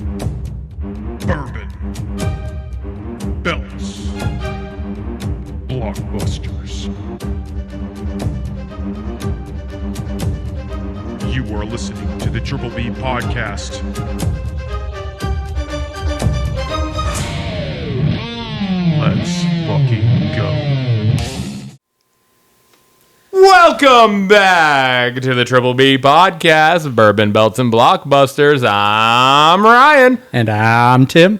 Bourbon. Belts. Blockbusters. You are listening to the Triple B Podcast. Let's fucking go. Welcome back to the Triple B Podcast, Bourbon, Belts, and Blockbusters. I'm Ryan. And I'm Tim.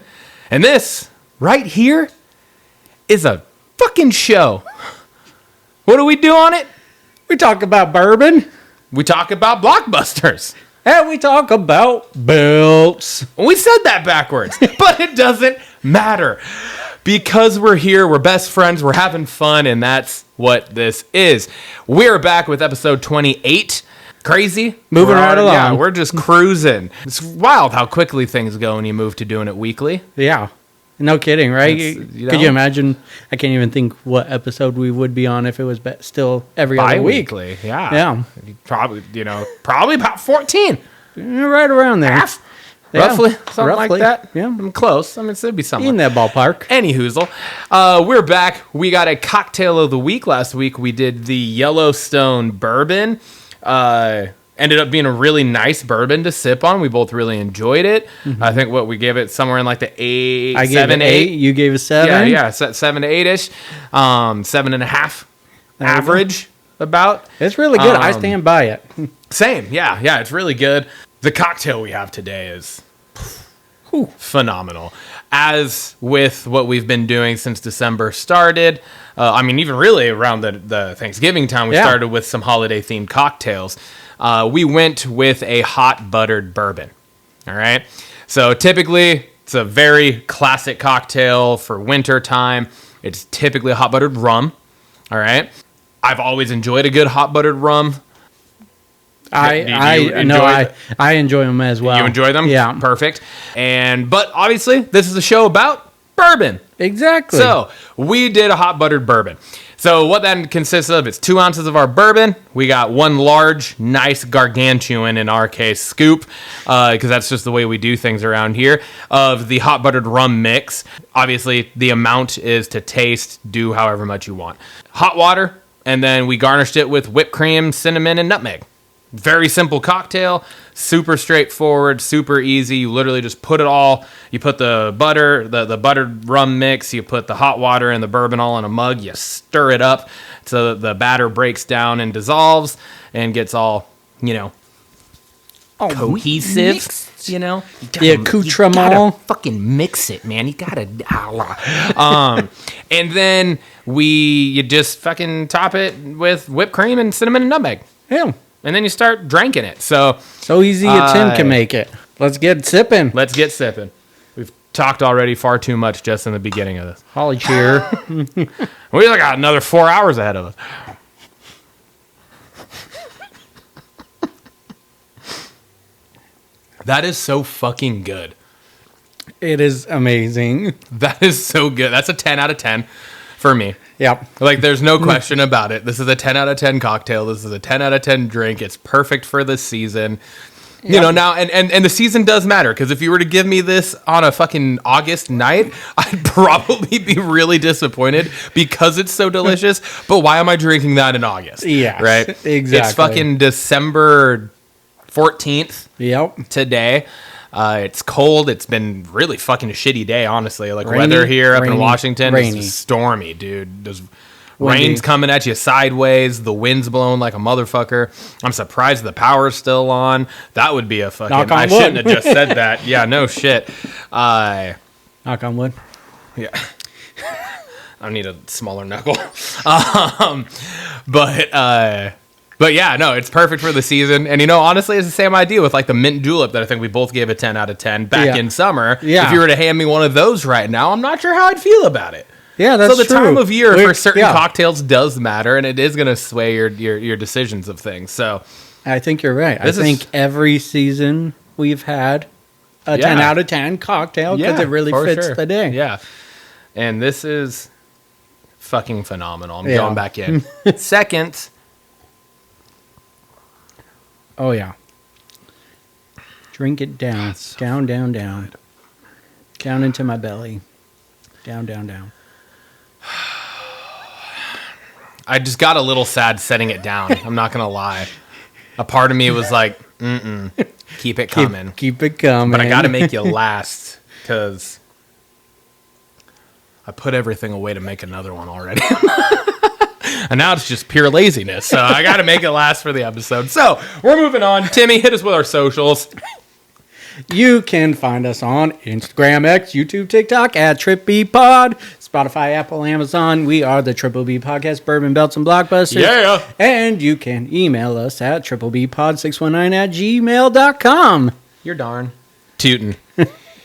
And this, right here, is a fucking show. What do we do on it? We talk about bourbon. We talk about Blockbusters. And we talk about belts. We said that backwards, but it doesn't matter. Because we're here, we're best friends, we're having fun, and that's what this is. We're back with episode 28. Crazy. Moving right along. Yeah, we're just cruising. It's wild how quickly things go when you move to doing it weekly. Yeah. No kidding, right? You know? Could you imagine? I can't even think what episode we would be on if it was still every other week. Bi-weekly, yeah. Yeah. Probably about 14. Right around there. Half. Yeah, Roughly, something like that. Yeah. I'm close. I mean, it'd be somewhere. In that ballpark. Any hoozle. We're back. We got a cocktail of the week. Last week we did the Yellowstone bourbon. Ended up being a really nice bourbon to sip on. We both really enjoyed it. Mm-hmm. I think we gave it somewhere in like the 8, I 7, gave it 8. You gave it 7. Yeah, 7 to 8-ish. 7.5 average about. It's really good. I stand by it. Same. Yeah, it's really good. The cocktail we have today is phenomenal. As with what we've been doing since December started, even really around the Thanksgiving time, we started with some holiday-themed cocktails. We went with a hot buttered bourbon. All right? So typically, it's a very classic cocktail for winter time. It's typically a hot buttered rum. All right? I've always enjoyed a good hot buttered rum. I enjoy them as well. You enjoy them? Yeah. Perfect. But obviously, this is a show about bourbon. Exactly. So, we did a hot buttered bourbon. So, what that consists of, it's 2 ounces of our bourbon. We got one large, nice gargantuan, in our case, scoop, because that's just the way we do things around here, of the hot buttered rum mix. Obviously, the amount is to taste, do however much you want. Hot water, and then we garnished it with whipped cream, cinnamon, and nutmeg. Very simple cocktail, super straightforward, super easy. You literally just put it all, you put the butter, the buttered rum mix, you put the hot water and the bourbon all in a mug, you stir it up so the batter breaks down and dissolves and gets all, cohesive, mixed. The accoutrement. You gotta fucking mix it, man. You gotta, and then you just fucking top it with whipped cream and cinnamon and nutmeg. Yeah. And then you start drinking it. So easy a Tim can make it. Let's get sipping. We've talked already far too much just in the beginning of this. Holly cheer. We got another 4 hours ahead of us. That is so fucking good. It is amazing. That is so good. That's a 10 out of 10 for me. Yep. There's no question about it. This is a 10 out of 10 cocktail. This is a 10 out of 10 drink. It's perfect for the season. Yep. Now, and the season does matter, because if you were to give me this on a fucking August night, I'd probably be really disappointed because it's so delicious. But why am I drinking that in August? Yeah. Right? Exactly. It's fucking December 14th. Yep. Today. It's cold. It's been really fucking a shitty day, honestly. Rainy, weather here up in Washington rainy. is stormy, dude. There's rain's coming at you sideways. The wind's blowing like a motherfucker. I'm surprised the power's still on. That would be a fucking... Knock on I wood. shouldn't have just said that. Yeah, no shit. Knock on wood. Yeah. I need a smaller knuckle. But yeah, no, it's perfect for the season. And, honestly, it's the same idea with, the mint julep that I think we both gave a 10 out of 10 back in summer. Yeah. If you were to hand me one of those right now, I'm not sure how I'd feel about it. Yeah, that's true. So the time of year for certain cocktails does matter, and it is going to sway your decisions of things. So I think you're right. I think every season we've had a 10 out of 10 cocktail because it really fits the day. Yeah. And this is fucking phenomenal. I'm going back in. Second... Oh, yeah. Drink it down. Down, down, down. Down into my belly. Down, down, down. I just got a little sad setting it down. I'm not going to lie. A part of me was like, keep it coming. Keep it coming. But I got to make you last because I put everything away to make another one already. And now it's just pure laziness. So I got to make it last for the episode. So we're moving on. Timmy, hit us with our socials. You can find us on Instagram, X, YouTube, TikTok at TripBPod, Spotify, Apple, Amazon. We are the Triple B Podcast, Bourbon, Belts, and Blockbusters. Yeah. And you can email us at triplebpod619@gmail.com. You're darn tootin'.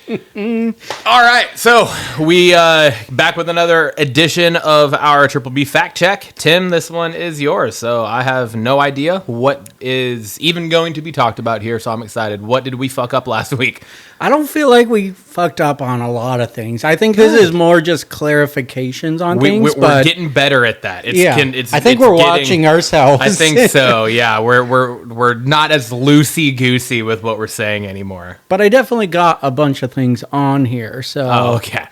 All right, so we back with another edition of our Triple B Fact Check. Tim, this one is yours. So I have no idea what is even going to be talked about here, so I'm excited. What did we fuck up last week? I don't feel like we fucked up on a lot of things. I think this is more just clarifications on things. We're getting better at that. I think we're watching ourselves. I think so. Yeah, we're not as loosey goosey with what we're saying anymore. But I definitely got a bunch of things on here. So okay.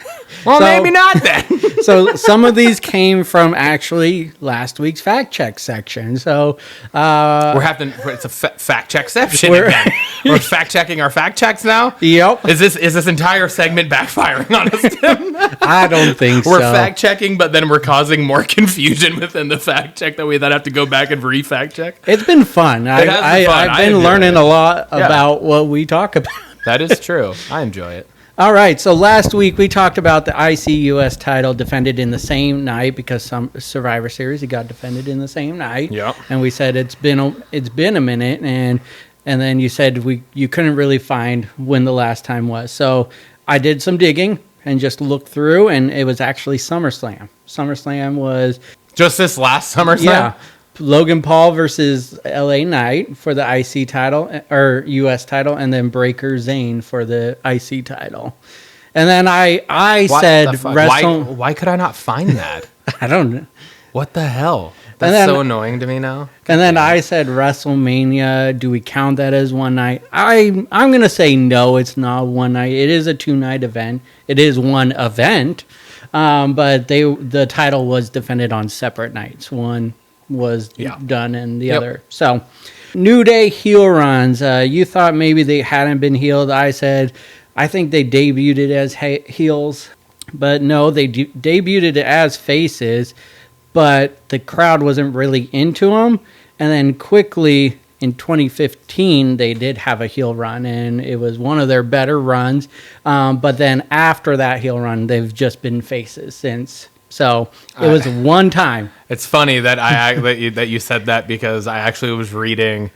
Well, maybe not then. So some of these came from actually last week's fact check section. So it's a fact check section again. We're fact checking our fact checks now. Yep. Is this entire segment backfiring on us, Tim? I don't think We're fact checking, but then we're causing more confusion within the fact check that we then have to go back and re-fact check. It's been fun. I've been learning a lot about what we talk about. That is true. I enjoy it. All right, so last week we talked about the ICUS title defended in the same night because some Survivor Series it got defended in the same night. Yeah, and we said it's been a minute, and then you said you couldn't really find when the last time was. So I did some digging and just looked through, and it was actually SummerSlam. SummerSlam was just this last SummerSlam. Yeah. Logan Paul versus LA Knight for the IC title or US title, and then Breaker Zane for the IC title. And then I said why could I not find that? I don't know. What the hell? That's so annoying to me now. And then I said WrestleMania. Do we count that as one night? I'm gonna say no. It's not one night. It is a 2-night event. It is one event, but the title was defended on separate nights. One was done and the other. So, New Day heel runs. You thought maybe they hadn't been healed. I said, I think they debuted it as heels, but no, they debuted it as faces, but the crowd wasn't really into them. And then quickly in 2015, they did have a heel run, and it was one of their better runs. But then after that heel run, they've just been faces since. So it was one time. It's funny that that you said that because I actually was reading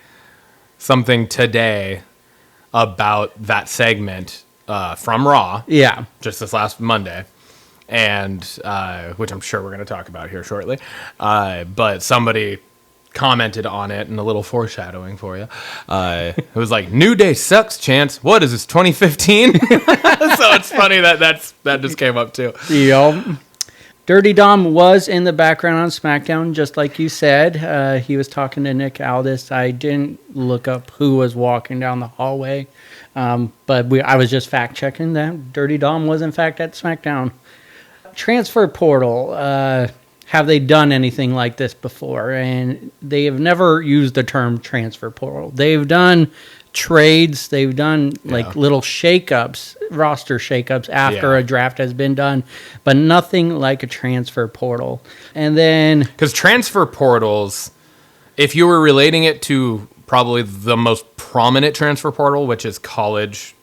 something today about that segment from Raw. Yeah, just this last Monday, and which I'm sure we're going to talk about here shortly. But somebody commented on it, and a little foreshadowing for you. It was like, "New Day sucks, Chance. What is this, 2015?" So it's funny that just came up too. Yep. Dirty Dom was in the background on SmackDown, just like you said. He was talking to Nick Aldis. I didn't look up who was walking down the hallway, but I was just fact-checking that Dirty Dom was, in fact, at SmackDown. Transfer portal. Have they done anything like this before? And they have never used the term transfer portal. They've done trades. They've done little shakeups, roster shakeups after a draft has been done, but nothing like a transfer portal. And then because transfer portals, if you were relating it to probably the most prominent transfer portal, which is college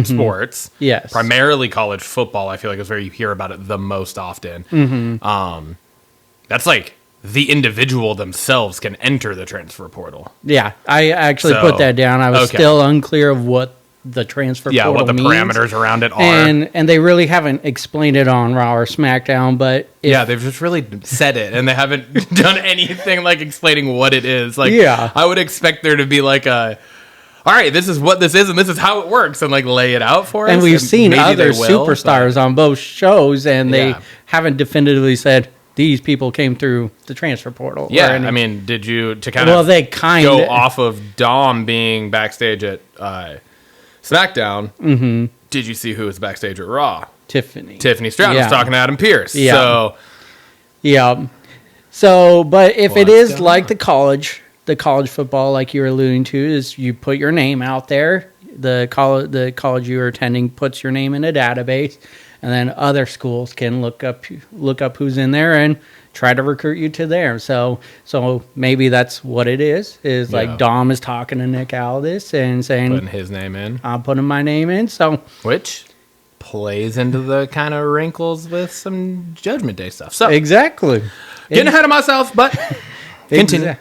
sports, yes, primarily college football, I feel like is where you hear about it the most often. That's like the individual themselves can enter the transfer portal. Yeah, I actually put that down. I was still unclear of what the transfer portal what the means. parameters around it are. And they really haven't explained it on Raw or SmackDown, but they've just really said it, and they haven't done anything like explaining what it is. Like, I would expect there to be like all right, this is what this is, and this is how it works, and like lay it out for us. And we've seen other superstars on both shows, and they haven't definitively said, these people came through the transfer portal. Yeah, I mean, did you, to kind of they kind go off of Dom being backstage at SmackDown. Mm-hmm. Did you see who was backstage at Raw? Tiffany Stratton was talking to Adam Pearce. Yeah. So, yeah. So, but if it is like the college football, like you were alluding to, is you put your name out there. The college you were attending puts your name in a database, and then other schools can look up who's in there and try to recruit you to there. So maybe that's what it is. Like Dom is talking to Nick Aldis and saying, putting his name in. I'm putting my name in. So which plays into the kind of wrinkles with some Judgment Day stuff. So exactly. Getting ahead of myself, but continue.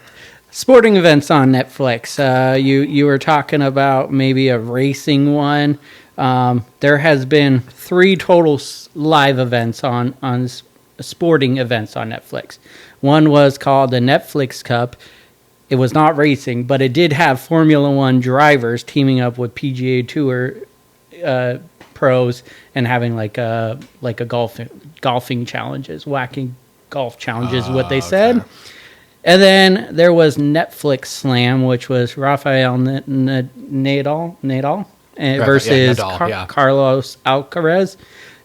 Sporting events on Netflix. You were talking about maybe a racing one. There has been 3 total live events on sporting events on Netflix. One was called the Netflix Cup. It was not racing, but it did have Formula One drivers teaming up with PGA Tour pros and having like a golfing challenges, whacking golf challenges, what they said. And then there was Netflix Slam, which was Rafael Nadal versus Carlos Alcaraz,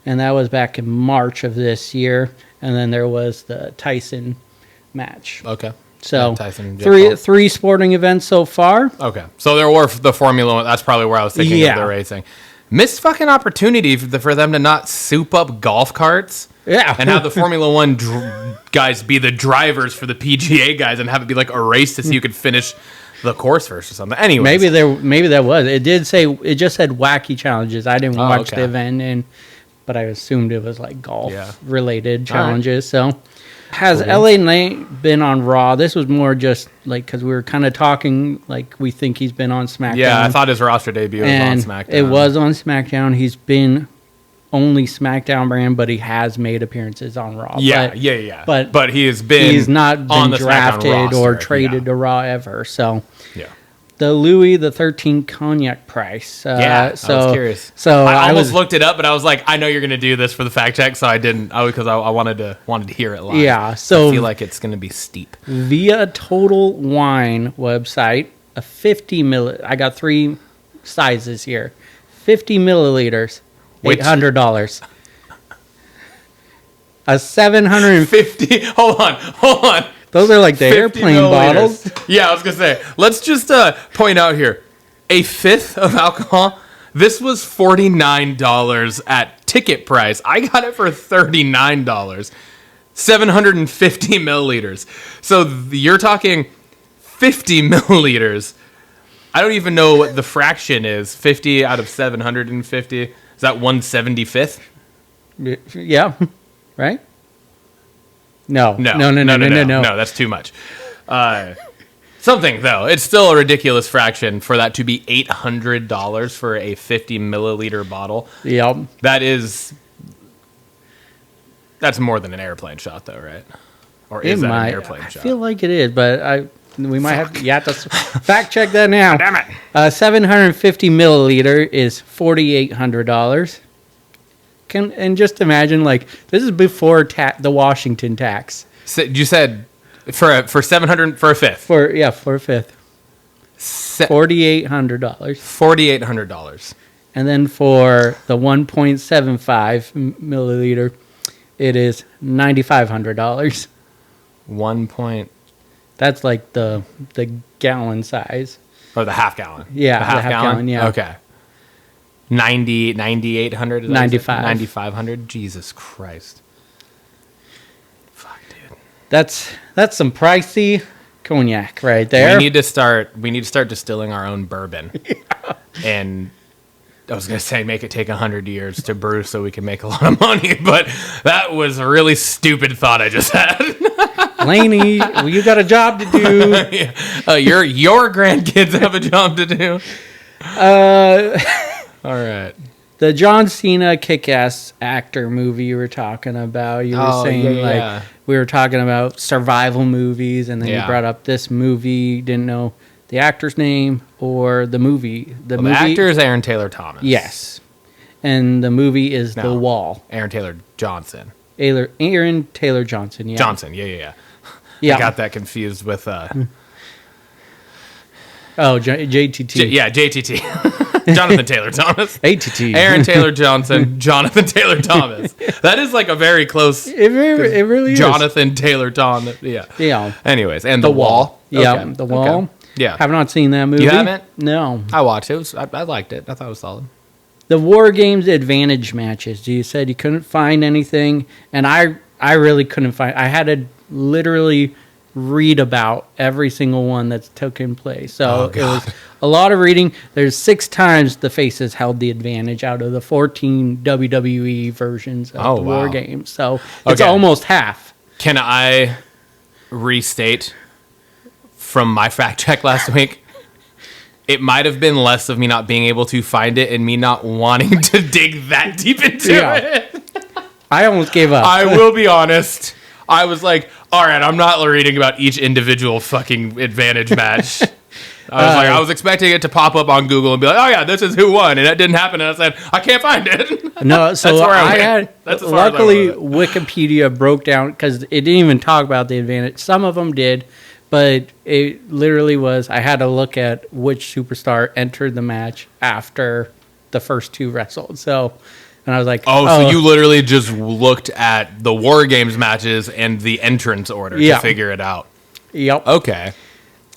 and that was back in March of this year. And then there was the Tyson match. Okay. So Tyson, three sporting events so far. Okay. So there were the Formula One. That's probably where I was thinking of the racing. Missed fucking opportunity for them to not soup up golf carts. Yeah. And have the Formula One guys be the drivers for the PGA guys and have it be like a race to see who could finish the course first or something. Anyway, maybe that was. It did say, it just said wacky challenges. I didn't watch the event, but I assumed it was like golf related challenges. Right. So has LA Knight been on Raw? This was more just like, because we were kind of talking like we think he's been on SmackDown. Yeah, I thought his roster debut was on SmackDown. It was on SmackDown. He's been only SmackDown brand, but he has made appearances on Raw. Yeah. But he's not been drafted or traded to Raw ever. So the Louis the 13th cognac price. I was curious. So I almost looked it up, but I was like, I know you're going to do this for the fact check, so I didn't. Because I wanted to hear it live. Yeah, so I feel like it's going to be steep. Via Total Wine website, a 50 milliliter. I got 3 sizes here. 50 milliliters. $800. A 750. Hold on. Those are like the airplane bottles. Yeah, I was gonna say. Let's just point out here, a fifth of alcohol. This was $49 at ticket price. I got it for $39. 750 milliliters. So you're talking 50 milliliters. I don't even know what the fraction is. 50 out of 750. Is that 175th? Yeah. Right? No. No, that's too much. Something, though. It's still a ridiculous fraction for that to be $800 for a 50 milliliter bottle. Yep. That's more than an airplane shot, though, right? Or is that an airplane shot? I feel like it is, but we might have to fact check that now. Damn it. 750 milliliter is $4,800. And just imagine, like, this is before the Washington tax. So you said for 700 for a fifth. For a fifth. $4,800. $4,800. And then for the 1.75 milliliter, it is $9,500. That's like the gallon size. Or the half gallon. Yeah, the half gallon. Yeah. Okay. 9,800? 9,500? Jesus Christ. Fuck, dude. That's some pricey cognac right there. We need to start distilling our own bourbon. Yeah. And I was going to say make it take 100 years to brew so we can make a lot of money, but that was a really stupid thought I just had. Laney, you got a job to do. Yeah. Your grandkids have a job to do. All right. The John Cena Kick-Ass actor movie you were talking about. You were saying we were talking about survival movies, and then you brought up this movie. Didn't know the actor's name or the movie. The actor is Aaron Taylor Thomas. Yes, and the movie is The Wall. Aaron Taylor Johnson. Aaron Taylor Johnson. Yeah. Johnson. Yeah. I got that confused with. JTT. JTT. Jonathan Taylor Thomas. ATT. Aaron Taylor Johnson, Jonathan Taylor Thomas. That is like a very close. It really is. Jonathan Taylor Thomas. Yeah. Yeah. Anyways, and The Wall. Yeah, Okay. The Wall. Okay. Yeah. Have not seen that movie. You haven't? No. I watched it. I liked it. I thought it was solid. The War Games advantage matches. You said you couldn't find anything, and I really couldn't find. I had to literally read about every single one that's taken place. So it was a lot of reading. There's 6 times the Faces held the advantage out of the 14 WWE versions of the War Games. So it's almost half. Can I restate from my fact check last week? It might have been less of me not being able to find it and me not wanting to dig that deep into it. I almost gave up. I will be honest. I was like, all right, I'm not reading about each individual fucking advantage match. I was expecting it to pop up on Google and be like, oh yeah, this is who won. And that didn't happen. And I said, I can't find it. No, so That's where I went. had, That's as far as I luckily wrote it. Wikipedia broke down, because it didn't even talk about the advantage. Some of them did, but it literally was, I had to look at which superstar entered the match after the first 2 wrestled. So, and I was like, so you literally just looked at the War Games matches and the entrance order to figure it out. Yep. Okay.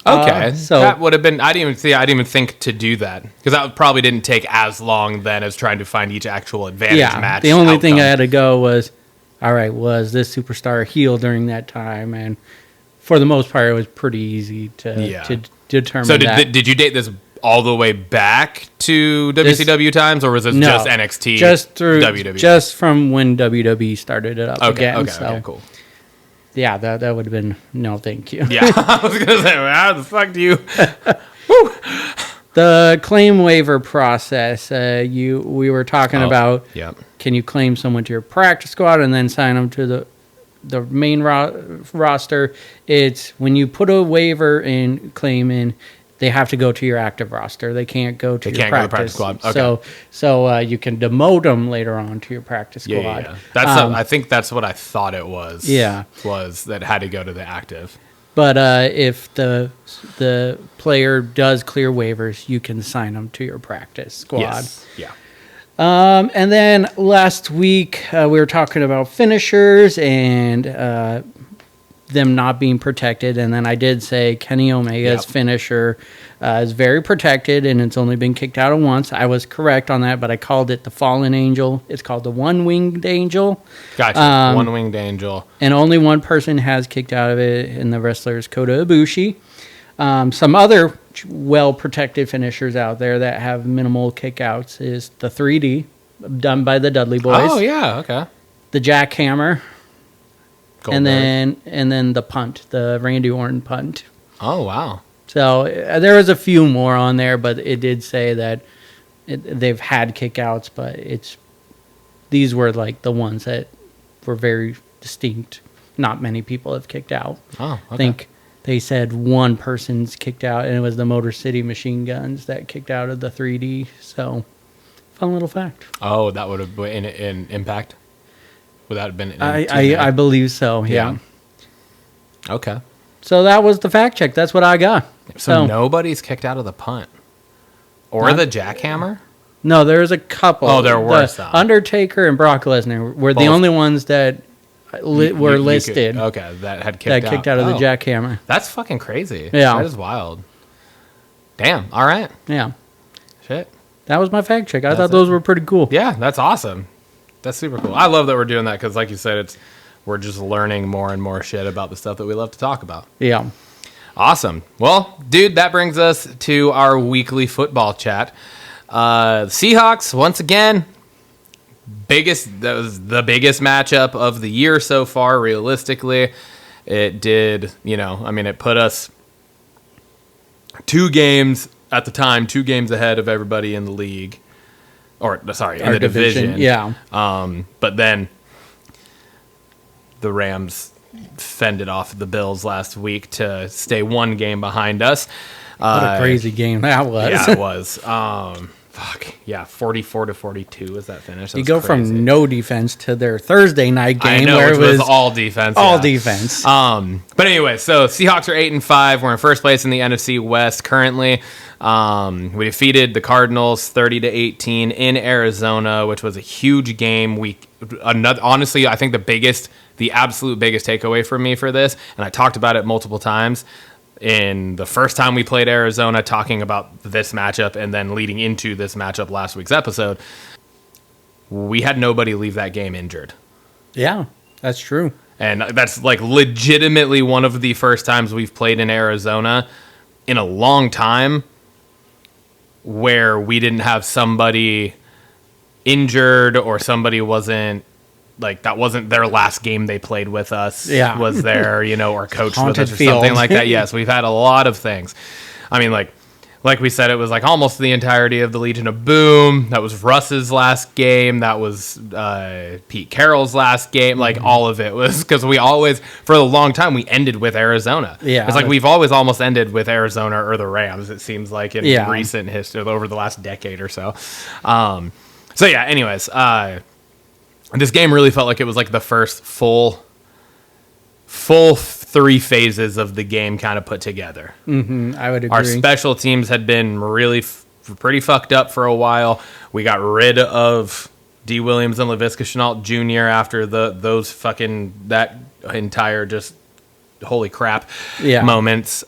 So that would have been. I didn't even think to do that, because that probably didn't take as long then as trying to find each actual advantage match. The only thing I had to go was, all right, was this superstar heel during that time? And for the most part, it was pretty easy to determine. So did you date this all the way back to WCW times, or was this just NXT? Just through WWE? Just from when WWE started it up again. Okay, cool. Yeah, that would have been no, thank you. Yeah, I was gonna say, how the fuck do you? The claim waiver process. We were talking about. Yeah. Can you claim someone to your practice squad and then sign them to the main roster? It's when you put a waiver in, claim in, they have to go to your active roster. They can't go to your practice squad. Okay. So you can demote them later on to your practice squad. Yeah. That's I think that's what I thought it was. Yeah. Was that had to go to the active. But if the player does clear waivers, you can sign them to your practice squad. Yes. Yeah. And then last week we were talking about finishers and them not being protected, and then I did say Kenny Omega's finisher is very protected, and it's only been kicked out once. I was correct on that, but I called it the Fallen Angel. It's called the One-Winged Angel. Gotcha. One-Winged Angel. And only one person has kicked out of it, and the wrestler is Kota Ibushi. Some other well-protected finishers out there that have minimal kickouts is the 3D, done by the Dudley Boys. Oh, yeah, okay. The Jackhammer. Goldberg. And then the punt, the Randy Orton punt. Oh, wow. So there was a few more on there, but it did say that they've had kickouts, but these were like the ones that were very distinct. Not many people have kicked out. Oh, okay. I think they said one person's kicked out, and it was the Motor City Machine Guns that kicked out of the 3D. So, fun little fact. Oh, that would have been in Impact? Would that have been I believe so, yeah. Okay. So that was the fact check. That's what I got. So nobody's kicked out of the punt? Or the jackhammer? No, there's a couple. Oh, there were some. Undertaker and Brock Lesnar were the only ones that were listed. That had kicked out of the jackhammer. That's fucking crazy. Yeah. That is wild. Damn. All right. Yeah. Shit. That was my fact check. I thought those were pretty cool. Yeah, that's awesome. That's super cool. I love that we're doing that because, like you said, we're just learning more and more shit about the stuff that we love to talk about. Yeah. Awesome. Well, dude, that brings us to our weekly football chat. Seahawks, once again, that was the biggest matchup of the year so far, realistically. It did, it put us 2 games at the time, 2 games ahead of everybody in the league. In the division. Yeah. But then the Rams fended off the Bills last week to stay 1 game behind us. What a crazy game that was. Yeah, it was. Yeah, 44-42 was that finish. That You was go crazy. from no defense to their Thursday night game I know, where which it was all defense. all yeah. defense. But anyway, so Seahawks are 8-5. We're in first place in the NFC West currently. We defeated the Cardinals 30-18 in Arizona, which was a huge game. Honestly, I think the absolute biggest takeaway for me for this, and I talked about it multiple times in the first time we played Arizona, talking about this matchup, and then leading into this matchup last week's episode, we had nobody leave that game injured. Yeah, that's true. And that's like legitimately one of the first times we've played in Arizona in a long time where we didn't have somebody injured or somebody wasn't like that wasn't their last game they played with us. Yeah. Was there, or coached with Haunted us or field. something like that. Yes, we've had a lot of things. I mean, like we said, it was like almost the entirety of the Legion of Boom. That was Russ's last game. That was Pete Carroll's last game. Like all of it was because we always, for a long time, we ended with Arizona. Yeah. It's like we've always almost ended with Arizona or the Rams, it seems like in recent history over the last decade or so. Anyways, this game really felt like it was like the first full 3 phases of the game kind of put together. I would agree. Our special teams had been really pretty fucked up for a while. We got rid of D. Williams and Laviska Shenault Jr. after that entire just holy crap moments.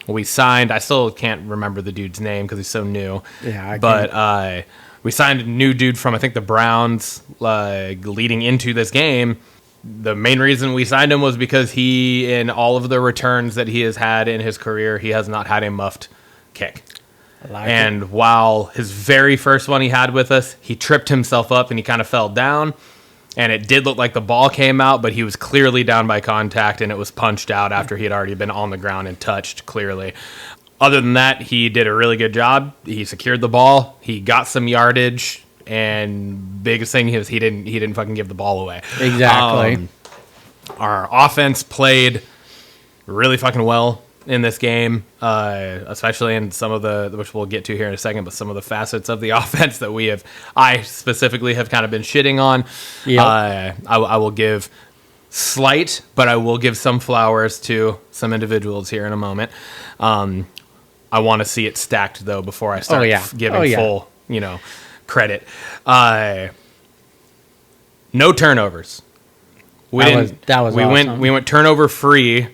We signed, I still can't remember the dude's name because he's so new. Yeah, we signed a new dude from, I think, the Browns leading into this game. The main reason we signed him was because he, in all of the returns that he has had in his career, he has not had a muffed kick. While his very first one he had with us, he tripped himself up and he kind of fell down. And it did look like the ball came out, but he was clearly down by contact and it was punched out after he had already been on the ground and touched, clearly. Other than that, he did a really good job. He secured the ball. He got some yardage. And biggest thing is he didn't fucking give the ball away. Exactly. Our offense played really fucking well in this game, especially in some of the, which we'll get to here in a second, but some of the facets of the offense that I specifically have kind of been shitting on. Yep. I will give slight, but I will give some flowers to some individuals here in a moment. I want to see it stacked though before I start giving full, credit. No turnovers. We awesome. went turnover free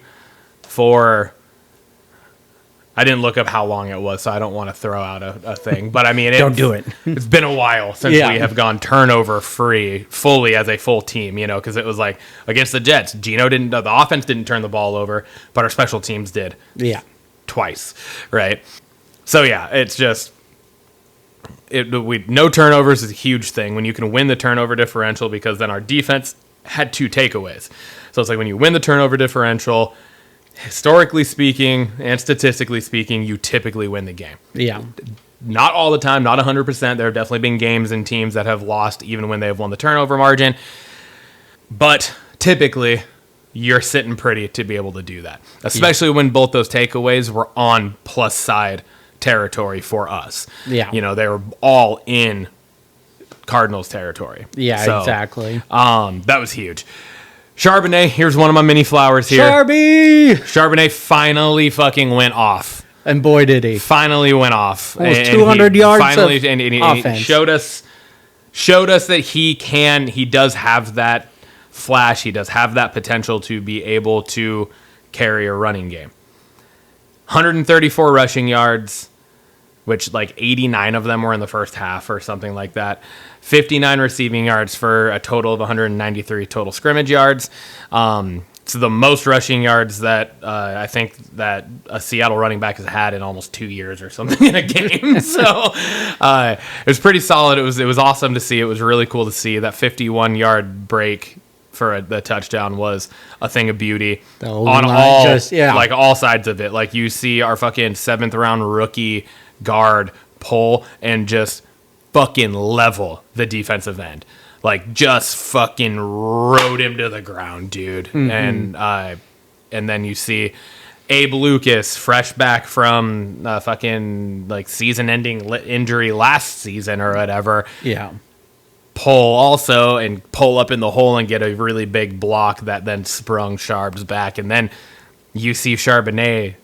for. I didn't look up how long it was, so I don't want to throw out a thing. But I mean, don't do it. It's been a while since we have gone turnover free fully as a full team, because it was like against the Jets, the offense didn't turn the ball over, but our special teams did. Yeah. Twice, right? So yeah, it's just no turnovers is a huge thing when you can win the turnover differential, because then our defense had 2 takeaways. So it's like when you win the turnover differential, historically speaking and statistically speaking, you typically win the game. Yeah. Not all the time, not 100%. There have definitely been games and teams that have lost even when they've won the turnover margin. But typically, you're sitting pretty to be able to do that, especially when both those takeaways were on plus side territory for us. Yeah. They were all in Cardinals territory. Yeah, So, exactly. That was huge. Charbonnet, here's one of my mini flowers here. Charbonnet finally fucking went off. And boy, did he. Finally went off. Almost 200 yards finally, of he offense. showed us that he does have that flash. He does have that potential to be able to carry a running game. 134 rushing yards, which like 89 of them were in the first half or something like that. 59 receiving yards for a total of 193 total scrimmage yards. It's the most rushing yards that I think that a Seattle running back has had in almost 2 years or something in a game. So it was pretty solid. It was awesome to see. It was really cool to see. That 51-yard break for the touchdown was a thing of beauty on all sides of it. Like you see our fucking 7th round rookie guard pull and just fucking level the defensive end. Like just fucking rode him to the ground, dude. Mm-hmm. And then you see Abe Lucas, fresh back from fucking like season-ending injury last season or whatever. Yeah. Pull also and pull up in the hole and get a really big block that then sprung Sharp's back. And then you see Charbonnet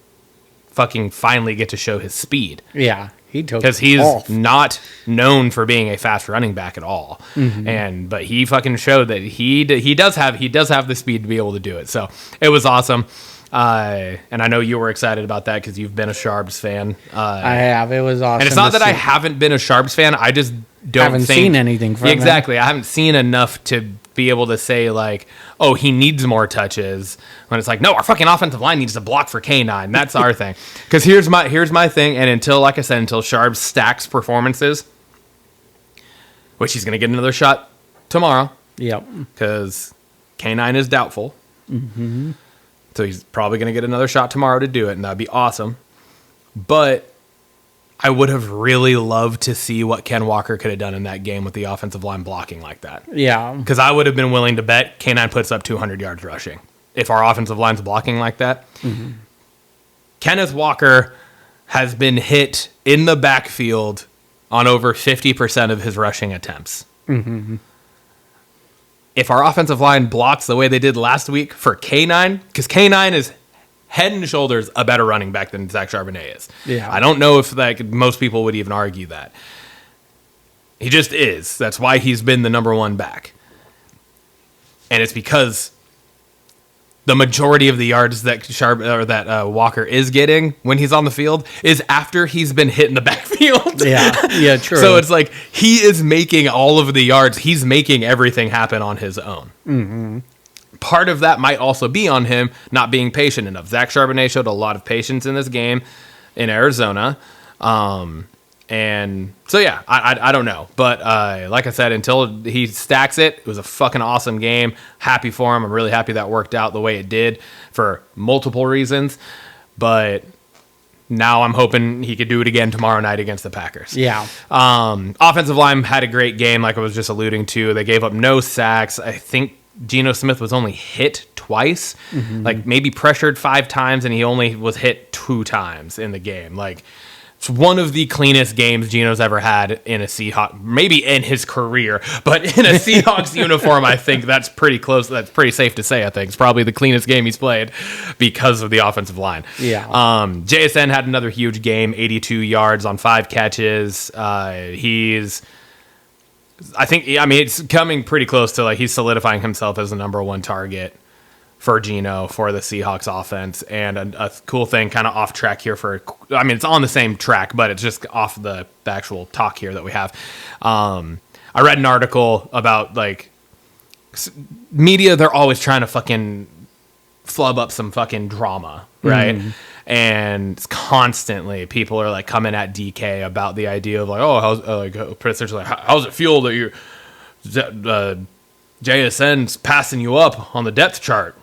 fucking finally get to show his speed. Yeah. He took because he's off. not known for being a fast running back at all. But he fucking showed that he does have the speed to be able to do it. So it was awesome. And I know you were excited about that because you've been a Sharps fan. I have. It was awesome. And it's not that I haven't been a Sharps fan. I just haven't seen anything from exactly. I haven't seen enough to be able to say like, oh, he needs more touches. When it's like, no, our fucking offensive line needs to block for K9. That's our thing. Because here's my thing. And until Sharps stacks performances, which he's gonna get another shot tomorrow. Yep. Because K9 is doubtful. So he's probably going to get another shot tomorrow to do it, and that'd be awesome. But I would have really loved to see what Ken Walker could have done in that game with the offensive line blocking like that. Yeah. Because I would have been willing to bet K9 puts up 200 yards rushing if our offensive line's blocking like that. Kenneth Walker has been hit in the backfield on over 50% of his rushing attempts. If our offensive line blocks the way they did last week for K9, because K9 is head and shoulders a better running back than Zach Charbonnet is. Yeah. I don't know if like most people would even argue that. He just is. That's why he's been the number one back. And it's because the majority of the yards that Walker is getting when he's on the field is after he's been hit in the backfield. Yeah, true. So it's like he is making all of the yards. He's making everything happen on his own. Part of that might also be on him not being patient enough. Zach Charbonnet showed a lot of patience in this game in Arizona. And so, yeah, I don't know. But like I said, until he stacks it, it was a fucking awesome game. Happy for him. I'm really happy that worked out the way it did for multiple reasons. But now I'm hoping he could do it again tomorrow night against the Packers. Yeah. Offensive line had a great game, like I was just alluding to. They gave up no sacks. I think Geno Smith was only hit twice. Like maybe pressured 5 times, and he only was hit 2 times in the game. Like, it's one of the cleanest games Geno's ever had in a Seahawks, maybe in his career, but in a Seahawks uniform, I think that's pretty close. That's pretty safe to say, I think. It's probably the cleanest game he's played because of the offensive line. Yeah. JSN had another huge game, 82 yards on 5 catches. It's coming pretty close to like he's solidifying himself as the number 1 target for Geno for the Seahawks offense. And a cool thing kind of off track here it's on the same track, but it's just off the actual talk here that we have. I read an article about like media. They're always trying to fucking flub up some fucking drama, right? And it's constantly people are like coming at DK about the idea of like, oh, how's it feel that JSN's passing you up on the depth chart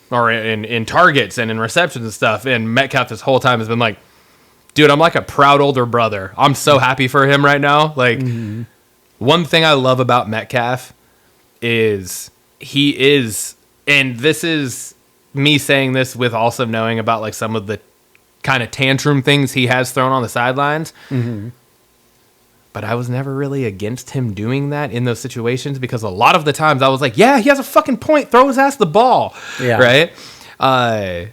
or in targets and in receptions and stuff? And Metcalf this whole time has been like, dude, I'm like a proud older brother. I'm so happy for him right now. Like, one thing I love about Metcalf is he is, and this is me saying this with also knowing about like some of the kind of tantrum things he has thrown on the sidelines. But I was never really against him doing that in those situations because a lot of the times I was like, yeah, he has a fucking point. Throw his ass the ball. Yeah. Right?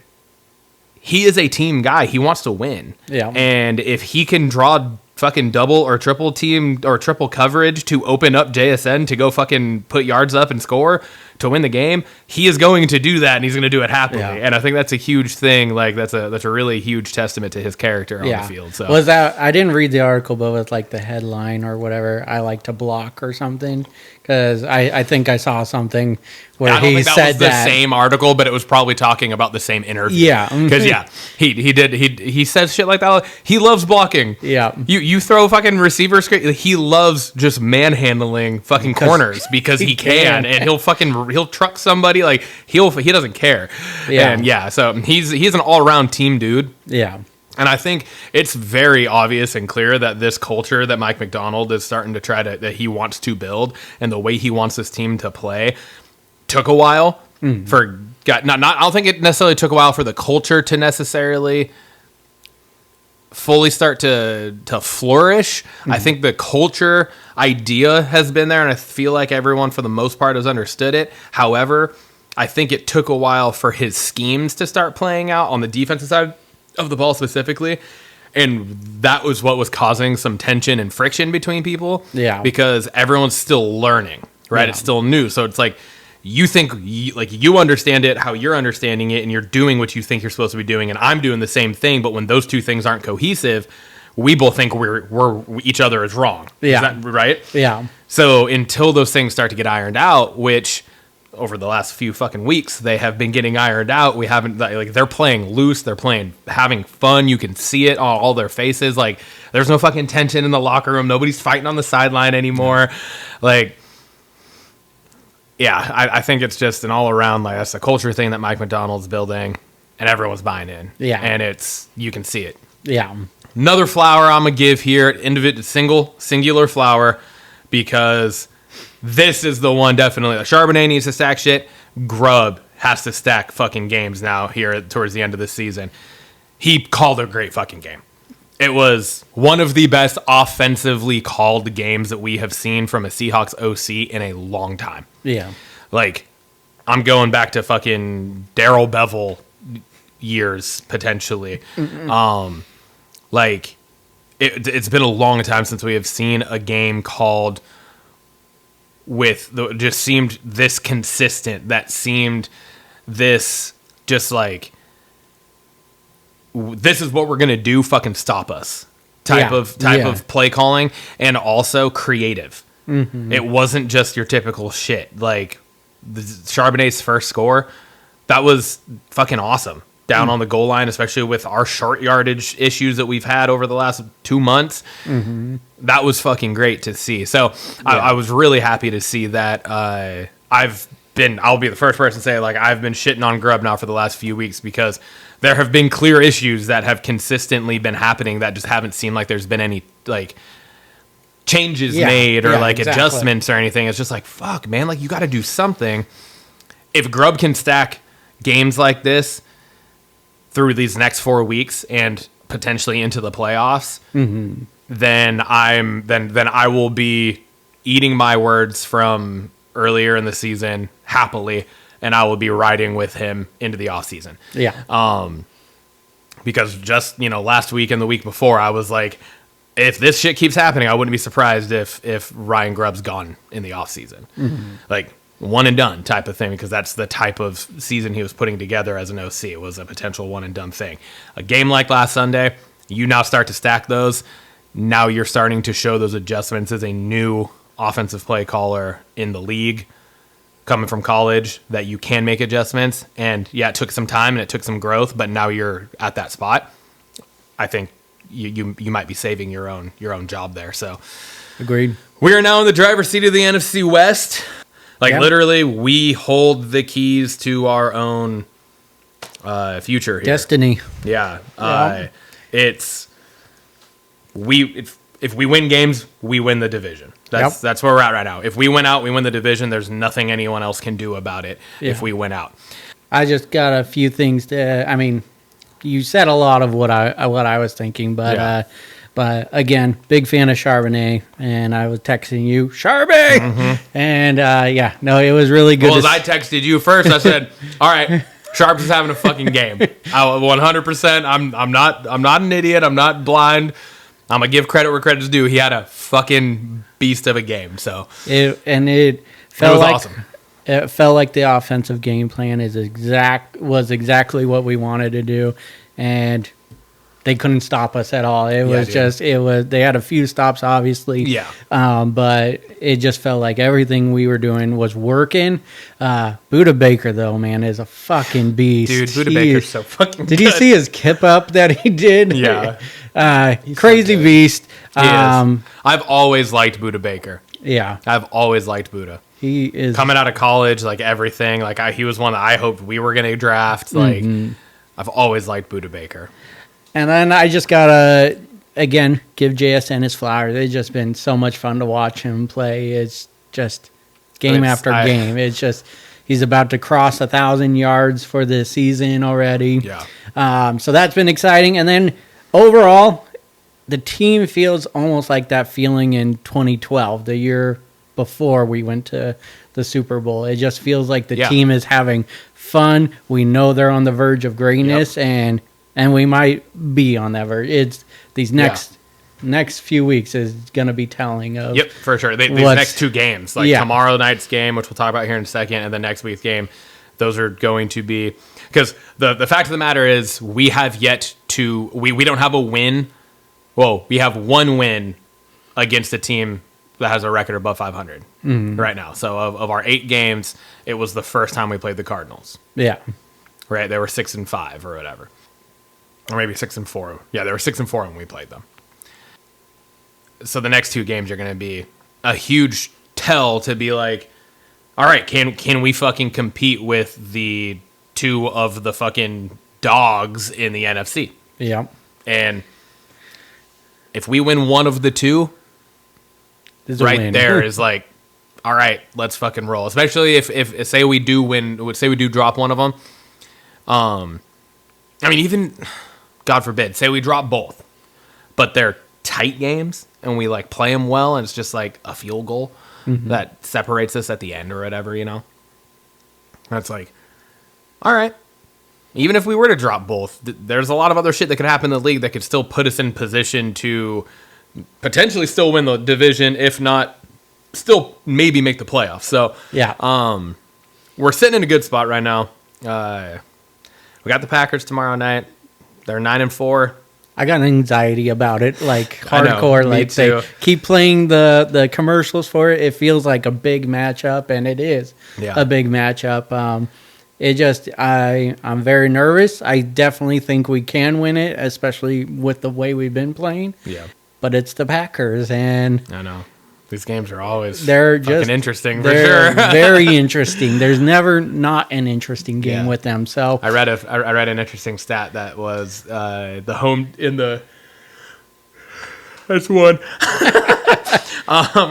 He is a team guy. He wants to win. Yeah. And if he can draw fucking double or triple team or triple coverage to open up JSN to go fucking put yards up and score to win the game, he is going to do that, and he's going to do it happily. Yeah. And I think that's a huge thing. Like that's a really huge testament to his character on the field. So was that, I didn't read the article, but with like the headline or whatever, I like to block or something, because I think I saw something where he said that was the same article, but it was probably talking about the same interview. Yeah, because he says shit like that. He loves blocking. Yeah, you throw fucking receiver screen. He loves just manhandling fucking corners because he can, and he'll truck somebody. Like he doesn't care. Yeah, and so he's an all around team dude. Yeah. And I think it's very obvious and clear that this culture that Mike McDonald is starting to that he wants to build and the way he wants this team to play took a while. I don't think it necessarily took a while for the culture to necessarily fully start to flourish. I think the culture idea has been there, and I feel like everyone for the most part has understood it. However, I think it took a while for his schemes to start playing out on the defensive side of the ball specifically, and that was what was causing some tension and friction between people. Yeah, because everyone's still learning, right? Yeah. It's still new, so it's like you think you understand it how you're understanding it, and you're doing what you think you're supposed to be doing, and I'm doing the same thing. But when those two things aren't cohesive, we both think we're each other is wrong. Yeah, is that right? Yeah. So until those things start to get ironed out, which over the last few fucking weeks they have been getting ironed out, we haven't, like, they're playing loose, they're playing, having fun. You can see it on all their faces. Like, there's no fucking tension in the locker room. Nobody's fighting on the sideline anymore. Like, yeah, I think it's just an all around, like, that's a culture thing that Mike McDonald's building, and everyone's buying in. Yeah, and you can see it. Yeah. Another flower I'm gonna give here, singular flower, because this is the one definitely. Charbonnet needs to stack shit. Grubb has to stack fucking games now here towards the end of the season. He called a great fucking game. It was one of the best offensively called games that we have seen from a Seahawks OC in a long time. Yeah. Like, I'm going back to fucking Darrell Bevel years, potentially. Like, it's been a long time since we have seen a game called just seemed this consistent, that seemed this just like, this is what we're gonna do, fucking stop us type of play calling, and also creative. It wasn't just your typical shit. Like Charbonnet's first score, that was fucking awesome down on the goal line, especially with our short yardage issues that we've had over the last 2 months. That was fucking great to see. So I was really happy to see that. I'll be the first person to say, like, I've been shitting on Grubb now for the last few weeks, because there have been clear issues that have consistently been happening that just haven't seemed like there's been any, like, changes made or adjustments or anything. It's just like, fuck, man, like, you got to do something. If Grubb can stack games like this through these next 4 weeks and potentially into the playoffs, then I will be eating my words from earlier in the season happily, and I will be riding with him into the offseason. Yeah. Because just, last week and the week before, I was like, if this shit keeps happening, I wouldn't be surprised if Ryan Grubb's gone in the offseason. Like, one and done type of thing, because that's the type of season he was putting together as an OC. It was a potential one and done thing. A game like last Sunday, you now start to stack those. Now you're starting to show those adjustments as a new offensive play caller in the league, coming from college, that you can make adjustments. And yeah, it took some time and it took some growth, but now you're at that spot. I think you might be saving your own job there. So agreed. We are now in the driver's seat of the NFC West. Like, literally, we hold the keys to our own future here. Destiny. Yeah. If we win games, we win the division. That's where we're at right now. If we win out, we win the division. There's nothing anyone else can do about it if we win out. I just got a few things to. You said a lot of what I was thinking, but again, big fan of Charbonnet, and I was texting you, Charby, and it was really good. Well, as I texted you first, I said, "All right, Sharps is having a fucking game. 100%. I'm not an idiot. I'm not blind. I'm gonna give credit where credit's due. He had a fucking beast of a game. So it was awesome. It felt like the offensive game plan was exactly what we wanted to do, and they couldn't stop us at all. They had a few stops, obviously. Yeah. But it just felt like everything we were doing was working. Budda Baker, though, man, is a fucking beast. Dude, Budda Baker's so fucking Did good. you see his kip up that he did? Yeah. Crazy so beast. I've always liked Budda Baker. Yeah. I've always liked Budda. He is coming out of college, like everything. Like he was one that I hoped we were going to draft. Like I've always liked Budda Baker. And then I just gotta again give JSN his flowers. It's just been so much fun to watch him play. It's just game after game. It's just He's about to cross 1,000 yards for the season already. Yeah. So that's been exciting. And then overall, the team feels almost like that feeling in 2012, the year before we went to the Super Bowl. It just feels like the team is having fun. We know they're on the verge of greatness, and we might be on that verge. It's these next few weeks is going to be telling of. Yep, for sure. These next two games, like tomorrow night's game, which we'll talk about here in a second, and the next week's game, those are going to be, because the fact of the matter is we have yet to, we don't have a win. Well, we have one win against a team that has a record above 500 right now. So of our 8 games, it was the first time we played the Cardinals. Yeah. Right? They were 6-5 or whatever. Or maybe 6-4. Yeah, they were 6-4 when we played them. So the next 2 games are going to be a huge tell to be like, all right, can we fucking compete with the 2 of the fucking dogs in the NFC? Yeah. And if we win one of the 2, right there is like, all right, let's fucking roll. Especially if say we do win, say we do drop one of them. I mean, even, God forbid, say we drop both, but they're tight games and we like play them well, and it's just like a field goal that separates us at the end or whatever, you know. That's like, all right. Even if we were to drop both, there's a lot of other shit that could happen in the league that could still put us in position to potentially still win the division, if not still maybe make the playoffs. So we're sitting in a good spot right now. We got the Packers tomorrow night. They're 9-4. I got anxiety about it, like hardcore. Like too. They keep playing the commercials for it. It feels like a big matchup, and it is a big matchup. It just, I'm very nervous. I definitely think we can win it, especially with the way we've been playing. Yeah. But it's the Packers, and I know. These games are always they're fucking just interesting for they're sure. very interesting. There's never not an interesting game with them. So I read an interesting stat that was the home in the that's one.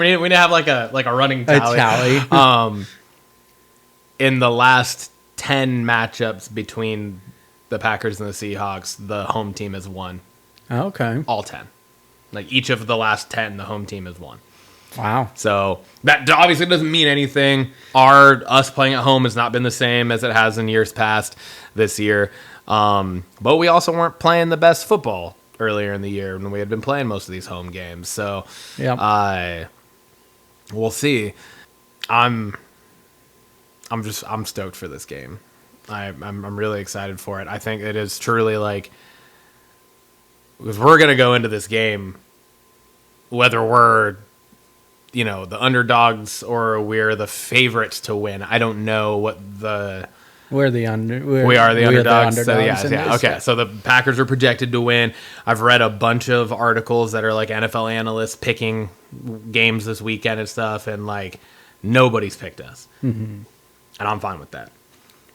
We didn't have like a running tally. In the last 10 matchups between the Packers and the Seahawks, the home team has won. Okay. All 10. Like each of the last 10, the home team has won. Wow. So that obviously doesn't mean anything. Us playing at home has not been the same as it has in years past this year. But we also weren't playing the best football earlier in the year when we had been playing most of these home games. So we'll see. I'm stoked for this game. I'm really excited for it. I think it is truly like, because we're going to go into this game, whether we're, the underdogs or we're the favorites to win. I don't know what we are the underdogs. Okay. So the Packers are projected to win. I've read a bunch of articles that are like NFL analysts picking games this weekend and stuff, and like nobody's picked us. And I'm fine with that.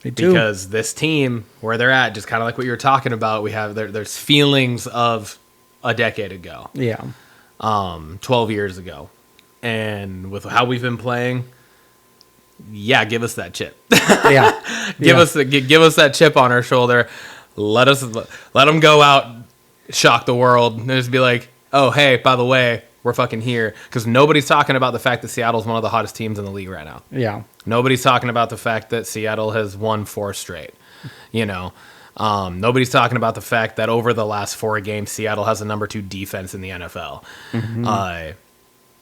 Because this team, where they're at, just kind of like what you were talking about, we have there's feelings of a decade ago. Yeah. 12 years ago. And with how we've been playing, give us that chip. Give us that chip on our shoulder. Let them go out, shock the world, and just be like, oh, hey, by the way, we're fucking here. Because nobody's talking about the fact that Seattle's one of the hottest teams in the league right now. Yeah. Nobody's talking about the fact that Seattle has won 4 straight. Nobody's talking about the fact that over the last 4 games, Seattle has the number 2 defense in the NFL.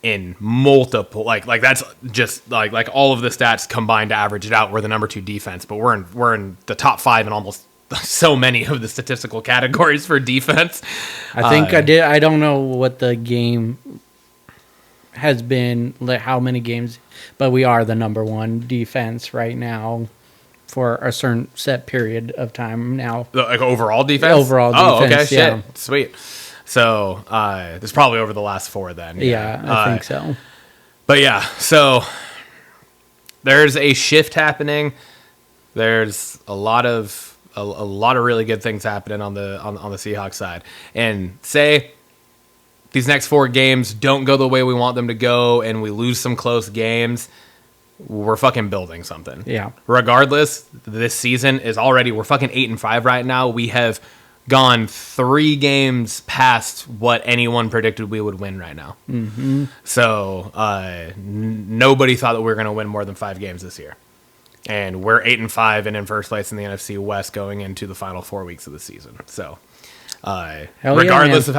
In multiple, like that's just like all of the stats combined to average it out. We're the number 2 defense, but we're in the top 5 in almost so many of the statistical categories for defense. I think I don't know what the game has been, like how many games, but we are the number 1 defense right now for a certain set period of time now. Like overall defense? Overall defense. Oh, okay, shit. Sweet. So it's probably over the last 4 then. Yeah, I think so. But yeah, so there's a shift happening. There's a lot of really good things happening on the Seahawks side. And say these next 4 games don't go the way we want them to go, and we lose some close games. we're fucking building something. Yeah. Regardless, this season is already, we're fucking 8-5 right now. We have gone 3 games past what anyone predicted we would win right now. Mm-hmm. So nobody thought that we were going to win more than 5 games this year. And we're 8-5 and in first place in the NFC West going into the final 4 weeks of the season. So regardless of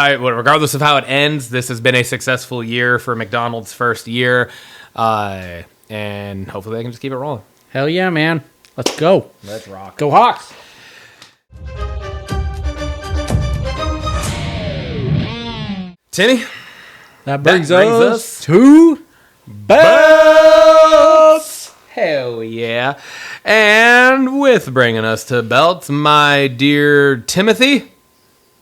how it ends, this has been a successful year for McDonald's first year. And hopefully they can just keep it rolling. Hell yeah, man. Let's go. Let's rock. Go Hawks. Timmy, That brings us us to belts. Hell yeah. And with bringing us to belts, my dear Timothy,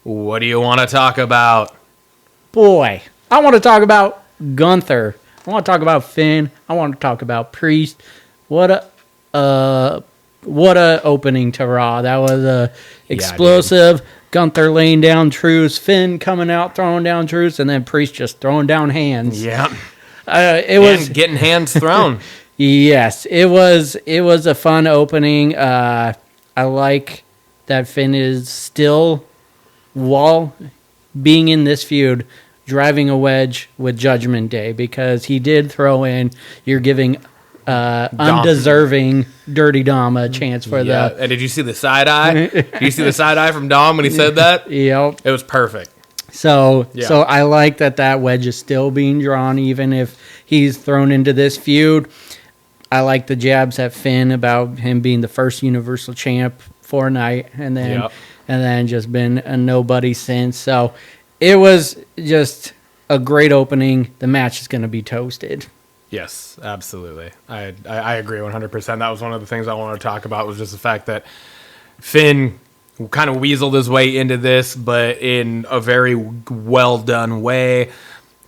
what do you want to talk about? Boy, I want to talk about Gunther. I want to talk about Finn. I want to talk about Priest. What a opening to Raw. That was a explosive. Gunther laying down truths, Finn coming out throwing down truths, and then Priest just throwing down hands. Yeah, it was getting hands thrown. Yes, it was a fun opening. I like that Finn is still, while being in this feud, driving a wedge with Judgment Day, because he did throw in, you're giving undeserving Dirty Dom a chance for the... And did you see the side eye? Did you see the side eye from Dom when he said that? Yep. It was perfect. So I like that wedge is still being drawn, even if he's thrown into this feud. I like the jabs at Finn about him being the first Universal Champ for a night, and then just been a nobody since. So it was just a great opening. The match is going to be toasted. Yes, absolutely. I agree 100%. That was one of the things I wanted to talk about, was just the fact that Finn kind of weaseled his way into this, but in a very well done way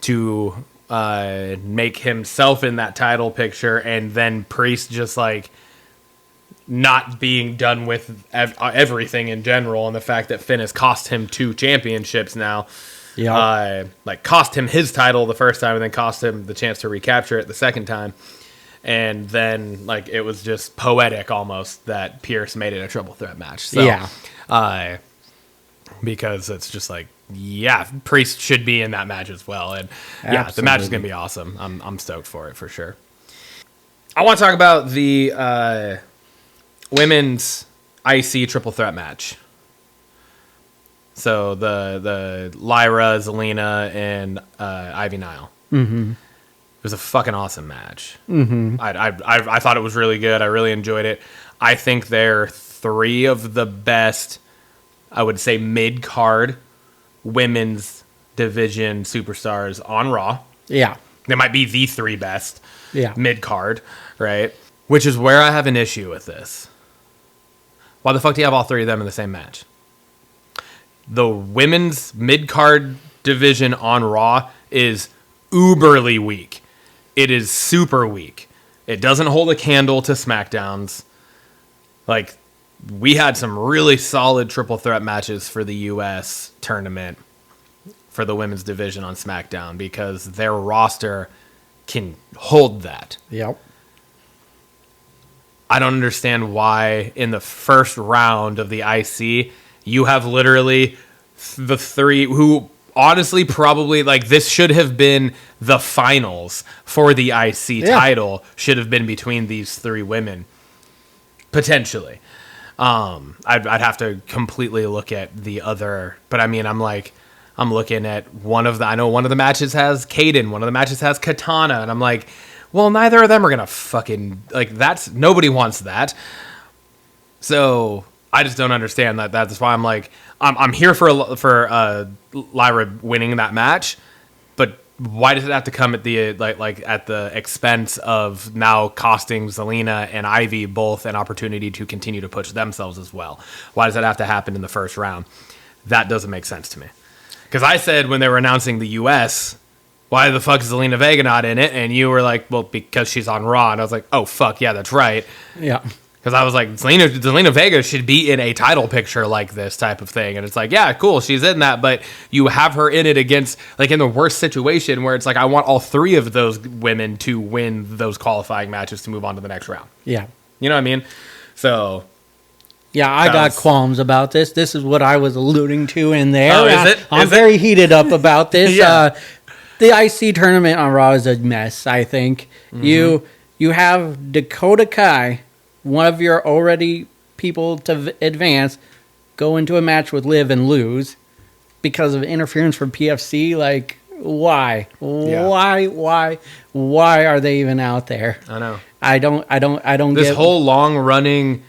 to make himself in that title picture, and then Priest just like not being done with everything in general, and the fact that Finn has cost him 2 championships now. Yeah, like cost him his title the first time, and then cost him the chance to recapture it the second time. And then like it was just poetic almost that Pierce made it a triple threat match. So, because it's just like, Priest should be in that match as well, and the match is gonna be awesome. I'm stoked for it for sure. I want to talk about the women's IC triple threat match. So the Lyra, Zelina, and Ivy Nile. Mm-hmm. It was a fucking awesome match. Mm-hmm. I thought it was really good. I really enjoyed it. I think they're 3 of the best, I would say, mid-card women's division superstars on Raw. Yeah. They might be the 3 best mid-card, right? Which is where I have an issue with this. Why the fuck do you have all 3 of them in the same match? The women's mid-card division on Raw is uberly weak. It is super weak. It doesn't hold a candle to SmackDown's. Like, we had some really solid triple threat matches for the U.S. tournament for the women's division on SmackDown, because their roster can hold that. Yep. I don't understand why in the first round of the IC you have literally the 3 who honestly probably, like, this should have been the finals for the IC title, should have been between these 3 women, potentially. I'd have to completely look at the other, but I mean, I'm looking at I know one of the matches has Kaden, one of the matches has Katana, and I'm like, well, neither of them are gonna fucking, like, nobody wants that. So I just don't understand that. That's why I'm like, I'm here for Lyra winning that match, but why does it have to come at the at the expense of now costing Zelina and Ivy both an opportunity to continue to push themselves as well? Why does that have to happen in the first round? That doesn't make sense to me. Because I said when they were announcing the US, why the fuck is Zelina Vega not in it? And you were like, well, because she's on Raw. And I was like, oh, fuck, yeah, that's right. Yeah. Because I was like, Zelina Vega should be in a title picture like this type of thing. And it's like, yeah, cool, she's in that, but you have her in it against, like, in the worst situation where it's like, I want all three of those women to win those qualifying matches to move on to the next round. Yeah. You know what I mean? So... Yeah, I got qualms about this. This is what I was alluding to in there. Oh, is it? I'm very heated up about this. Yeah. The IC tournament on Raw is a mess, I think. You have Dakota Kai, one of your already people to advance, go into a match with Liv and lose because of interference from PFC. Like, why? Yeah. Why are they even out there? I know. I don't This get whole long running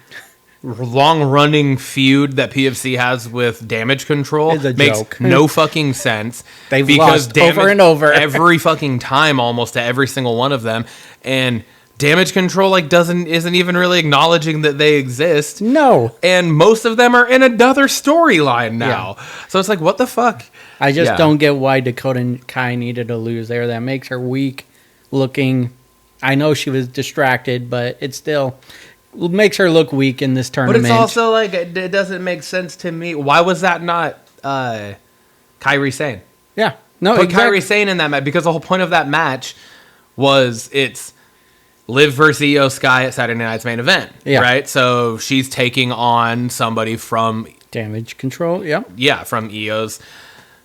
feud that PFC has with Damage Control It's a makes joke. no fucking sense. They've because lost over and over. every fucking time, almost to every single one of them, and Damage Control like isn't even really acknowledging that they exist. No. And most of them are in another storyline now. Yeah. So it's like, what the fuck? I just don't get why Dakota Kai needed to lose there. That makes her weak looking. I know she was distracted, but it still makes her look weak in this tournament. But it's also like, it doesn't make sense to me. Why was that not Kairi Sane? Yeah. No, Put Kairi Sane in that match, because the whole point of that match was it's Liv versus Io Sky at Saturday Night's main event, right? So she's taking on somebody from Damage Control, yeah, from Io's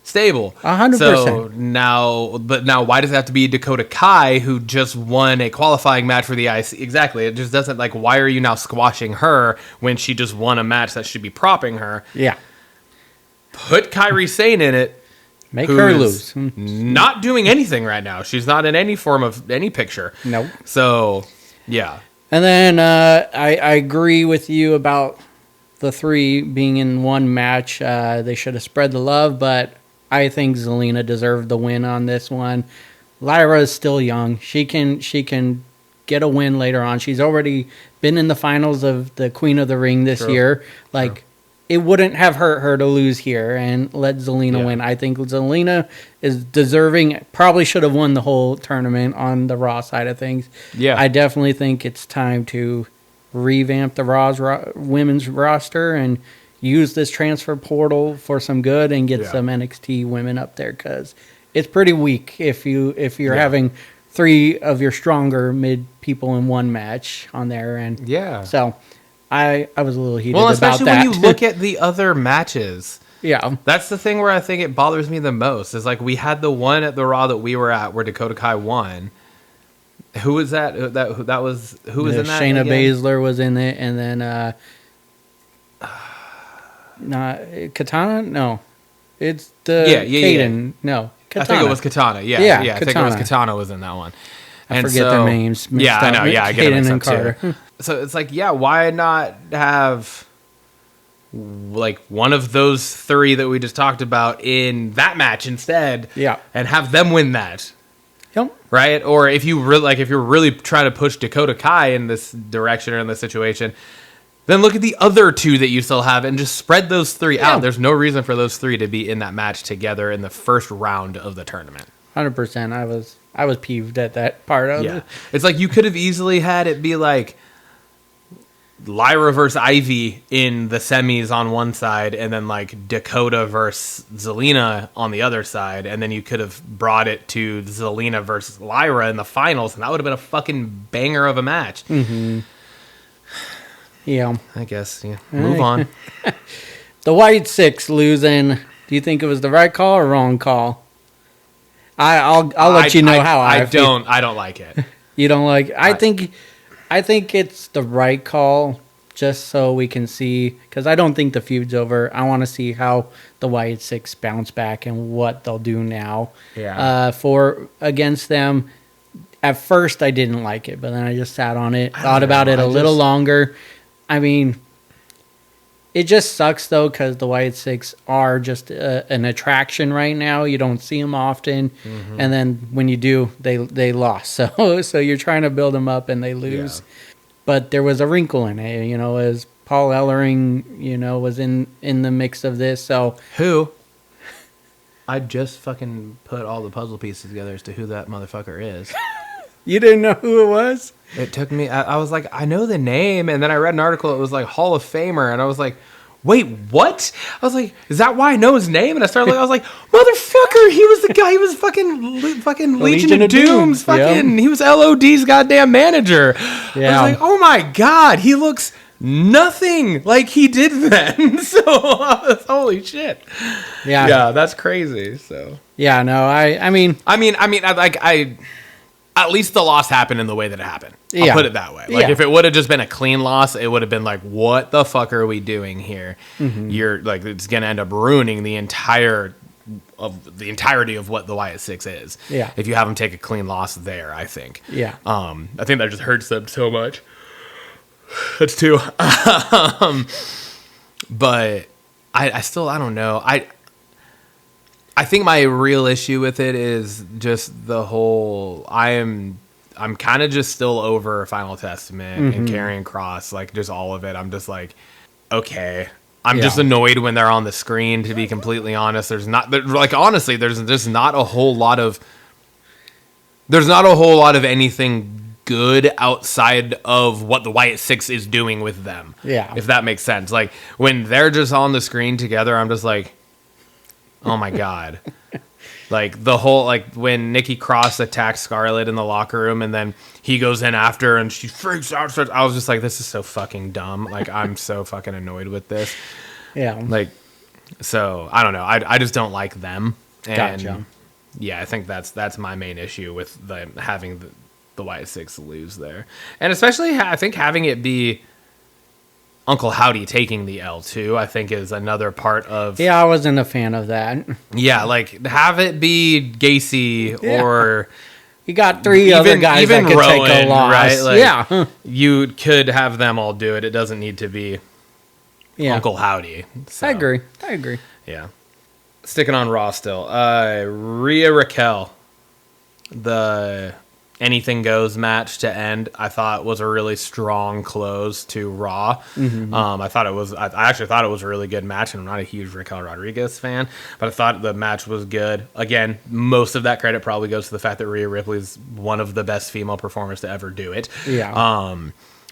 stable. 100%. So now, why does it have to be Dakota Kai, who just won a qualifying match for the IC? Exactly. It just doesn't, like, why are you now squashing her when she just won a match that should be propping her? Yeah. Put Kairi Sane in it. Make her lose. Not doing anything right now. She's not in any form of any picture. Nope. So, yeah. And then I agree with you about the three being in one match. They should have spread the love, but I think Zelina deserved the win on this one. Lyra is still young. She can get a win later on. She's already been in the finals of the Queen of the Ring this year. Like, it wouldn't have hurt her to lose here and let Zelina win. I think Zelina is deserving. Probably should have won the whole tournament on the Raw side of things. Yeah. I definitely think it's time to revamp the Raw's women's roster and use this transfer portal for some good and get some NXT women up there, because it's pretty weak if you're having three of your stronger mid people in one match on there. And so I was a little heated about that. Well, especially when you look at the other matches. Yeah. That's the thing where I think it bothers me the most, is like, we had the one at the Raw that we were at where Dakota Kai won. Who was that? Who was in that? Shayna Baszler was in it, and then Katana? No. It's the Kaden. Yeah. No. Katana. I think it was Katana. Yeah. I think it was Katana was in that one. I forget their names. I know. Yeah, I get it and Carter. Too. So it's like, why not have like one of those three that we just talked about in that match instead? Yeah. And have them win that. Yep. Right? Or if you if you're really trying to push Dakota Kai in this direction or in this situation, then look at the other two that you still have and just spread those three out. There's no reason for those three to be in that match together in the first round of the tournament. 100%. I was peeved at that part of it. It's like, you could have easily had it be like Lyra versus Ivy in the semis on one side, and then like Dakota versus Zelina on the other side, and then you could have brought it to Zelina versus Lyra in the finals, and that would have been a fucking banger of a match. Mm-hmm. Yeah. I guess, Move on. The White Six losing. Do you think it was the right call or wrong call? I'll let you know how I feel. I don't like it. You don't like it? I think it's the right call, just so we can see, because I don't think the feud's over. I want to see how the White Six bounce back and what they'll do now. Yeah. Against them. At first, I didn't like it, but then I just sat on it, thought about it a little longer. I mean, it just sucks, though, because the White Six are just an attraction right now. You don't see them often, and then when you do, they lost. So you're trying to build them up, and they lose. Yeah. But there was a wrinkle in it, as Paul Ellering, was in the mix of this. So who? I just fucking put all the puzzle pieces together as to who that motherfucker is. You didn't know who it was? It took me, I was like, I know the name. And then I read an article, it was like Hall of Famer. And I was like, wait, what? I was like, is that why I know his name? And I started I was like, motherfucker, he was the guy, he was fucking Legion of Doom's fucking, he was LOD's goddamn manager. Yeah. I was like, oh my God, he looks nothing like he did then. So, holy shit. Yeah. Yeah, that's crazy. So. Yeah, no, I mean, at least the loss happened in the way that it happened. I'll put it that way. Like, if it would have just been a clean loss, it would have been like, what the fuck are we doing here? You're like, it's going to end up ruining the entirety of what the Wyatt Six is. Yeah. If you have them take a clean loss there, I think. Yeah. I think that just hurts them so much. That's too. But I still, I don't know. I think my real issue with it is just the whole, I'm kind of just still over Final Testament and Karrion Kross, like just all of it. I'm just like, okay. I'm just annoyed when they're on the screen, to be completely honest. There's not a whole lot of anything good outside of what the Wyatt Six is doing with them. Yeah. If that makes sense. Like when they're just on the screen together, I'm just like, oh my God. Like the whole, like when Nikki Cross attacks Scarlett in the locker room and then he goes in after her and she freaks out. I was just like, this is so fucking dumb. Like I'm so fucking annoyed with this. yeah. Like, so I don't know. I just don't like them. And Gotcha. yeah, I think that's my main issue with having the Wyatt Six lose there. And especially I think having it be Uncle Howdy taking the L too, I think is another part of. Yeah, I wasn't a fan of that. Yeah, like have it be Gacy or You got three other guys that could Rowan, take a loss. right? Like, yeah. You could have them all do it. It doesn't need to be Yeah. Uncle Howdy. So, I agree. Yeah. Sticking on Raw still. Rhea Raquel, the Anything Goes match to end, I thought was a really strong close to Raw. I actually thought it was a really good match, and I'm not a huge Raquel Rodriguez fan, but I thought the match was good. Again, most of that credit probably goes to the fact that Rhea Ripley is one of the best female performers to ever do it. Yeah.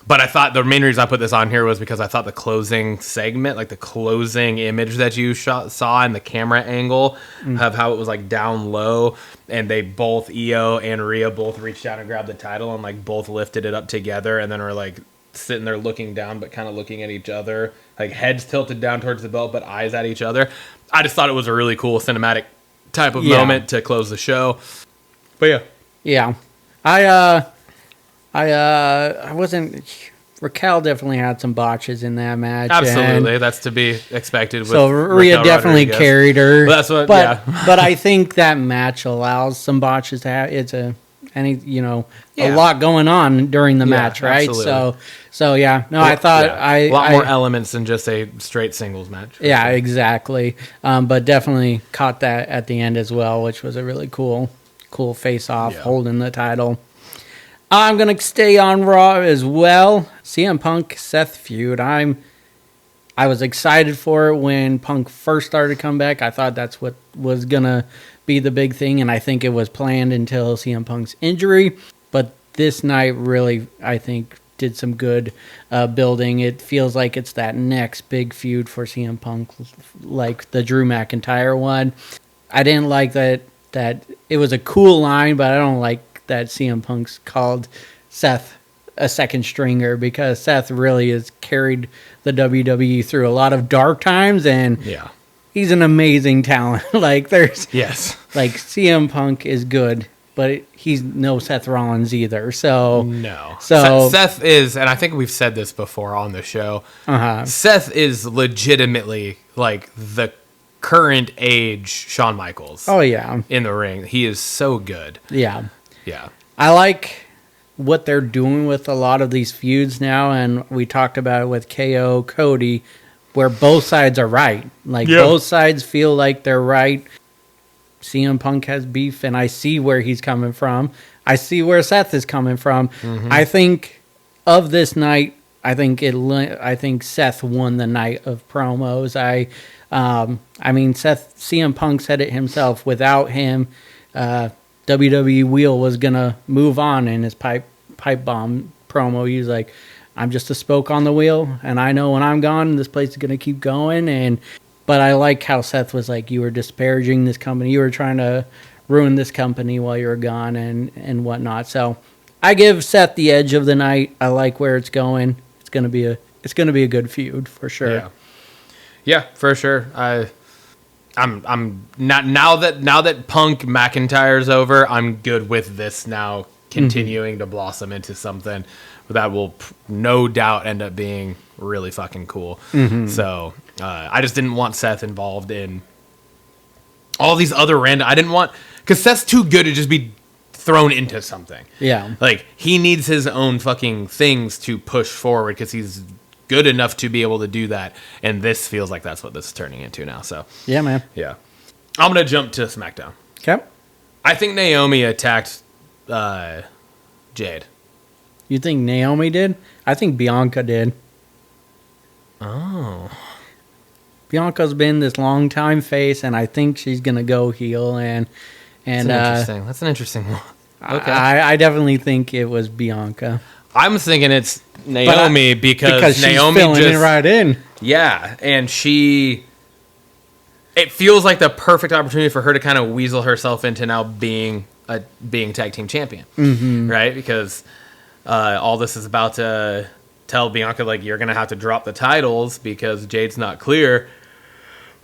But I thought the main reason I put this on here was because I thought the closing segment, like the closing image that you saw in the camera angle of how it was like down low, and they both, Io and Rhea, both reached out and grabbed the title and like both lifted it up together, and then were like sitting there looking down but kind of looking at each other, like heads tilted down towards the belt but eyes at each other. I just thought it was a really cool cinematic type of moment to close the show. But yeah. Yeah. I wasn't. Raquel definitely had some botches in that match. Absolutely, that's to be expected. With So Rhea definitely Rodriguez. carried her. Well, that's what. But I think that match allows some botches to have. It's a lot going on during the match, right? Absolutely. So yeah. No, I thought a lot more elements than just a straight singles match. Yeah, exactly. But definitely caught that at the end as well, which was a really cool face off holding the title. I'm going to stay on Raw as well. CM Punk, Seth feud. I was excited for it when Punk first started to come back. I thought that's what was going to be the big thing, and I think it was planned until CM Punk's injury. But this night really, I think, did some good building. It feels like it's that next big feud for CM Punk, like the Drew McIntyre one. I didn't like that it was a cool line, but I don't like that CM Punk's called Seth a second stringer, because Seth really has carried the WWE through a lot of dark times, and he's an amazing talent. Like CM Punk is good, but he's no Seth Rollins either. So Seth is, and I think we've said this before on the show. Seth is legitimately like the current age Shawn Michaels. Oh yeah, in the ring, he is so good. Yeah. Yeah. I like what they're doing with a lot of these feuds now, and we talked about it with KO, Cody, where both sides are right. Like, both sides feel like they're right. CM Punk has beef, and I see where he's coming from. I see where Seth is coming from. I think of this night, I think Seth won the night of promos. CM Punk said it himself. Without him, WWE wheel was gonna move on in his pipe bomb promo. He was like, "I'm just a spoke on the wheel, and I know when I'm gone, this place is gonna keep going." But I like how Seth was like, "You were disparaging this company. You were trying to ruin this company while you were gone, and whatnot." So I give Seth the edge of the night. I like where it's going. It's gonna be a good feud for sure. Yeah, for sure. I'm not now that Punk McIntyre's over. I'm good with this now continuing to blossom into something that will no doubt end up being really fucking cool. So I just didn't want Seth involved in all these other random. I didn't want, because Seth's too good to just be thrown into something. Yeah, like he needs his own fucking things to push forward because he's good enough to be able to do that, and this feels like that's what this is turning into now. So yeah, man. Yeah, I'm gonna jump to SmackDown. Okay. I think Naomi attacked Jade. You think Naomi did? I think Bianca did. Oh. Bianca's been this long time face, and I think she's gonna go heel. That's an interesting one. Okay. I definitely think it was Bianca. I'm thinking it's Naomi because Naomi she's filling it right in. Yeah, and it feels like the perfect opportunity for her to kind of weasel herself into now being tag team champion, right? Because all this is about to tell Bianca, like, you're gonna have to drop the titles because Jade's not clear.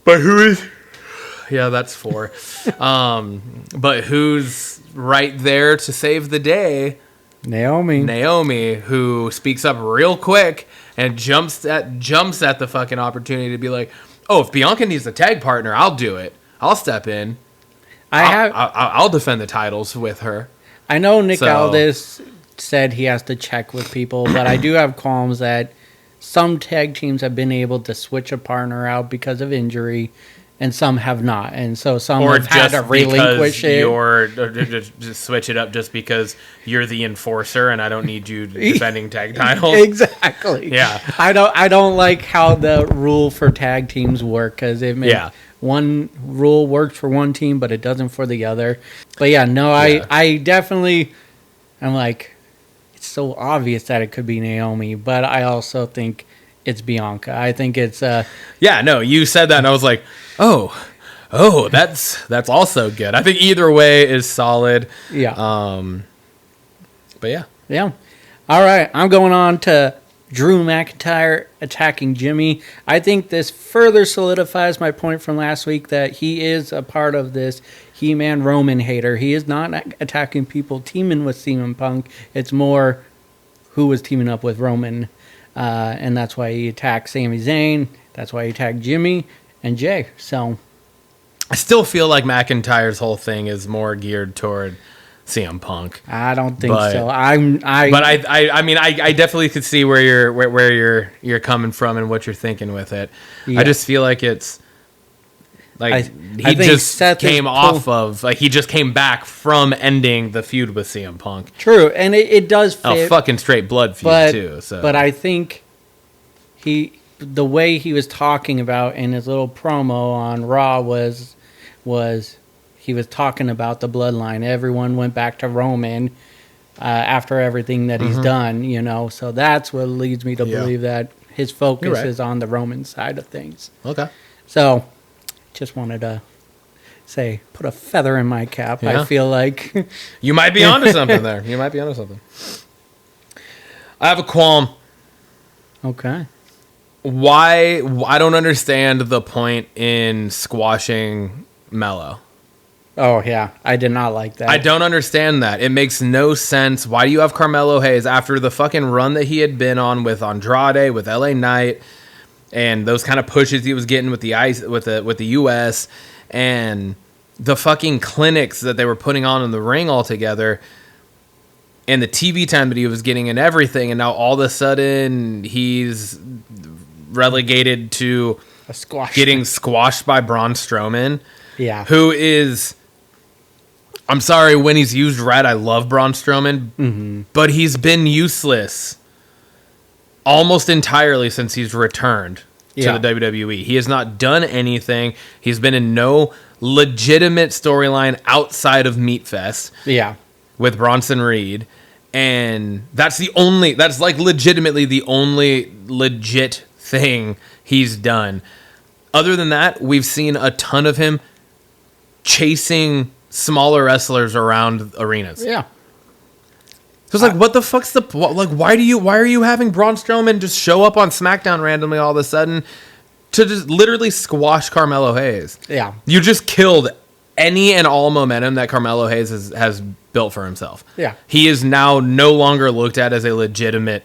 But who is? Yeah, that's 4. But who's right there to save the day? Naomi, who speaks up real quick and jumps at the fucking opportunity to be like, oh, if Bianca needs a tag partner, I'll do it. I'll step in. I'll defend the titles with her. I know Nick Aldis said he has to check with people, but I do have qualms that some tag teams have been able to switch a partner out because of injury, and some have not, and so some have had to relinquish it. Or just switch it up just because you're the enforcer and I don't need you defending tag titles. Exactly. Yeah. I don't like how the rule for tag teams work, because it makes one rule works for one team but it doesn't for the other. But I definitely am like, it's so obvious that it could be Naomi, but I also think it's Bianca. I think it's you said that and I was like, oh, that's also good. I think either way is solid. Yeah. But yeah. Yeah. All right, I'm going on to Drew McIntyre attacking Jimmy. I think this further solidifies my point from last week that he is a part of this He-Man Roman hater. He is not attacking people teaming with CM Punk. It's more who was teaming up with Roman. And that's why he attacked Sami Zayn. That's why he attacked Jimmy and Jay. So I still feel like McIntyre's whole thing is more geared toward CM Punk. I don't think so. I mean, I definitely could see where you're coming from and what you're thinking with it. Yeah. I just feel like it's like he just came back from ending the feud with CM Punk. True, and it does fit. A fucking straight blood feud too. So. But I think the way he was talking about in his little promo on Raw was he was talking about the bloodline. Everyone went back to Roman after everything that he's done, So that's what leads me to believe that his focus is on the Roman side of things. Okay. So just wanted to say, put a feather in my cap. Yeah. I feel like you might be onto something there. You might be onto something. I have a qualm. Okay. Why? I don't understand the point in squashing Mello. Oh, yeah. I did not like that. I don't understand that. It makes no sense. Why do you have Carmelo Hayes after the fucking run that he had been on with Andrade, with LA Knight, and those kind of pushes he was getting with the US, and the fucking clinics that they were putting on in the ring altogether, and the TV time that he was getting and everything, and now all of a sudden he's relegated to getting squashed by Braun Strowman. Yeah. Who is... I'm sorry, when he's used right, I love Braun Strowman, but he's been useless almost entirely since he's returned to the WWE. He has not done anything. He's been in no legitimate storyline outside of Meat Fest. Yeah. With Bronson Reed. And that's like legitimately the only legit thing he's done. Other than that, we've seen a ton of him chasing smaller wrestlers around arenas. Yeah. So it's like, what the fuck's the... Like, why are you having Braun Strowman just show up on SmackDown randomly all of a sudden to just literally squash Carmelo Hayes? Yeah. You just killed any and all momentum that Carmelo Hayes has built for himself. Yeah. He is now no longer looked at as a legitimate,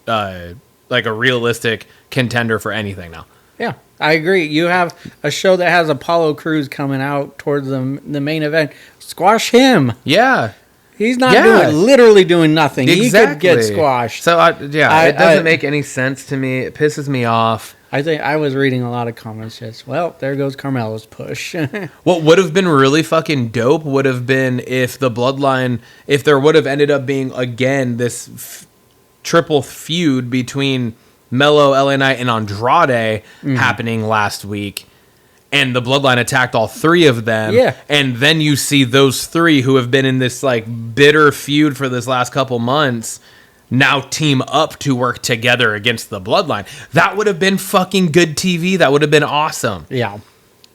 like a realistic contender for anything now. Yeah, I agree. You have a show that has Apollo Crews coming out towards the main event. Squash him. Yeah. He's not literally doing nothing. Exactly. He could get squashed. So, it doesn't make any sense to me. It pisses me off. I think I was reading a lot of comments just, well, there goes Carmelo's push. What would have been really fucking dope would have been if the Bloodline, if there would have ended up being, again, this triple feud between Melo, LA Knight, and Andrade happening last week. And the Bloodline attacked all three of them. Yeah. And then you see those three who have been in this like bitter feud for this last couple months now team up to work together against the Bloodline. That would have been fucking good TV. That would have been awesome. Yeah.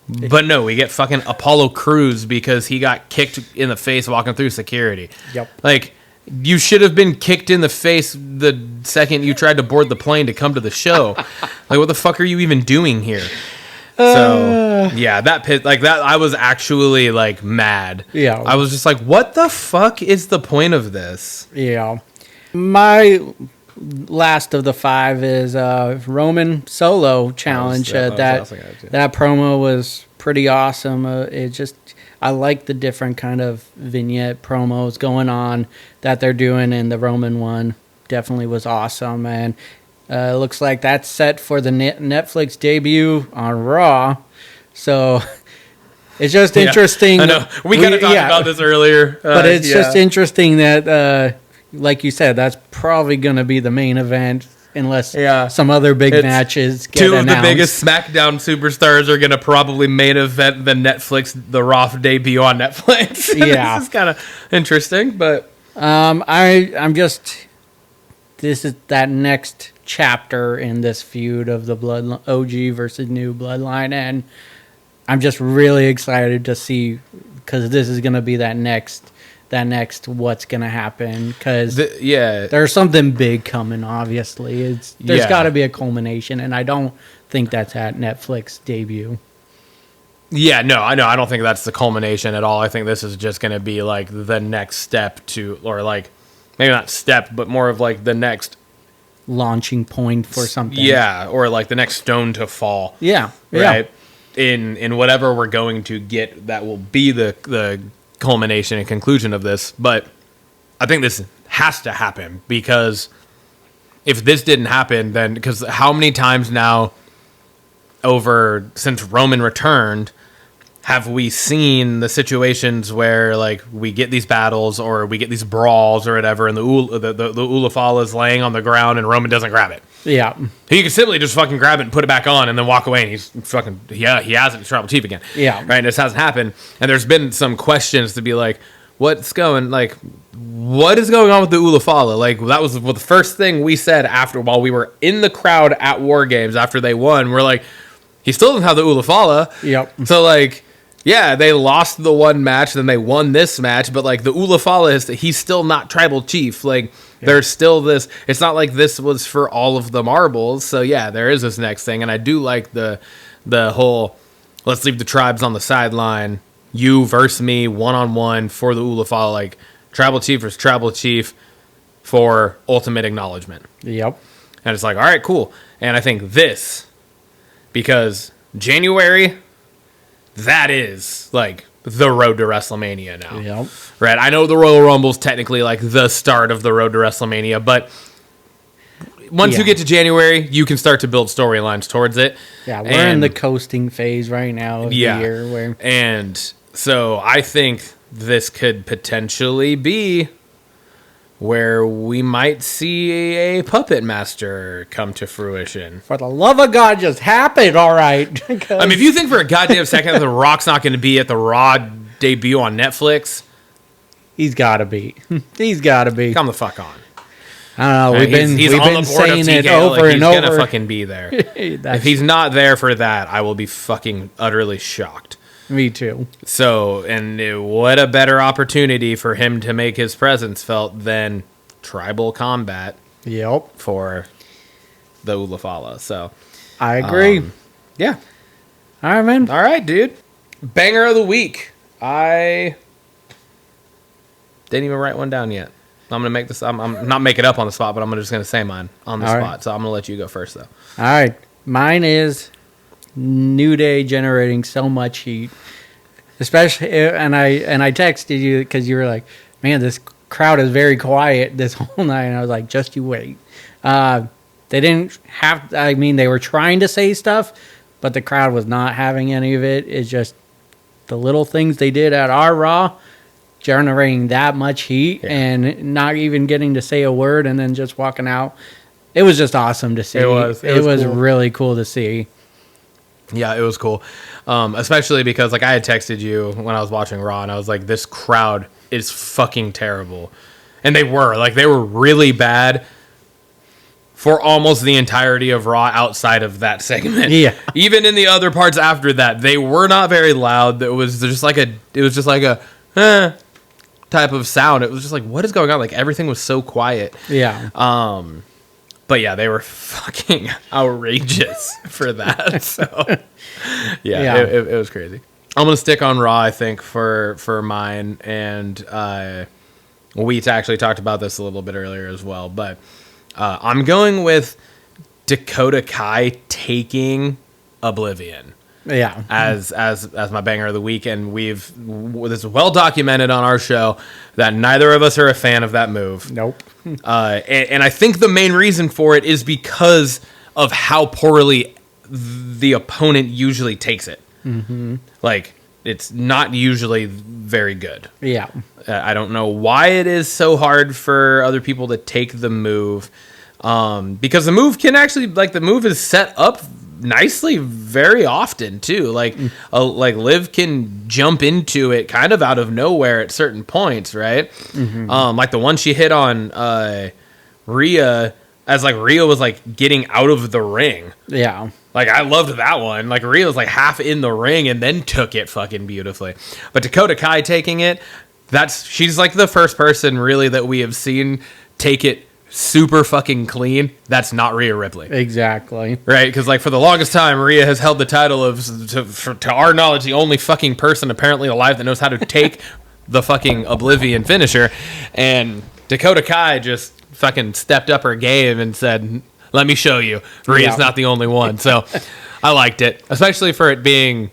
But no, we get fucking Apollo Crews because he got kicked in the face walking through security. Yep. Like, you should have been kicked in the face the second you tried to board the plane to come to the show. Like, what the fuck are you even doing here? So, yeah, I was actually, like, mad. Yeah. I was just like, what the fuck is the point of this? Yeah. My last of the 5 is Roman Solo Challenge. That promo was pretty awesome. I like the different kind of vignette promos going on that they're doing, and the Roman one definitely was awesome. And it looks like that's set for the Netflix debut on Raw. So it's just interesting. I know. We kind of talked about this earlier. But it's just interesting that, like you said, that's probably going to be the main event unless some other big matches get announced. 2 of the biggest SmackDown superstars are going to probably main event the Raw debut on Netflix. Yeah. This is kind of interesting, but... This is that next chapter in this feud of the OG versus new Bloodline, and I'm just really excited to see, because this is going to be that next what's going to happen, because there's something big coming, obviously. There's got to be a culmination, and I don't think that's at Netflix debut. Yeah, no, I know. I don't think that's the culmination at all. I think this is just going to be like the next step to, or like, maybe not step, but more of like the next launching point for something. Yeah, or like the next stone to fall. Yeah, right. In whatever we're going to get, that will be the culmination and conclusion of this. But I think this has to happen, because if this didn't happen, then, because how many times now since Roman returned have we seen the situations where, like, we get these battles or we get these brawls or whatever, and the Ulafala is laying on the ground and Roman doesn't grab it? Yeah. He can simply just fucking grab it and put it back on and then walk away, and he's fucking, he hasn't tribal chief again. Yeah. Right? And this hasn't happened. And there's been some questions to be like, what is going on with the Ulafala? Like, that was the first thing we said while we were in the crowd at War Games after they won. We're like, he still doesn't have the Ulafala. Yep. So, like, yeah, they lost the one match, then they won this match, but, like, the Ulafala, he's still not tribal chief. Like, there's still this, it's not like this was for all of the marbles. So, yeah, there is this next thing, and I do like the whole, let's leave the tribes on the sideline, you versus me, one-on-one for the Ulafala, like, tribal chief versus tribal chief for ultimate acknowledgement. Yep. And it's like, all right, cool. And I think this, because January, that is, like, the road to WrestleMania now. Yep. Right? I know the Royal Rumble's technically, like, the start of the road to WrestleMania, but once you get to January, you can start to build storylines towards it. Yeah, we're in the coasting phase right now of the year. And so I think this could potentially be where we might see a puppet master come to fruition. For the love of God, just happen, all right. I mean, if you think for a goddamn second that The Rock's not going to be at the Raw debut on Netflix, he's got to be. He's got to be. come the fuck on. I don't know. We've been saying it over and over. He's gonna fucking be there. If he's not there for that, I will be fucking utterly shocked. Me too. So, and what a better opportunity for him to make his presence felt than tribal combat. Yep. For the Ulafala. So, I agree. Yeah. All right, man. All right, dude. Banger of the week. I didn't even write one down yet. I'm gonna make this. I'm not make it up on the spot, but I'm just gonna say mine on the spot. Right. So I'm gonna let you go first, though. All right, mine is New Day generating so much heat, especially. And I texted you because you were like, "Man, this crowd is very quiet this whole night." And I was like, "Just you wait." They didn't have. I mean, they were trying to say stuff, but the crowd was not having any of it. It's just the little things they did at our Raw. Generating that much heat and not even getting to say a word and then just walking out. It was just awesome to see. It was cool. Really cool to see. Yeah, it was cool. Especially because like I had texted you when I was watching Raw and I was like, this crowd is fucking terrible. And they were really bad for almost the entirety of Raw outside of that segment. Yeah. Even in the other parts after that, they were not very loud. It was just like a type of sound. It was just like, what is going on? Like everything was so quiet. Yeah. But yeah, they were fucking outrageous for that. So yeah. It was crazy. I'm gonna stick on Raw, I think, for mine, and we actually talked about this a little bit earlier as well. But I'm going with Dakota Kai taking Oblivion. Yeah, as my banger of the week, and this is well documented on our show that neither of us are a fan of that move. Nope. And I think the main reason for it is because of how poorly the opponent usually takes it. Mm-hmm. Like it's not usually very good. Yeah. I don't know why it is so hard for other people to take the move, because the move can actually the move is set up nicely very often too. Like Liv can jump into it kind of out of nowhere at certain points, right? Mm-hmm. Like the one she hit on Rhea as Rhea was getting out of the ring. Yeah. I loved that one. Rhea was half in the ring and then took it fucking beautifully. But Dakota Kai taking it, she's the first person really that we have seen take it super fucking clean. That's not Rhea Ripley. Exactly. Right? Because for the longest time, Rhea has held the title of, to our knowledge, the only fucking person apparently alive that knows how to take the fucking Oblivion finisher. And Dakota Kai just fucking stepped up her game and said, let me show you. Rhea's not the only one. So I liked it, especially for it being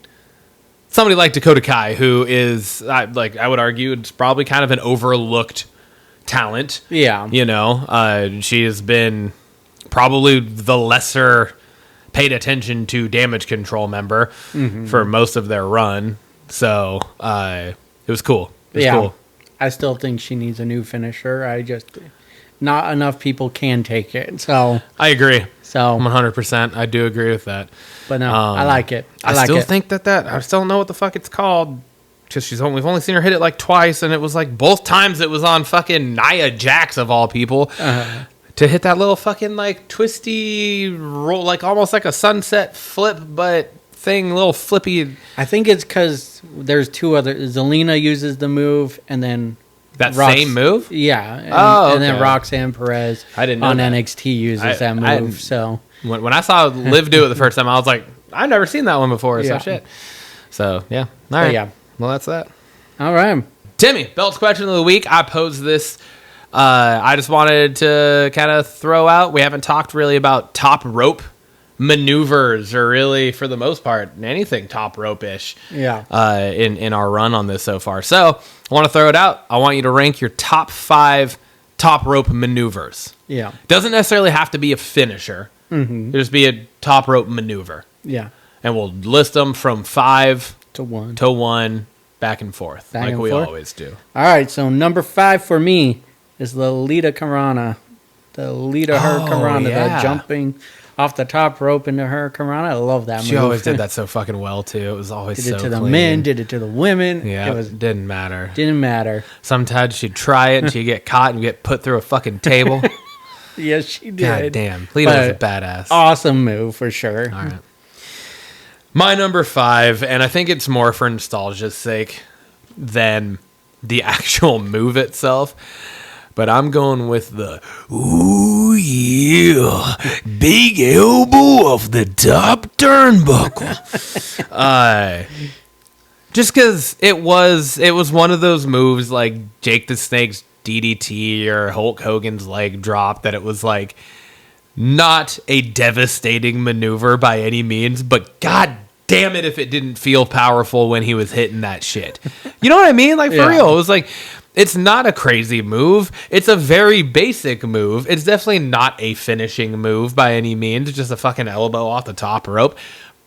somebody like Dakota Kai, who is, I would argue, it's probably kind of an overlooked talent. Yeah. She has been probably the lesser paid attention to Damage Control member for most of their run. So it was cool. It was cool. I still think she needs a new finisher. Not enough people can take it. So I agree. So 100%. I do agree with that. But no, I like it. I still think that I still don't know what the fuck it's called. Because we've only seen her hit it twice, and it was both times it was on fucking Nia Jax of all people to hit that little fucking twisty roll, almost like a sunset flip, but thing, little flippy. I think it's because there's two other. Zelina uses the move, and then same move. Yeah. And, okay. And then Roxanne Perez on NXT uses that move. So when I saw Liv do it the first time, I was like, I've never seen that one before. So shit. So yeah. All right. Yeah. Well, that's that. All right. Timmy, Belts question of the week. I posed this. I just wanted to kind of throw out. We haven't talked really about top rope maneuvers, or really, for the most part, anything top rope-ish. Yeah. In our run on this so far. So I want to throw it out. I want you to rank your top 5 top rope maneuvers. Yeah. Doesn't necessarily have to be a finisher. Mm-hmm. Just be a top rope maneuver. Yeah. And we'll list them from 5 to 1. Back and forth, we always do. All right, so number 5 for me is the Lita Karana. The Lita Hurricanrana, yeah. the jumping off the top rope into Hurricanrana. I love that move. She always did that so fucking well, too. It was always Did so it to the clean. men, did it to the women. Yeah, It didn't matter. didn't matter. Sometimes she'd try it and she'd get caught and get put through a fucking table. Yes, she did. God damn. Lita was a badass. Awesome move for sure. All right. My number 5, and I think it's more for nostalgia's sake than the actual move itself, but I'm going with the ooh yeah, big elbow off the top turnbuckle. Just because it was one of those moves like Jake the Snake's DDT or Hulk Hogan's leg drop that it was like not a devastating maneuver by any means, but god damn it if it didn't feel powerful when he was hitting that shit. You know what I mean? Like, for real. It was like, it's not a crazy move. It's a very basic move. It's definitely not a finishing move by any means. It's just a fucking elbow off the top rope.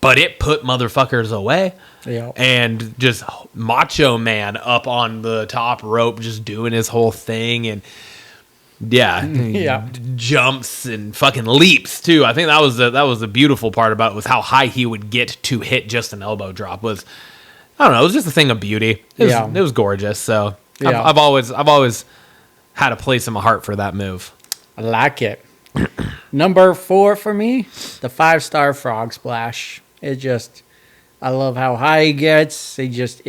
But it put motherfuckers away. Yeah. And just Macho Man up on the top rope, just doing his whole thing. And Yeah. jumps and fucking leaps too. I think that was the beautiful part about it, was how high he would get to hit just an elbow drop. Was, I don't know, it was just a thing of beauty. It was gorgeous. So Yeah. I've always had a place in my heart for that move. I like it. Number 4 for me, the 5-star frog splash. I love how high he gets. He's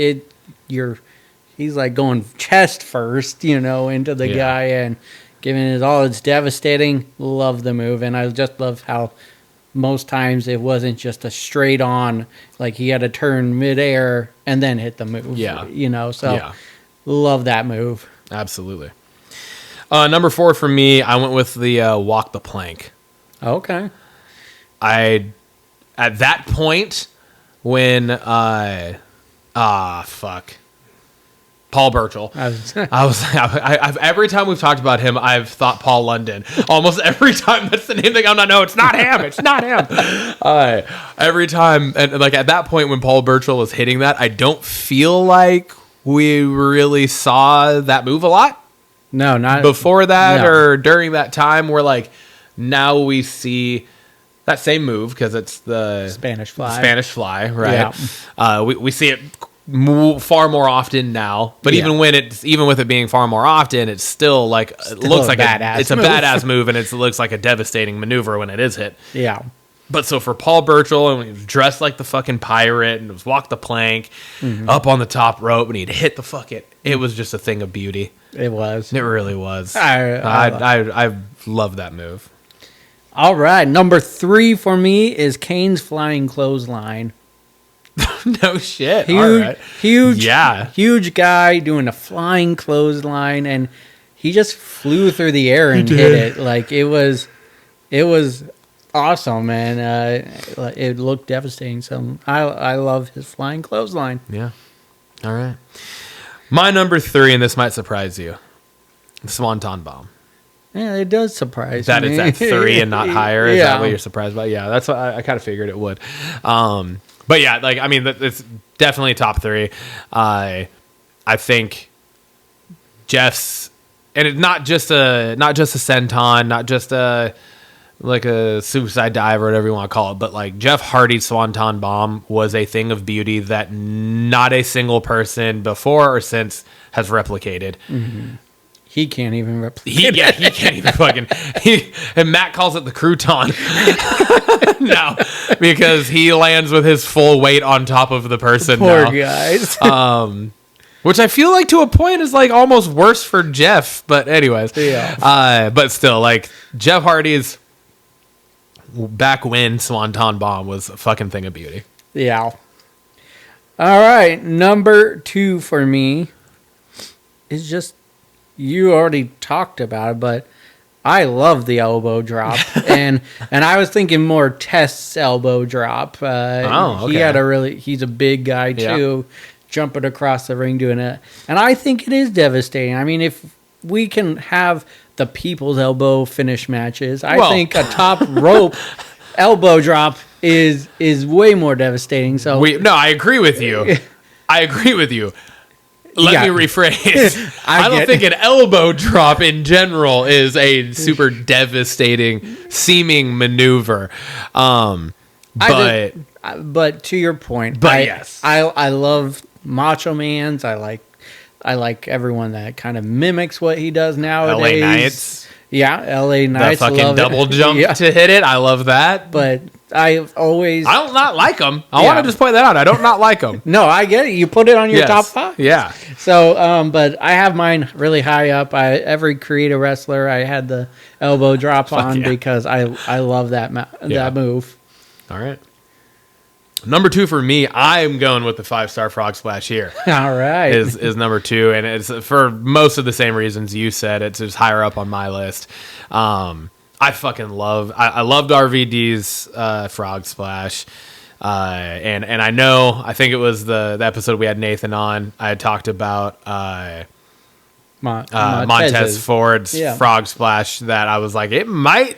like going chest first, into the guy and giving it all. It's devastating. Love the move. And I just love how most times it wasn't just a straight on, like he had to turn midair and then hit the move. Yeah. So love that move. Absolutely. Number 4 for me, I went with the walk the plank. Okay. At that point when Paul Burchill. I've every time we've talked about him, I've thought Paul London. Almost every time that's the name thing. I'm not. No, it's not him. It's not him. Every time, and like at that point when Paul Burchill was hitting that, I don't feel like we really saw that move a lot. No, not before that or during that time. We're like, now we see that same move because it's the Spanish fly, right? Yeah. We see it far more often now, but even with it being far more often, it's still like it looks like it's a badass move, and it looks like a devastating maneuver when it is hit. Yeah. But so for Paul Burchill, and he was dressed like the fucking pirate and was walk the plank up on the top rope, and he'd hit the fucking. It was just a thing of beauty. It was. It really was. I love that move. All right, number 3 for me is Kane's flying clothesline. No shit. Huge, all right. huge guy doing a flying clothesline, and he just flew through the air and hit it. Like it was awesome, man. It looked devastating. So I love his flying clothesline. Yeah. All right. My number 3, and this might surprise you, the Swanton Bomb. Yeah, it does surprise that me. It's at 3 and not higher. Is that what you're surprised about? Yeah, that's what I kind of figured it would. But yeah, like I mean, it's definitely top 3. I think Jeff's, and it's not just a senton, not just a suicide dive or whatever you want to call it, but like Jeff Hardy's Swanton Bomb was a thing of beauty that not a single person before or since has replicated. Mm-hmm. He can't even replicate. He can't even fucking. And Matt calls it the crouton now because he lands with his full weight on top of the person. Poor guys. Which I feel like to a point is like almost worse for Jeff. But anyways, but still, like Jeff Hardy's back when Swanton Bomb was a fucking thing of beauty. Yeah. All right, number 2 for me is just. You already talked about it, but I love the elbow drop, and I was thinking more Test's elbow drop. Okay. He's a big guy too, jumping across the ring doing it, and I think it is devastating. I mean, if we can have the people's elbow finish matches, I think a top rope elbow drop is way more devastating. So I agree with you. Let me rephrase. I don't think an elbow drop in general is a super devastating seeming maneuver. But to your point, yes, I love Macho Man's. I like everyone that kind of mimics what he does nowadays. LA Knights. Yeah, LA Knights. The fucking double jump to hit it. I love that. But I don't not like them. I want to just point that out. I don't not like them. No, I get it. You put it on your top 5. Yeah. So, but I have mine really high up. Every creative wrestler, I had the elbow drop on because I love that move. All right. Number 2 for me, I'm going with the 5-star frog splash here. All right. Is number 2, and it's for most of the same reasons you said. It's just higher up on my list. I fucking loved RVD's frog splash. And I think it was the episode we had Nathan on. I had talked about Montez Ford's frog splash that I was like, it might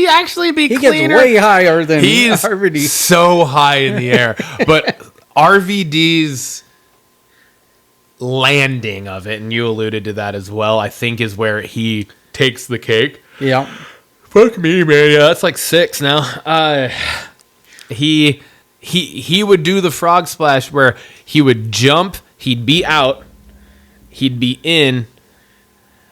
actually be cleaner. He gets way higher than He's RVD. So high in the air. But RVD's landing of it, and you alluded to that as well, I think is where he takes the cake. Yeah. Fuck me, man. Yeah, that's like 6 now. He would do the frog splash where he would jump, he'd be out, he'd be in,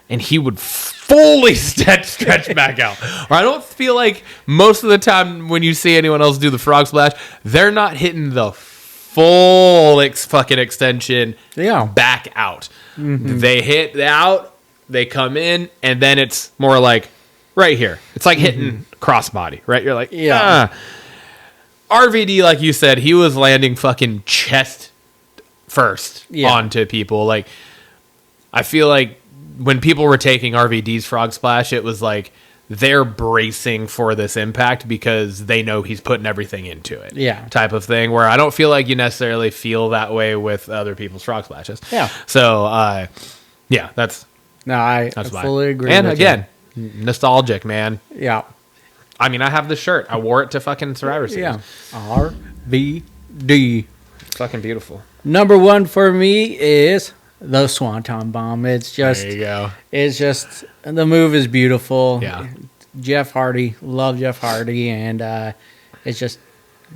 and he would fully stretch back out. Or I don't feel like most of the time when you see anyone else do the frog splash, they're not hitting the full fucking extension back out. Mm-hmm. They hit out, they come in, and then it's more like right here. It's like hitting crossbody, right? You're like, RVD, like you said, he was landing fucking chest first onto people. Like, I feel like when people were taking RVD's frog splash, it was like they're bracing for this impact because they know he's putting everything into it. Yeah. Type of thing, where I don't feel like you necessarily feel that way with other people's frog splashes. Yeah. So, that's... No, I fully agree. And again, nostalgic, man. Yeah. I mean, I have the shirt. I wore it to fucking Survivor Series. Yeah. RVD. Fucking beautiful. Number 1 for me is the Swanton Bomb. It's just... There you go. It's just... The move is beautiful. Yeah. Jeff Hardy. Love Jeff Hardy. And it's just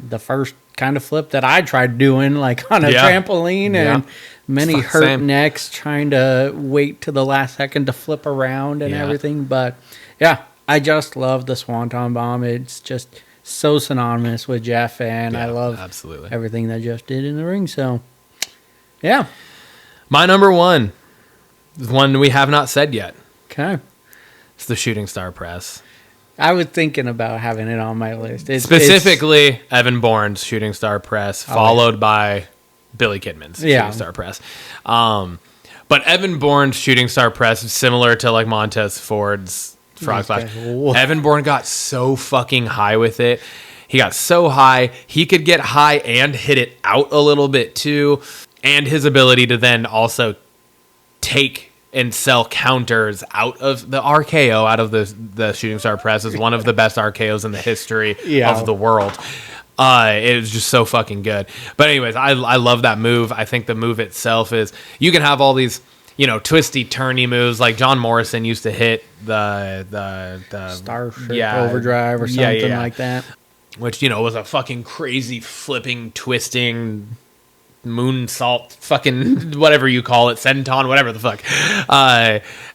the first kind of flip that I tried doing, like on a trampoline. And many hurt necks trying to wait to the last second to flip around and everything. But, yeah. I just love the Swanton Bomb. It's just so synonymous with Jeff, and I love everything that Jeff did in the ring. So, yeah. My number 1 is one we have not said yet. Okay. It's the Shooting Star Press. I was thinking about having it on my list. Specifically, Evan Bourne's Shooting Star Press, followed by Billy Kidman's Shooting Star Press. But Evan Bourne's Shooting Star Press is similar to like Montez Ford's frog splash. Evan Bourne got so fucking high with it. He got so high. He could get high and hit it out a little bit too. And his ability to then also take and sell counters out of the RKO, out of the Shooting Star Press, is one of the best RKOs in the history of the world. It was just so fucking good. But anyways, I love that move. I think the move itself is, you can have all these, twisty, turny moves. Like John Morrison used to hit the Starship Overdrive or something like that. Which, was a fucking crazy flipping, twisting, moonsault, fucking whatever you call it, senton, whatever the fuck.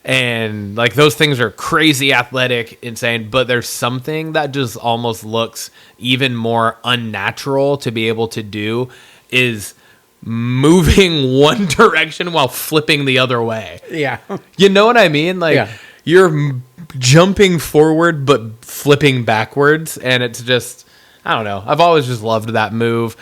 And like those things are crazy athletic, insane, but there's something that just almost looks even more unnatural to be able to do is moving one direction while flipping the other way. Yeah. You know what I mean? Like you're jumping forward but flipping backwards, and it's just, I don't know. I've always just loved that move.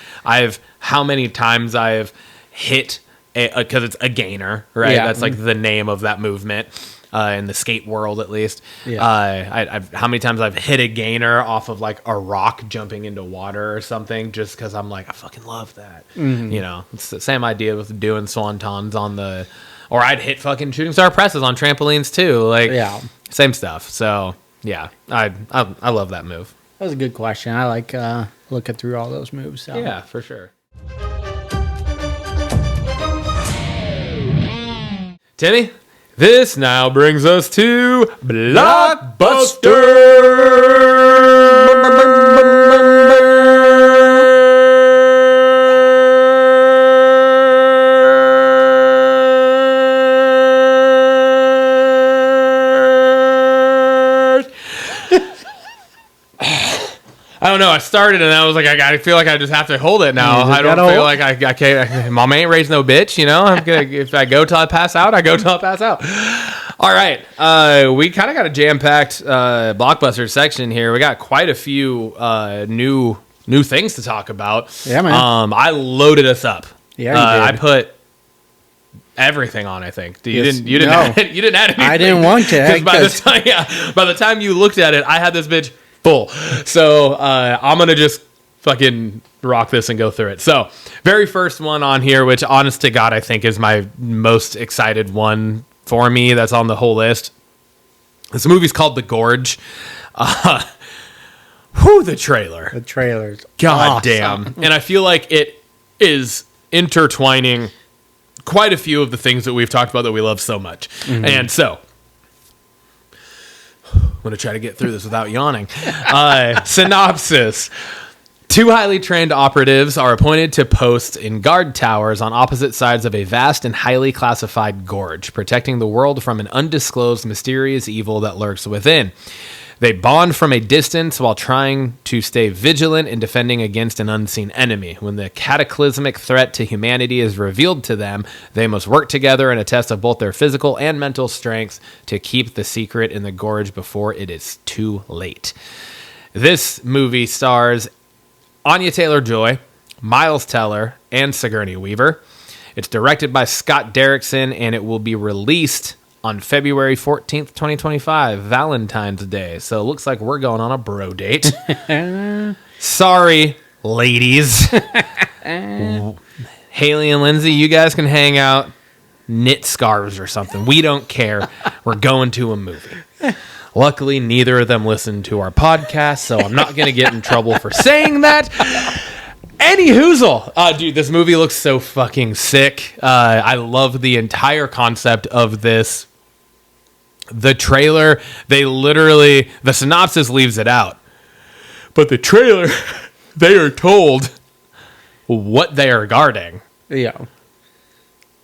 How many times I've hit because it's a gainer, right? Yeah. That's like the name of that movement in the skate world, at least. Yeah. How many times I've hit a gainer off of like a rock jumping into water or something, just because I'm like, I fucking love that. Mm-hmm. It's the same idea with doing swantons or I'd hit fucking Shooting Star Presses on trampolines too. Like, same stuff. So yeah, I love that move. That was a good question. I like looking through all those moves. So. Yeah, for sure. Timmy, this now brings us to I don't know. I started and I was like, I feel like I just have to hold it now. I don't feel like I can't. Mama ain't raised no bitch, you know. I'm gonna, if I go till I pass out, I go till I pass out. All right, we kind of got a jam-packed Blockbusters section here. We got quite a few new things to talk about. Yeah, man. I loaded us up. Yeah, you did. I put everything on. I think you Yes, didn't. You didn't. no. Add, you didn't add anything. I didn't want to. By the time you looked at it, I had this bitch full. So I'm gonna just fucking rock this and go through it. So very first one on here, which honest to God I think is my most excited one for me that's on the whole list. This movie's called The Gorge. The trailer. The trailers. God awesome. damn. And I feel like it is intertwining quite a few of the things that we've talked about that we love so much. Mm-hmm. And so I'm going to try to get through this without yawning. Synopsis. 2 highly trained operatives are appointed to post in guard towers on opposite sides of a vast and highly classified gorge, protecting the world from an undisclosed mysterious evil that lurks within. They bond from a distance while trying to stay vigilant in defending against an unseen enemy. When the cataclysmic threat to humanity is revealed to them, they must work together in a test of both their physical and mental strength to keep the secret in the gorge before it is too late. This movie stars Anya Taylor-Joy, Miles Teller, and Sigourney Weaver. It's directed by Scott Derrickson, and it will be released on February 14th, 2025, Valentine's Day. So it looks like we're going on a bro date. Sorry, ladies. Haley and Lindsay, you guys can hang out, knit scarves or something. We don't care. We're going to a movie. Luckily, neither of them listen to our podcast, so I'm not going to get in trouble for saying that. Any hoozle. Dude, this movie looks so fucking sick. I love the entire concept of this. The trailer, the synopsis leaves it out. But the trailer, they are told what they are guarding. Yeah.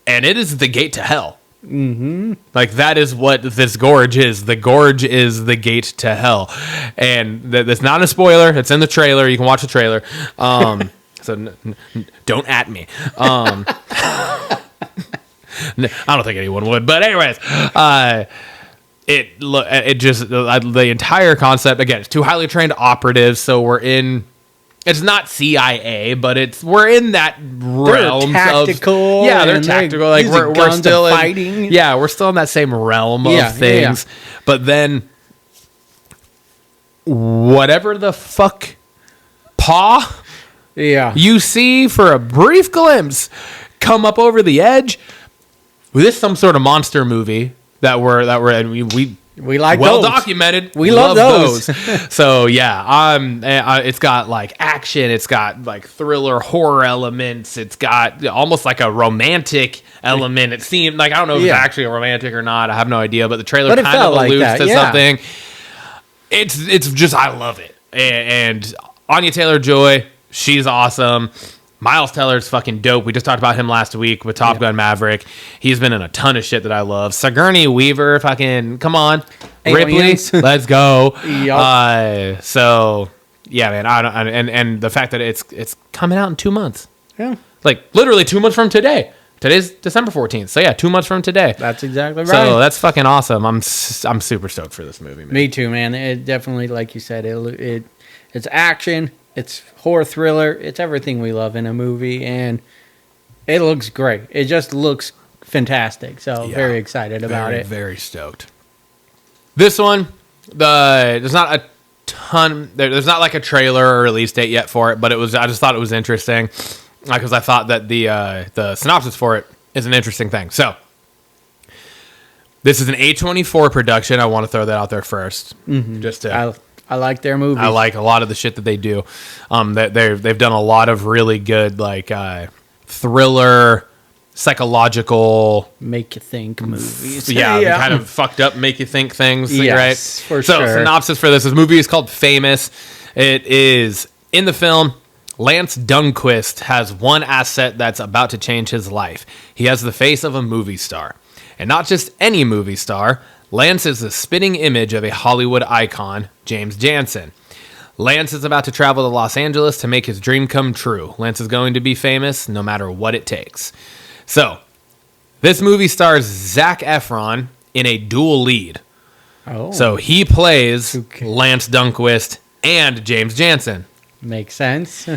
And it is the gate to hell. Mm-hmm. Like, that is what this gorge is. The gorge is the gate to hell. And that's not a spoiler. It's in the trailer. You can watch the trailer. So don't at me. I don't think anyone would. But anyways, the entire concept, again, it's 2 highly trained operatives. So it's not CIA, but we're in that realm. They're tactical. They're tactical. Like we're still fighting. We're still in that same realm of things. Yeah. But then whatever the fuck you see for a brief glimpse come up over the edge. This is some sort of monster movie that we're in. We like well those. Documented. We love those. So it's got like action. It's got like thriller horror elements. It's got almost like a romantic element. It seemed like, I don't know if it's actually a romantic or not. I have no idea. But the trailer kind of alludes to something. It's just, I love it. And Anya Taylor-Joy, she's awesome. Miles Teller's fucking dope. We just talked about him last week with Top Gun Maverick. He's been in a ton of shit that I love. Sigourney Weaver, fucking, come on. Aliens. Ripley, let's go. Yep. So, yeah, man. And the fact that it's coming out in 2 months. Yeah. Like, literally 2 months from today. Today's December 14th. So, 2 months from today. That's exactly right. So, that's fucking awesome. I'm super stoked for this movie, man. Me too, man. It definitely, like you said, it's action. It's horror thriller. It's everything we love in a movie, and it looks great. It just looks fantastic. So very excited about it. Very stoked. This one, there's not a ton. There's not like a trailer or release date yet for it, but I just thought it was interesting because I thought that the synopsis for it is an interesting thing. So this is an A24 production. I want to throw that out there first, just to. I like their movies. I like a lot of the shit that they do. They've done a lot of really good like thriller, psychological, make you think movies. yeah, kind of fucked up, make you think things, Yes, right? for so, sure. synopsis for this movie is called Famous. It is in the film. Lance Dunquist has one asset that's about to change his life. He has the face of a movie star, and not just any movie star. Lance is the spitting image of a Hollywood icon, James Jansen. Lance is about to travel to Los Angeles to make his dream come true. Lance is going to be famous no matter what it takes. So, this movie stars Zac Efron in a dual lead. Oh, So he plays Okay. Lance Dunquist and James Jansen. makes sense.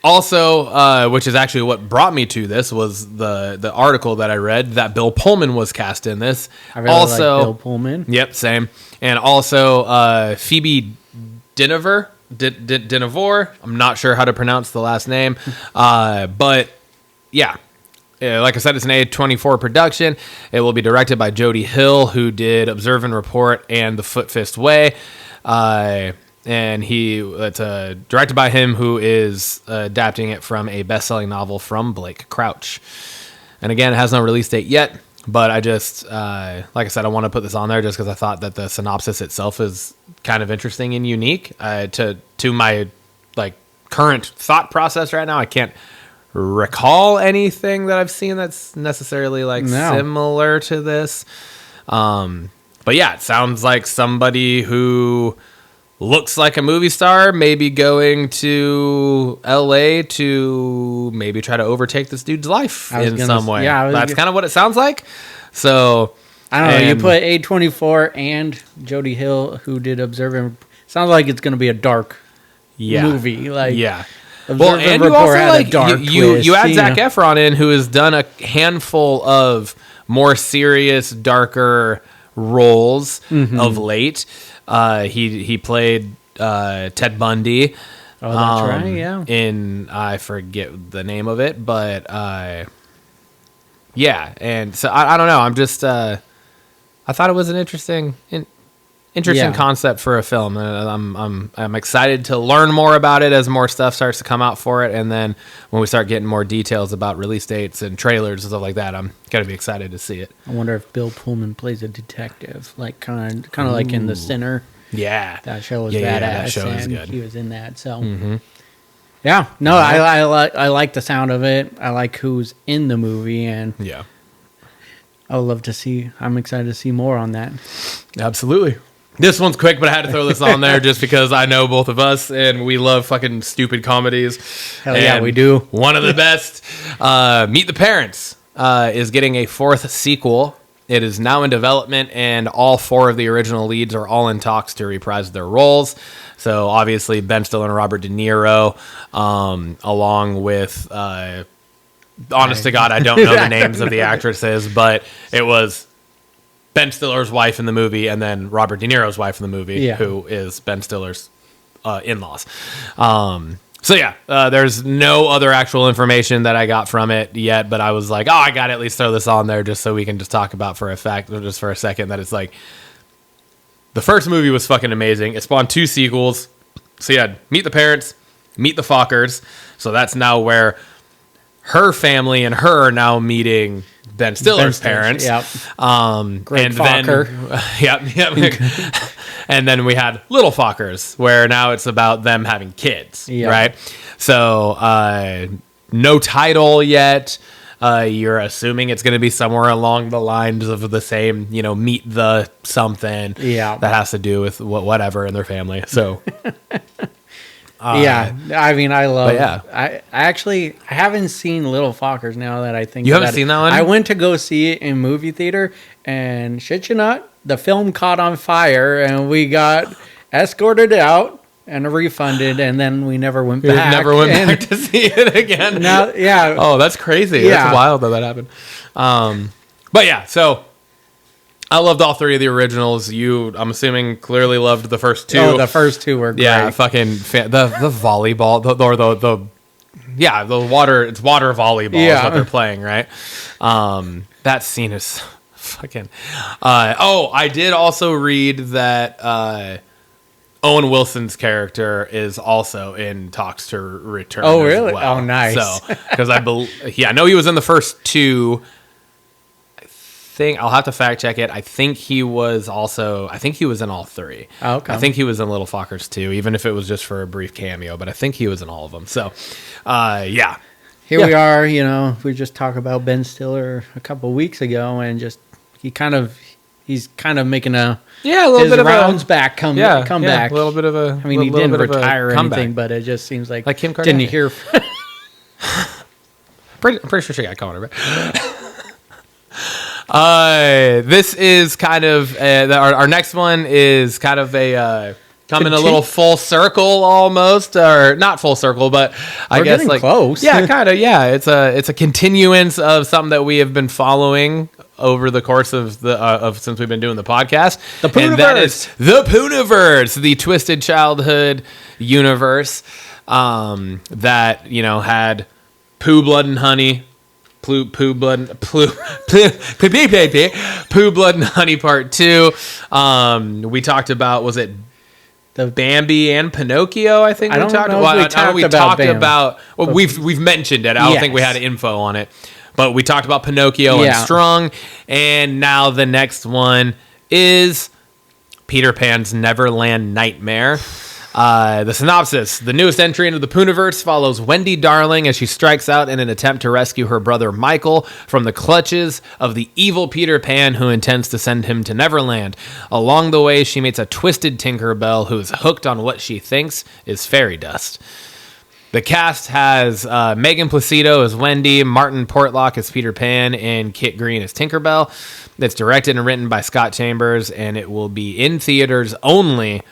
Also, which is actually what brought me to this, was the article that I read that Bill Pullman was cast in this. I really like Bill Pullman. Yep, same. And also Phoebe Dynevor. Dynevor. I'm not sure how to pronounce the last name. But yeah. Like I said, it's an A24 production. It will be directed by Jody Hill, who did Observe and Report and The Foot Fist Way. And it's directed by him, who is adapting it from a best-selling novel from Blake Crouch. And again, it has no release date yet, but I just, like I said, I want to put this on there just because I thought that the synopsis itself is kind of interesting and unique to my like current thought process right now. I can't recall anything that I've seen that's necessarily like similar to this. But yeah, it sounds like somebody who looks like a movie star, maybe going to LA to maybe try to overtake this dude's life in some way. Yeah, that's kind of what it sounds like. So I don't know. You put A24 and Jody Hill, who did Observe and sounds like it's going to be a dark movie. Like Well, and you also like you add Zac Efron in, who has done a handful of more serious, darker roles of late. He played Ted Bundy. Oh, that's right. Yeah. In I forget the name of it, but yeah. And so I don't know. I'm just I thought it was an interesting concept for a film, and I'm excited to learn more about it as more stuff starts to come out for it, and then when we start getting more details about release dates and trailers and stuff like that, I'm gonna be excited to see it. I wonder if Bill Pullman plays a detective, like kind of like in The Sinner. Yeah, That show was Yeah, badass. yeah, that show is and good. He was in that, so yeah. No, I like the sound of it. I like who's in the movie, and yeah, I would love to see. I'm excited to see more on that. absolutely. This one's quick, but I had to throw this on there just because I know both of us and we love fucking stupid comedies. Hell yeah, we do. One of the best, Meet the Parents, is getting a 4th sequel. It is now in development, and all 4 of the original leads are all in talks to reprise their roles. So obviously Ben Stiller and Robert De Niro, along with, honest to God, I don't know the names of the actresses, but it was Ben Stiller's wife in the movie, and then Robert De Niro's wife in the movie, who is Ben Stiller's in-laws. So yeah, there's no other actual information that I got from it yet, but I was like, oh, I gotta at least throw this on there just so we can just talk about for a fact, or just for a second, that it's like, the first movie was fucking amazing. It spawned 2 sequels. So you had Meet the Parents, Meet the Fockers. So that's now where her family and her are now meeting Ben Stiller's parents. Yep. Great and Fokker. Yep. And then we had Little Fockers, where now it's about them having kids, right? So no title yet. You're assuming it's going to be somewhere along the lines of the same, meet the something that has to do with whatever in their family. So yeah, I mean, I love. Yeah. I haven't seen Little Fockers now that I think you haven't about it. seen that one. I went to go see it in movie theater, and shit you not, the film caught on fire, and we got escorted out and refunded, and then we never went back. Never went back to see it again. Now, yeah. Oh, that's crazy. Yeah. That's wild that happened. But yeah, so I loved all 3 of the originals. You, I'm assuming, clearly loved the first 2. Oh, the first 2 were great. Yeah, fucking the volleyball, the water. It's water volleyball is what they're playing, right? That scene is fucking. I did also read that Owen Wilson's character is also in talks to return. Oh, as really? well. Oh, nice. So, because I know he was in the first two. I'll have to fact check it. I think he was in all three. Oh, okay. I think he was in Little Fockers too, even if it was just for a brief cameo, but I think he was in all of them. So, yeah. Here we are, we just talked about Ben Stiller a couple weeks ago, and just he's kind of making a little his bit of rounds back come back. A little bit of a. I mean, he didn't retire or comeback. anything, but it just seems like Kim Kardashian. didn't hear. I'm pretty sure she got caught. This is kind of our next one is kind of a coming a little full circle almost, or not full circle, but I guess like close. Yeah, kind of. Yeah, it's a continuance of something that we have been following over the course of since we've been doing the podcast. The Pooniverse. And that is the Pooniverse, the Twisted Childhood universe that had Pooh, Blood and Honey. Pooh, Blood and Honey Part 2. We talked about, was it the Bambi and Pinocchio? I think we talked about. Well, we've mentioned it. I don't think we had info on it, but we talked about Pinocchio and Strong, and now the next one is Peter Pan's Neverland Nightmare. The synopsis: the newest entry into the Pooniverse follows Wendy Darling as she strikes out in an attempt to rescue her brother Michael from the clutches of the evil Peter Pan, who intends to send him to Neverland. Along the way, she meets a twisted Tinkerbell who is hooked on what she thinks is fairy dust. The cast has Megan Placido as Wendy, Martin Portlock as Peter Pan, and Kit Green as Tinkerbell. It's directed and written by Scott Chambers, and it will be in theaters only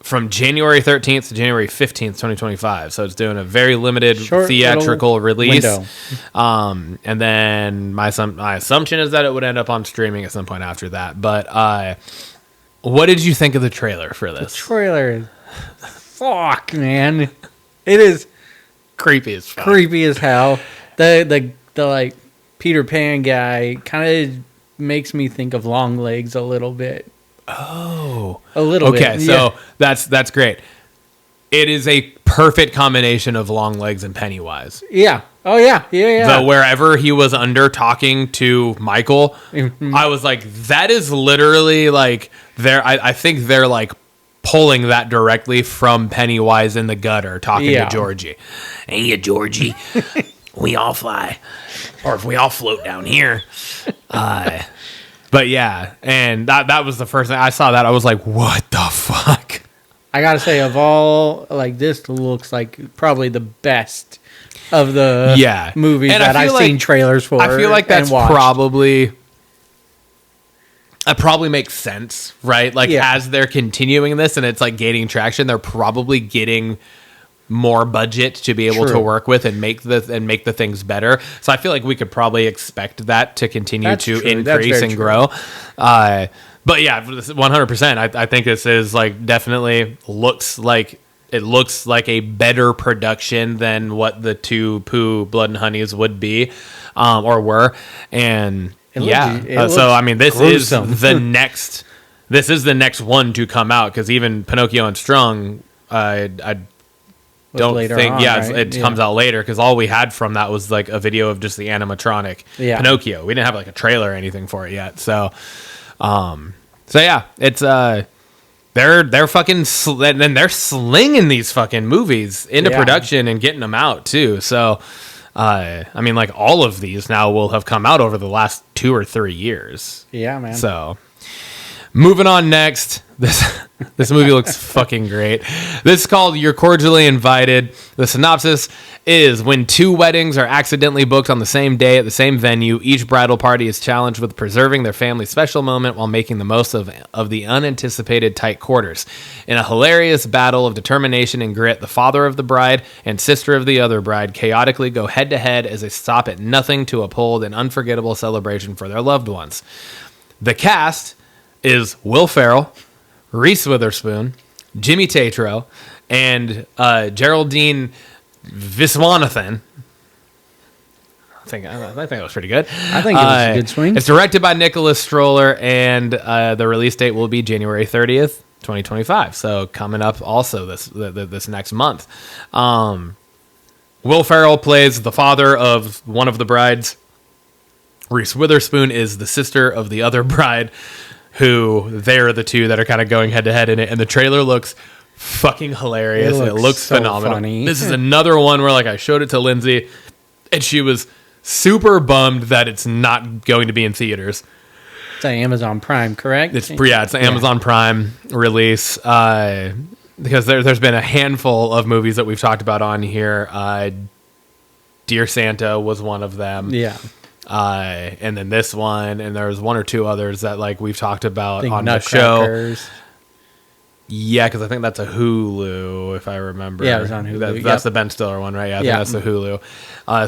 from January 13th to January 15th, 2025. So it's doing a very limited theatrical release. And then my assumption is that it would end up on streaming at some point after that. But what did you think of the trailer for this? The trailer, fuck, man. It is creepy as fuck. Creepy as hell. The like Peter Pan guy kind of makes me think of Longlegs a little bit. Oh, a little bit. Okay, so that's great. It is a perfect combination of Longlegs and Pennywise. Yeah. Oh yeah. Yeah. The wherever he was under talking to Michael, I was like, that is literally like I think they're like pulling that directly from Pennywise in the gutter talking to Georgie. Hey, you Georgie, we all fly, or if we all float down here. But yeah, and that was the first thing I saw. That I was like, "What the fuck?" I gotta say, of all, like, this looks like probably the best of the movies that I've seen trailers for. I feel like that probably makes sense, right? Like as they're continuing this and it's like gaining traction, they're probably getting more budget to be able to work with and make the things better. So I feel like we could probably expect that to continue to increase and grow. But yeah, 100%. I think this is like definitely looks like a better production than what the two Pooh, Blood and Honeys would be, or were. And so I mean, this is the next one to come out, because even Pinocchio and Strong, I don't think it comes out later, because all we had from that was like a video of just the animatronic Pinocchio. We didn't have like a trailer or anything for it yet. So yeah, it's they're fucking and they're slinging these fucking movies into production and getting them out too. So I mean, like, all of these now will have come out over the last 2 or 3 years. Yeah, man. So moving on next. This movie looks fucking great. This is called You're Cordially Invited. The synopsis is: when 2 weddings are accidentally booked on the same day at the same venue, each bridal party is challenged with preserving their family's special moment while making the most of the unanticipated tight quarters. In a hilarious battle of determination and grit, the father of the bride and sister of the other bride chaotically go head-to-head as they stop at nothing to uphold an unforgettable celebration for their loved ones. The cast is Will Ferrell, Reese Witherspoon, Jimmy Tatro, and Geraldine Viswanathan. I think that was pretty good. I think it was a good swing. It's directed by Nicholas Stroller, and the release date will be January 30th. 2025. So coming up also this next month. Will Ferrell plays the father of one of the brides. Reese Witherspoon is the sister of the other bride, who they're the two that are kind of going head to head in it. And the trailer looks fucking hilarious. It looks so phenomenal. funny. This is another one where, like, I showed it to Lindsay and she was super bummed that it's not going to be in theaters. It's on Amazon Prime, correct? It's an Amazon Prime release. Because there's been a handful of movies that we've talked about on here. Dear Santa was one of them. Yeah. And then this one, and there was one or two others that, like, we've talked about on the Nutcrackers. show. Yeah, because I think that's a Hulu, if I remember. Yeah, it was on Hulu. That's the Ben Stiller one, right? Yeah, I think that's the Hulu.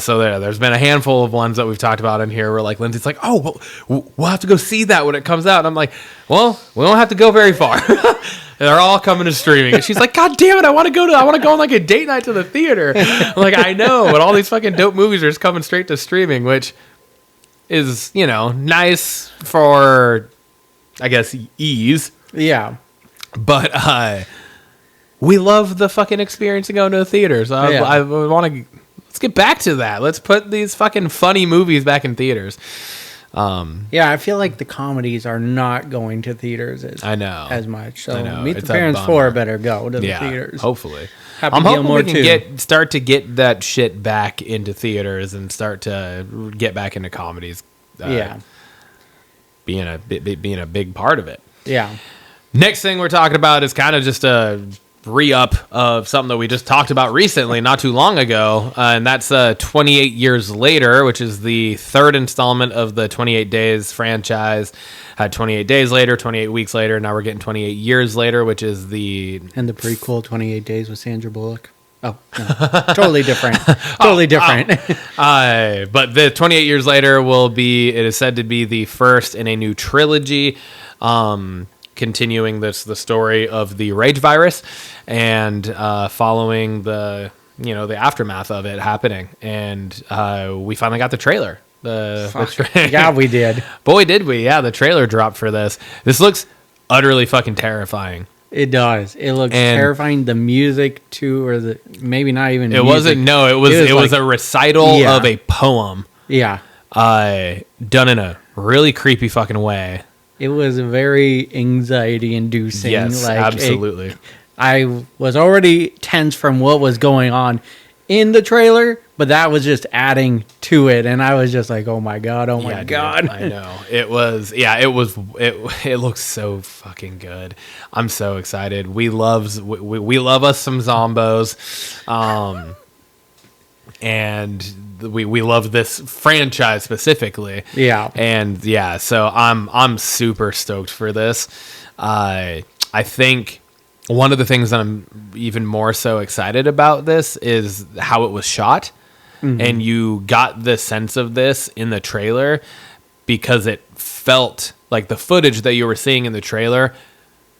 So there's been a handful of ones that we've talked about in here where, like, Lindsay's like, oh, well, we'll have to go see that when it comes out. And I'm like, well, we don't have to go very far. They're all coming to streaming. And she's like, God damn it, I want to go on like a date night to the theater. I'm like, I know, but all these fucking dope movies are just coming straight to streaming, which is, you know, nice for, I guess, ease. Yeah. But we love the fucking experience of going to the theaters. I want to, let's get back to that. Let's put these fucking funny movies back in theaters. Yeah, I feel like the comedies are not going to theaters as much. So Meet the Parents 4 better go to the theaters. Hopefully. I'm hoping we can start to get that shit back into theaters and start to get back into comedies. Being a big part of it. Yeah. Next thing we're talking about is kind of just a re-up of something that we just talked about recently, not too long ago, and that's 28 Years Later, which is the third installment of the 28 Days franchise. Had 28 Days Later, 28 Weeks Later, now we're getting 28 Years Later, which is the... And the prequel, 28 Days with Sandra Bullock. Oh, no. Totally different. Totally different. But the 28 Years Later it is said to be the first in a new trilogy, continuing the story of the rage virus and following the aftermath of it happening. And we finally got the trailer. Yeah, we did. Boy, did we. Yeah, the trailer dropped for this. This looks utterly fucking terrifying. It does. It looks terrifying. The music too, or maybe not even it music. Wasn't. No, it was a recital of a poem. Yeah. Done in a really creepy fucking way. It was very anxiety inducing. Yes, absolutely. I was already tense from what was going on in the trailer, but that was just adding to it, and I was just like, "Oh my god, oh my god!" Dude, I know it was. Yeah, it was. It looks so fucking good. I'm so excited. We love us some zombos, and we love this franchise specifically. Yeah, and yeah, so I'm super stoked for this. I think. One of the things that I'm even more so excited about this is how it was shot. Mm-hmm. And you got the sense of this in the trailer because it felt like the footage that you were seeing in the trailer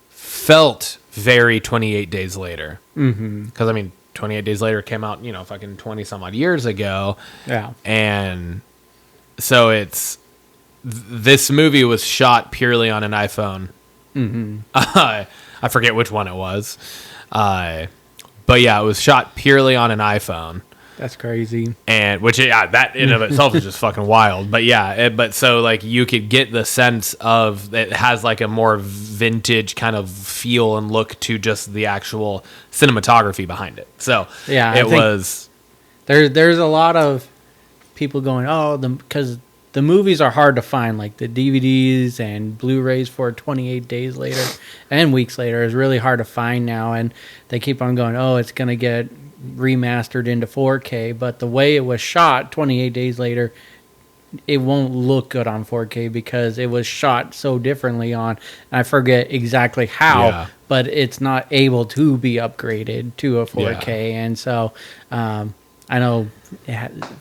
felt very 28 Days Later. Mm-hmm. Because, I mean, 28 Days Later came out, fucking 20 some odd years ago. Yeah. And so this movie was shot purely on an iPhone. Mm-hmm. I forget which one it was. But yeah, it was shot purely on an iPhone. That's crazy. And that in of itself is just fucking wild. But yeah, but so like you could get the sense of it has like a more vintage kind of feel and look to just the actual cinematography behind it. So yeah, it was. There's a lot of people going, because the movies are hard to find, like the DVDs and Blu-rays for 28 Days Later and Weeks Later is really hard to find now. And they keep on going, it's going to get remastered into 4K. But the way it was shot 28 Days Later, it won't look good on 4K because it was shot so differently on, I forget exactly how, but it's not able to be upgraded to a 4K. Yeah. And so I know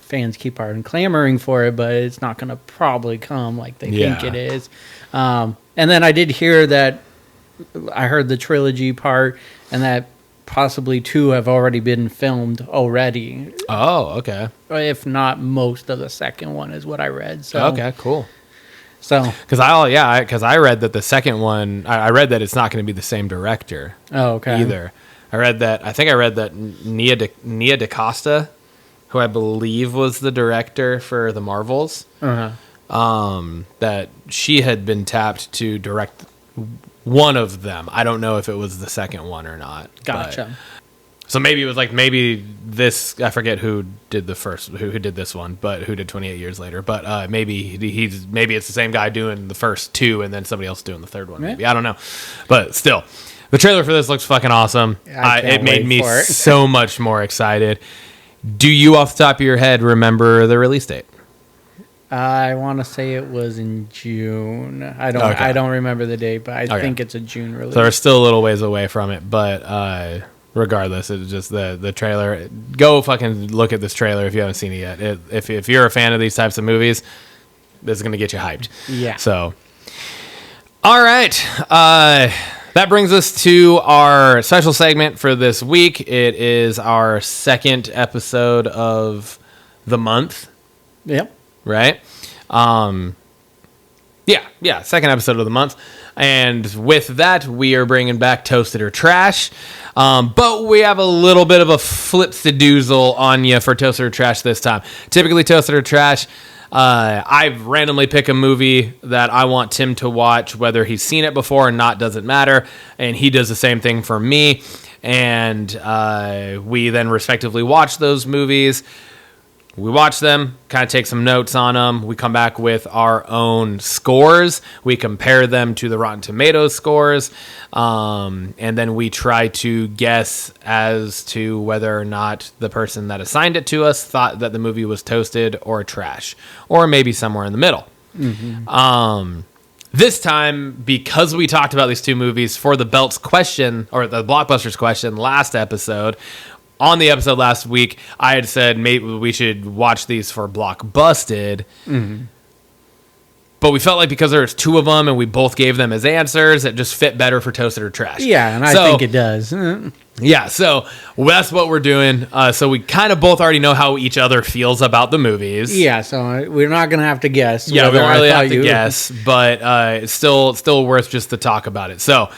fans keep on clamoring for it, but it's not going to probably come like they think it is. And then I did hear that I heard the trilogy part, and that possibly 2 have already been filmed already. Oh, okay. If not most of the second one is what I read. So okay, cool. So, because I read that the second one, I read that it's not going to be the same director. oh, okay. Either. I read that Nia DaCosta, who I believe was the director for the Marvels, that she had been tapped to direct one of them. I don't know if it was the second one or not. Gotcha. So maybe it was like this. I forget who did the first, who did this one, but who did 28 Years Later. But maybe it's the same guy doing the first two, and then somebody else doing the third one. Maybe I don't know, but still, the trailer for this looks fucking awesome. It made me so much more excited. Do you, off the top of your head, remember the release date? I want to say it was in June. I don't remember the date, but I think it's a June release. So we're still a little ways away from it, but regardless, it's just the trailer. Go fucking look at this trailer if you haven't seen it yet. If you're a fan of these types of movies, this is going to get you hyped. Yeah. So, all right. That brings us to our special segment for this week. It is our second episode of the month. Yep. Right? Yeah, second episode of the month. And with that, we are bringing back Toasted or Trash. But we have a little bit of a flip-the-doozle on you for Toasted or Trash this time. Typically, Toasted or Trash, I randomly pick a movie that I want Tim to watch, whether he's seen it before or not, doesn't matter. And he does the same thing for me. And we then respectively watch those movies. We watch them, kind of take some notes on them. We come back with our own scores. We compare them to the Rotten Tomatoes scores. And then we try to guess as to whether or not the person that assigned it to us thought that the movie was toasted or trash, or maybe somewhere in the middle. Mm-hmm. This time, because we talked about these two movies for the Belts question, or the Blockbusters question last episode, on the episode last week, I had said maybe we should watch these for Blockbusted. Mm-hmm. But we felt like because there's two of them and we both gave them as answers, it just fit better for Toasted or Trash. Yeah, and I think it does. Yeah, so that's what we're doing. So we kind of both already know how each other feels about the movies. Yeah, so we're not going to have to guess. Yeah, we don't really have to guess, but it's still worth just to talk about it. So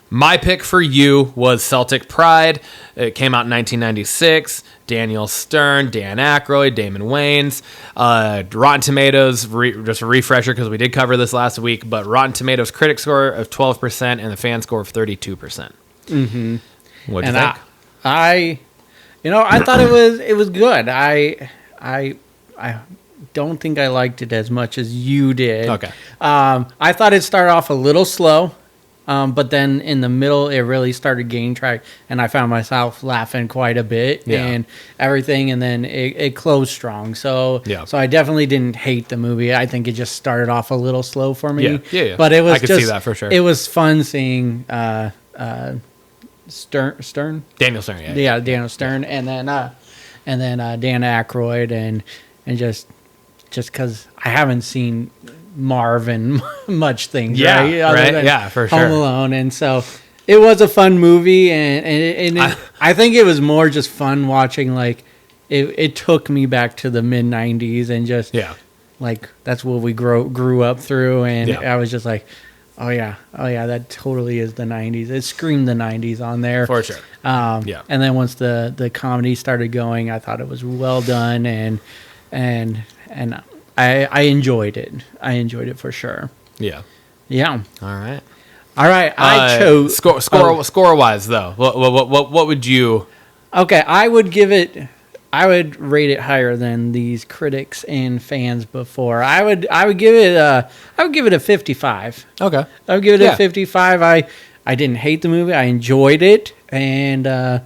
my pick for you was Celtic Pride. It came out in 1996. Daniel Stern, Dan Aykroyd, Damon Wayans. Rotten Tomatoes, just a refresher because we did cover this last week, but Rotten Tomatoes critic score of 12% and the fan score of 32%. Mm-hmm. What'd you think? I thought it was good. I don't think I liked it as much as you did. Okay. I thought it started off a little slow. But then in the middle, it really started gaining track, and I found myself laughing quite a bit and everything, and then it closed strong. So I definitely didn't hate the movie. I think it just started off a little slow for me. Yeah. But it was I could see that for sure. It was fun seeing Stern? Daniel Stern, yeah. Yeah, Daniel Stern, and then Dan Aykroyd, and just because I haven't seen Marvin much things, right? Right? Yeah, for sure. Home Alone, and so it was a fun movie, and I think it was more just fun watching. Like it took me back to the mid '90s, and just like that's what we grew up through, and I was just like, oh yeah, that totally is the '90s. It screamed the '90s on there for sure. And then once the comedy started going, I thought it was well done, and I enjoyed it. I enjoyed it for sure. Yeah. All right. I chose score wise though. What would you? Okay, I would rate it higher than these critics and fans before. I would give it a 55. Okay. I would give it a 55. I didn't hate the movie. I enjoyed it, and I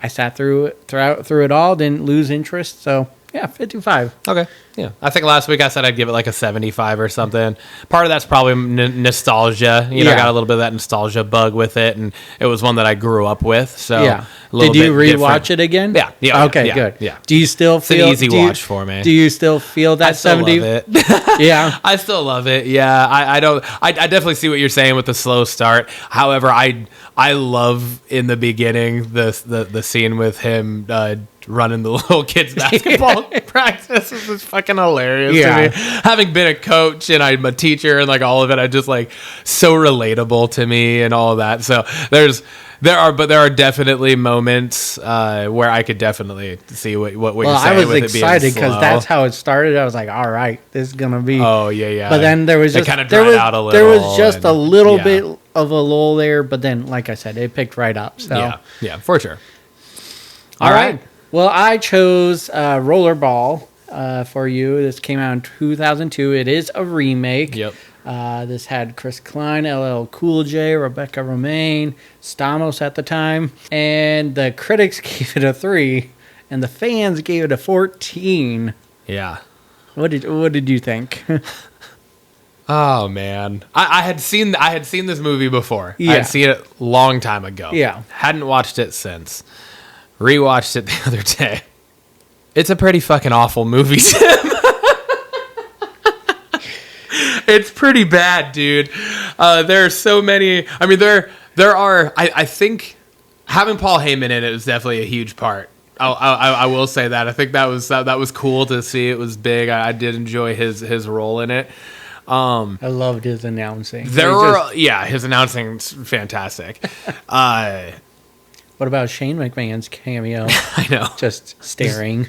sat through it all. Didn't lose interest. So. Yeah, 55. Okay. Yeah. I think last week I said I'd give it like a 75 or something. Part of that's probably nostalgia. I got a little bit of that nostalgia bug with it, and it was one that I grew up with. So did you rewatch it again? Yeah. Okay, good. Yeah. Do you still feel it's an easy watch for me? Do you still feel that 70? Love it. Yeah. I still love it. Yeah. I don't. I definitely see what you're saying with the slow start. However, I love in the beginning the scene with him running the little kids basketball practice. It was fucking hilarious Yeah. to me. Having been a coach and I'm a teacher and like all of it, I just like so relatable to me and all of that. So there are definitely moments where I could definitely see what you're Well, saying. I was with it being excited because slow. that's how it started. I was like, all right, this is gonna be. Oh yeah. But then there was It just kinda there dried was out a there was little just a and- little yeah. bit of a lull there, but then like I said, it picked right up. So yeah, for sure. all right. Well, I chose Rollerball for you. This came out in 2002. It is a remake. Yep. This had Chris Klein, LL Cool J, Rebecca Romaine, Stamos at the time, and the critics gave it a 3, and the fans gave it a 14. Yeah. What did you think? Oh man, I had seen this movie before. I Yeah. had seen it a long time ago. Yeah. Hadn't watched it since. Rewatched it the other day. It's a pretty fucking awful movie, Tim. It's pretty bad, dude. There are so many. I mean, there are. I think having Paul Heyman in it is definitely a huge part. I will say that. I think that was cool to see. It was big. I did enjoy his role in it. I loved his announcing. His announcing's fantastic. What about Shane McMahon's cameo? I know. Just staring.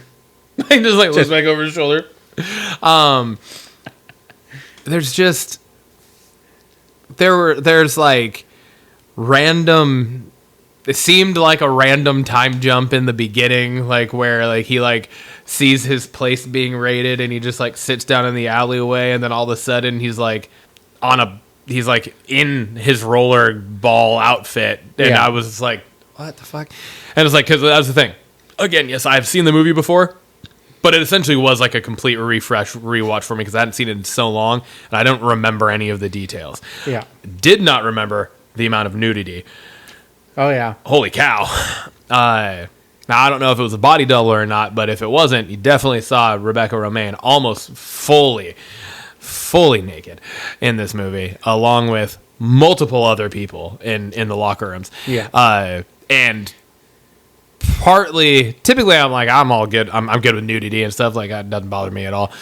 Just like looks back over his shoulder. There's like random. It seemed like a random time jump in the beginning, like where like he like sees his place being raided and he just like sits down in the alleyway, and then all of a sudden he's like in his roller ball outfit, and Yeah. I was just like, what the fuck? And it's like, because that's the thing. Again, yes, I've seen the movie before, but it essentially was like a complete rewatch for me because I hadn't seen it in so long, and I don't remember any of the details. Yeah. Did not remember the amount of nudity. Oh yeah. Holy cow. Now, I don't know if it was a body double or not, but if it wasn't, you definitely saw Rebecca Romaine almost fully naked in this movie, along with multiple other people in the locker rooms. Yeah. And typically I'm like, I'm all good. I'm good with nudity and stuff. Like, that doesn't bother me at all.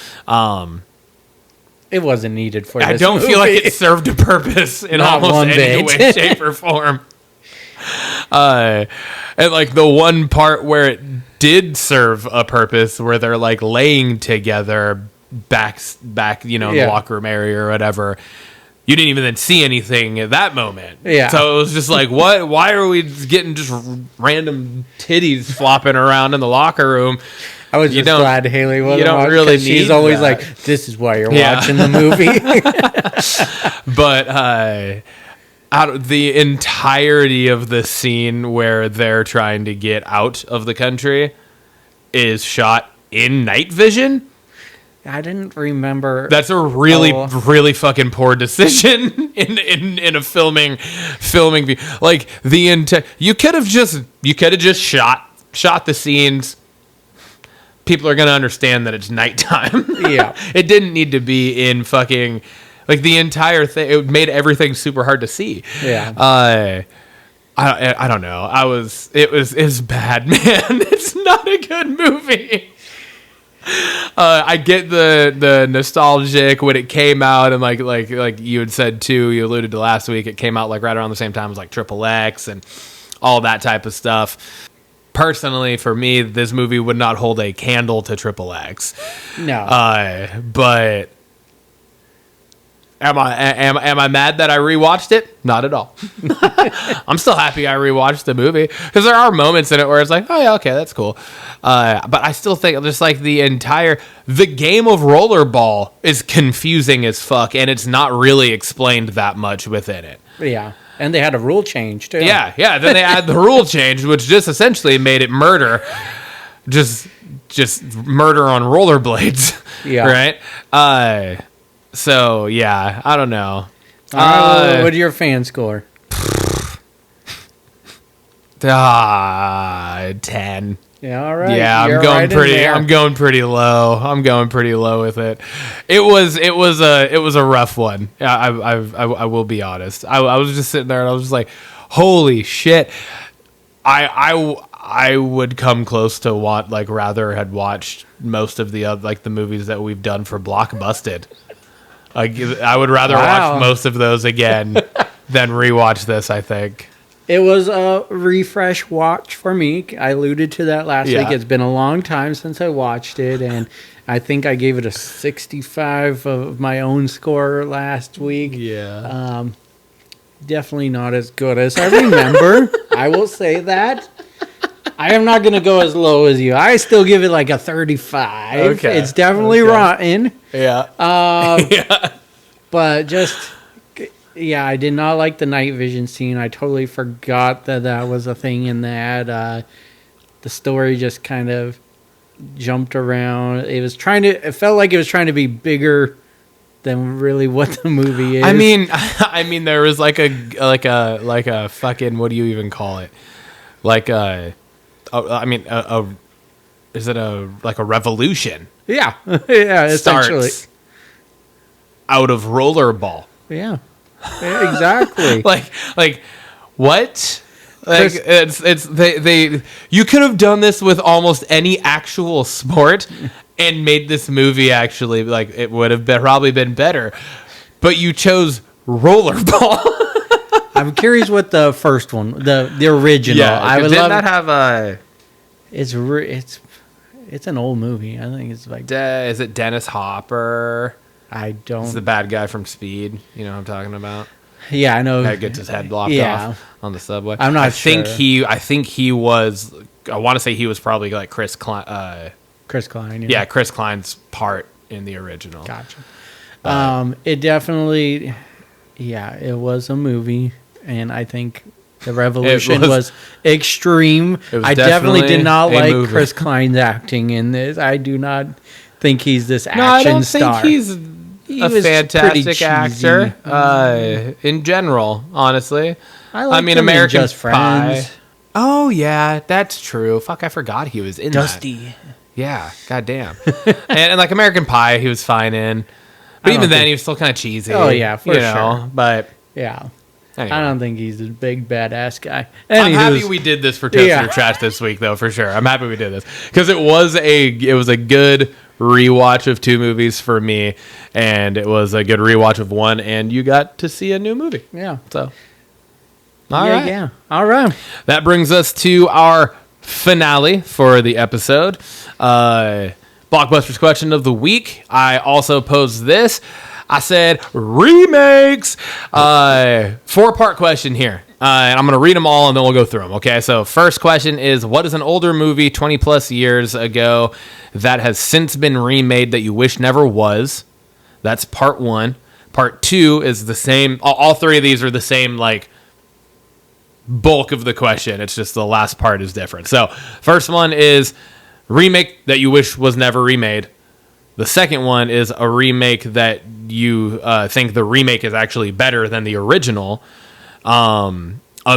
It wasn't needed for I this don't feel like movie. it served a purpose in Not almost one any bit. way, shape, or form. And like the one part where it did serve a purpose, where they're like laying together back, in the Yeah. locker room area or whatever. You didn't even then see anything at that moment. Yeah. So it was just like, what? Why are we getting just random titties flopping around in the locker room? I was just glad Haley wasn't you don't watching, really 'cause she's need always that. like, this is why you're Yeah. watching the movie. But the entirety of the scene where they're trying to get out of the country is shot in night vision. I didn't remember. That's a really, Oh. really fucking poor decision in a filming view. Like you could have just shot the scenes. People are gonna understand that it's nighttime. Yeah. It didn't need to be in fucking like the entire thing. It made everything super hard to see. Yeah. I don't know. It was bad, man. It's not a good movie. I get the nostalgic when it came out, and like you had said too, you alluded to last week, it came out like right around the same time as like Triple X and all that type of stuff. Personally, for me, this movie would not hold a candle to Triple X. No. But am I mad that I rewatched it? Not at all. I'm still happy I rewatched the movie because there are moments in it where it's like, oh yeah, okay, that's cool. But I still think just like the game of rollerball is confusing as fuck, and it's not really explained that much within it. Yeah. And they had a rule change, too. Yeah. Then they add the rule change, which just essentially made it murder. Just murder on rollerblades. Yeah. Right? So, yeah, I don't know. All right, what's your fan score? 10. Yeah, all right. Yeah, You're I'm going right in pretty. there. I'm going pretty low. I'm going pretty low with it. It was a rough one. I will be honest. I was just sitting there and I was just like, holy shit. I I would come close to rather had watched most of the the movies that we've done for Blockbusted. I would rather watch most of those again than rewatch this, I think. It was a refresh watch for me. I alluded to that last week. It's been a long time since I watched it, and I think I gave it a 65 of my own score last week. Yeah. Definitely not as good as I remember. I will say that. I am not going to go as low as you. I still give it like a 35. Okay. It's definitely rotten. Yeah. But just, I did not like the night vision scene. I totally forgot that was a thing in that. The story just kind of jumped around. It felt like it was trying to be bigger than really what the movie is. I mean, there was like a fucking, what do you even call it? Is it a revolution? Yeah, essentially. Starts out of rollerball. Yeah, exactly. like what? Like they you could have done this with almost any actual sport and made this movie actually it would have probably been better. But you chose rollerball. I'm curious what the first one, the original. Yeah, I would did love not have a. It's an old movie. I think it's like. Is it Dennis Hopper? I don't. It's the bad guy from Speed. You know what I'm talking about? Yeah, I know. That gets his head blocked off on the subway. I'm not sure. I think he was. I want to say he was probably like Chris Klein. Chris Klein. Yeah, Chris Klein's part in the original. Gotcha. It definitely. Yeah, it was a movie, and I think the revolution was extreme. I definitely did not like movie. Chris Klein's acting in this. I do not think he's this action I don't star. think he's a fantastic actor in general, honestly. I mean, American Just Friends. Pie. Oh, yeah, that's true. Fuck, I forgot he was in Dusty. that. Yeah, goddamn. and like American Pie, he was fine in. But even then, he was still kind of cheesy. Oh, yeah, for sure. But, yeah. Anyway. I don't think he's a big badass guy. I'm happy we did this for Toasted or Trash this week, though, for sure. I'm happy we did this. Because it was a good rewatch of two movies for me, and it was a good rewatch of one, and you got to see a new movie. Yeah. So, all right. That brings us to our finale for the episode. Blockbusters question of the week. I also posed this. I said remakes. 4-part question here. And I'm going to read them all and then we'll go through them. Okay. So first question is, what is an older movie 20 plus years ago that has since been remade that you wish never was? That's part 1. Part 2 is the same. All 3 of these are the same, bulk of the question. It's just the last part is different. So first one is remake that you wish was never remade. The second one is a remake that you think the remake is actually better than the original. A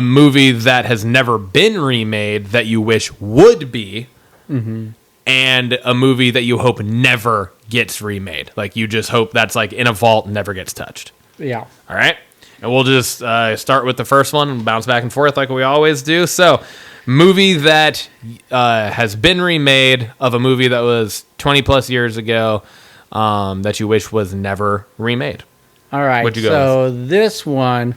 movie that has never been remade that you wish would be. Mm-hmm. And a movie that you hope never gets remade. Like you just hope that's in a vault and never gets touched. Yeah. All right. And we'll just start with the first one and bounce back and forth like we always do. So, movie that has been remade of a movie that was 20 plus years ago that you wish was never remade. All right. What'd you go so with? This one,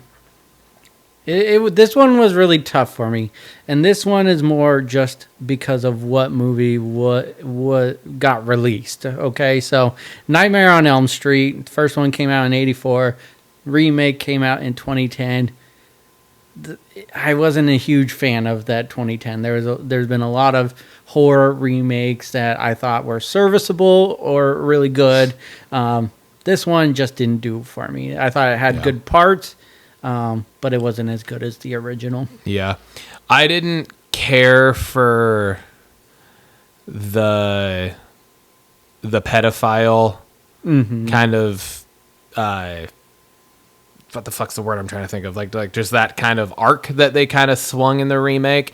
this one was really tough for me, and this one is more just because of what movie what got released. Okay, so Nightmare on Elm Street, first one came out in '84, remake came out in 2010. I wasn't a huge fan of that 2010. There's been a lot of horror remakes that I thought were serviceable or really good. This one just didn't do for me. I thought it had good parts, but it wasn't as good as the original. Yeah, I didn't care for the pedophile kind of. What the fuck's the word I'm trying to think of? Like just that kind of arc that they kind of swung in the remake.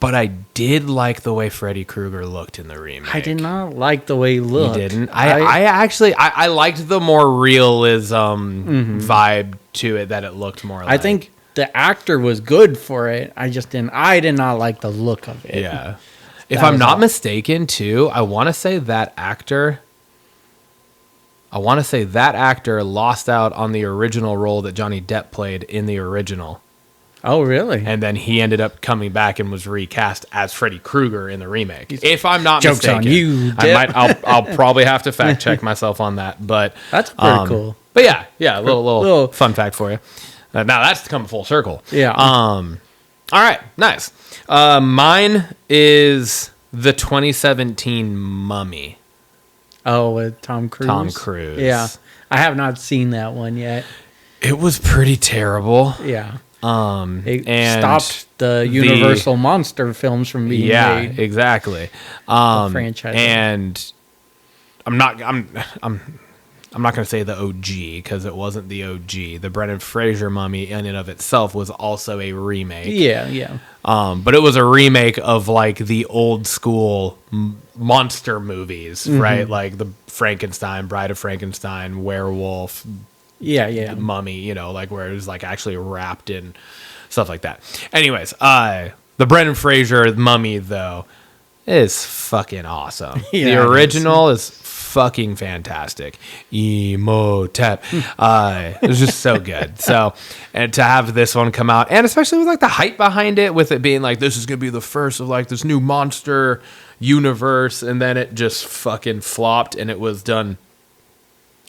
But I did like the way Freddy Krueger looked in the remake. I did not like the way he looked. You didn't? I actually liked the more realism vibe to it that it looked more like. the actor was good for it. I did not like the look of it. Yeah. If I'm not mistaken, too, I want to say that actor lost out on the original role that Johnny Depp played in the original. Oh, really? And then he ended up coming back and was recast as Freddy Krueger in the remake. If I'm not Joke's mistaken, on you, Depp. I'll probably have to fact check myself on that. But that's pretty cool. But yeah, a little fun fact for you. Now that's come full circle. Yeah. All right, nice. Mine is the 2017 Mummy. Oh, with Tom Cruise? Tom Cruise. Yeah. I have not seen that one yet. It was pretty terrible. Yeah. It stopped the Universal monster films from being made. Yeah, exactly. Franchise. And I'm not going to say the OG because it wasn't the OG. The Brendan Fraser Mummy in and of itself was also a remake. Yeah. But it was a remake of like the old school monster movies, right? Like the Frankenstein, Bride of Frankenstein, Werewolf, Yeah. Mummy, like where it was like actually wrapped in stuff like that. Anyways, the Brendan Fraser Mummy though is fucking awesome. Yeah, the original is fucking fantastic. Emotep. It was just so good. So, and to have this one come out, and especially with like the hype behind it, with it being like this is gonna be the first of like this new monster universe, and then it just fucking flopped, and it was done.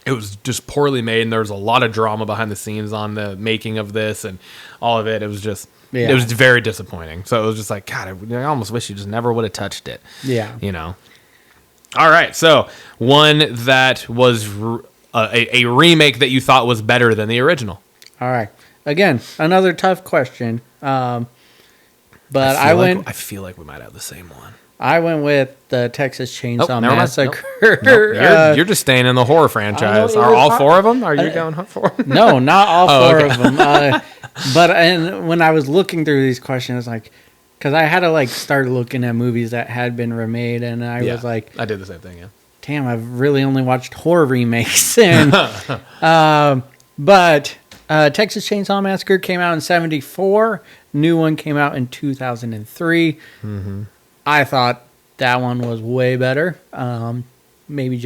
It was just poorly made, and there was a lot of drama behind the scenes on the making of this and all of it. It was just, It was very disappointing. So it was just like, God, I almost wish you just never would have touched it. Yeah. All right, so one that was a remake that you thought was better than the original. All right. Again, another tough question. But I feel like we might have the same one. I went with the Texas Chainsaw never mind. Massacre. Nope. You're just staying in the horror franchise. Are all four of them? Are you going for them? No, not all four of them. But when I was looking through these questions, like, because I had to like start looking at movies that had been remade, and I was like, I did the same thing. Yeah. Damn, I've really only watched horror remakes. And but Texas Chainsaw Massacre came out in '74. New one came out in 2003. Mm-hmm. I thought that one was way better. Maybe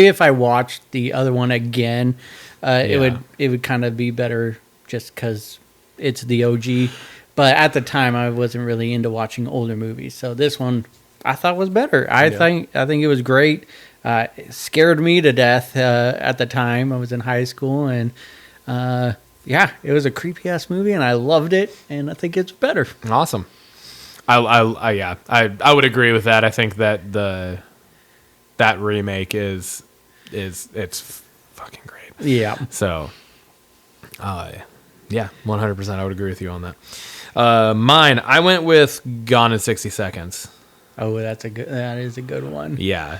if I watched the other one again, it would kind of be better just because it's the OG. But at the time, I wasn't really into watching older movies, so this one I thought was better. I think it was great. It scared me to death at the time. I was in high school, and it was a creepy ass movie, and I loved it. And I think it's better. Awesome. I would agree with that. I think that that remake is fucking great. Yeah. So, 100%. I would agree with you on that. Mine, I went with Gone in 60 Seconds. Oh, that is a good one. Yeah,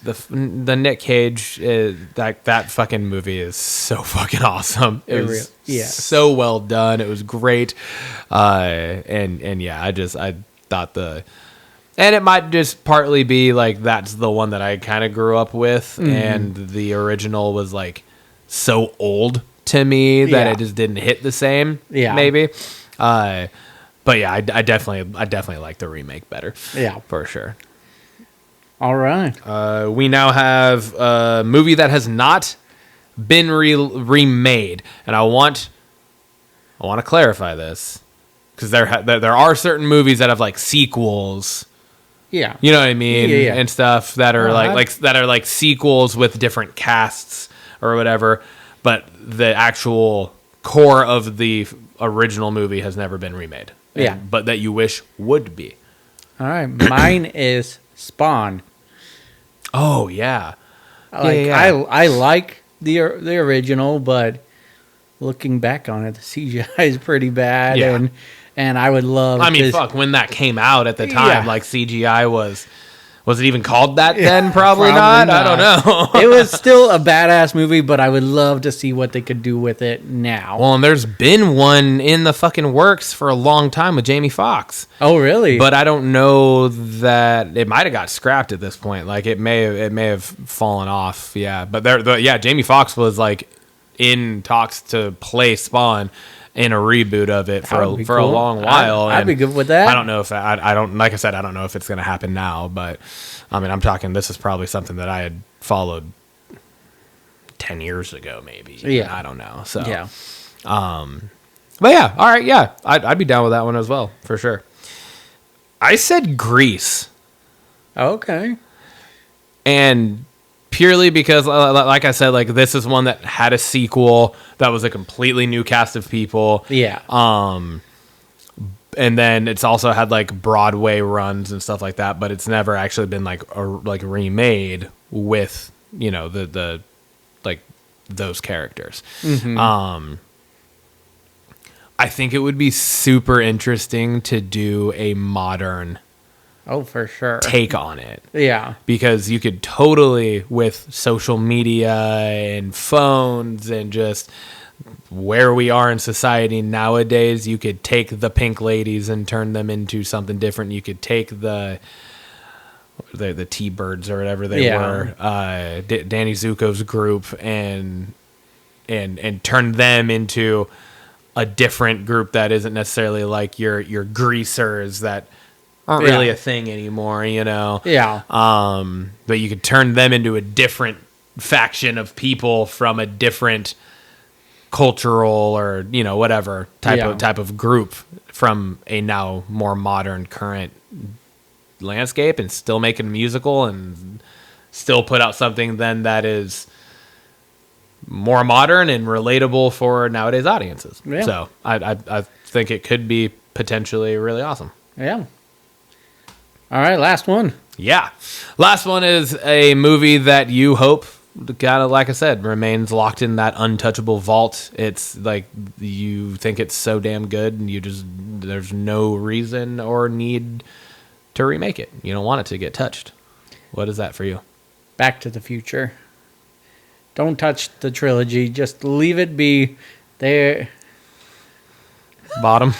the Nick Cage that fucking movie is so fucking awesome. It was so well done. It was great, I thought and it might just partly be like that's the one that I kind of grew up with, and the original was like so old to me that it just didn't hit the same. Yeah, maybe. But yeah, I definitely like the remake better. Yeah, for sure. All right. We now have a movie that has not been remade, and I want to clarify this because there are certain movies that have like sequels. Yeah, you know what I mean, and stuff that are like sequels with different casts or whatever. But the actual core of the original movie has never been remade. But that you wish would be. All right. Mine is Spawn. Oh, yeah. I like the original, but looking back on it, the CGI is pretty bad. Yeah. And I would love when that came out at the time, like CGI was it even called that then? Probably not. I don't know. It was still a badass movie, but I would love to see what they could do with it now. Well, and there's been one in the fucking works for a long time with Jamie Foxx. Oh, really? But I don't know that it might have got scrapped at this point. Like it may have fallen off. Yeah, but Jamie Foxx was like in talks to play Spawn, in a reboot of it for That would be a cool. long while. I'd and be good with that. I don't know if I don't, like I said, I don't know if it's going to happen now, but I mean, I'm talking, this is probably something that I had followed 10 years ago, maybe. Yeah. I don't know. So, Yeah. but yeah, all right. Yeah. I'd be down with that one as well, for sure. I said Grease. Okay. And purely because, like I said, like this is one that had a sequel that was a completely new cast of people. Yeah. And then it's also had like Broadway runs and stuff like that, but it's never actually been like remade with, you know, the like those characters. Mm-hmm. I think it would be super interesting to do a modern Oh, for sure. take on it. Yeah. Because you could totally, with social media and phones and just where we are in society nowadays, you could take the Pink Ladies and turn them into something different. You could take the T-Birds or whatever they were, Danny Zuko's group, and turn them into a different group that isn't necessarily like your greasers that aren't really a thing anymore, you know? Yeah. But you could turn them into a different faction of people from a different cultural or, you know, whatever type of group from a now more modern current landscape, and still make it a musical and still put out something then that is more modern and relatable for nowadays audiences. Yeah. So I think it could be potentially really awesome. Yeah. All right, last one. Yeah. Last one is a movie that you hope, kind of like I said, remains locked in that untouchable vault. It's like you think it's so damn good and there's no reason or need to remake it. You don't want it to get touched. What is that for you? Back to the Future. Don't touch the trilogy. Just leave it be. There. Bottom.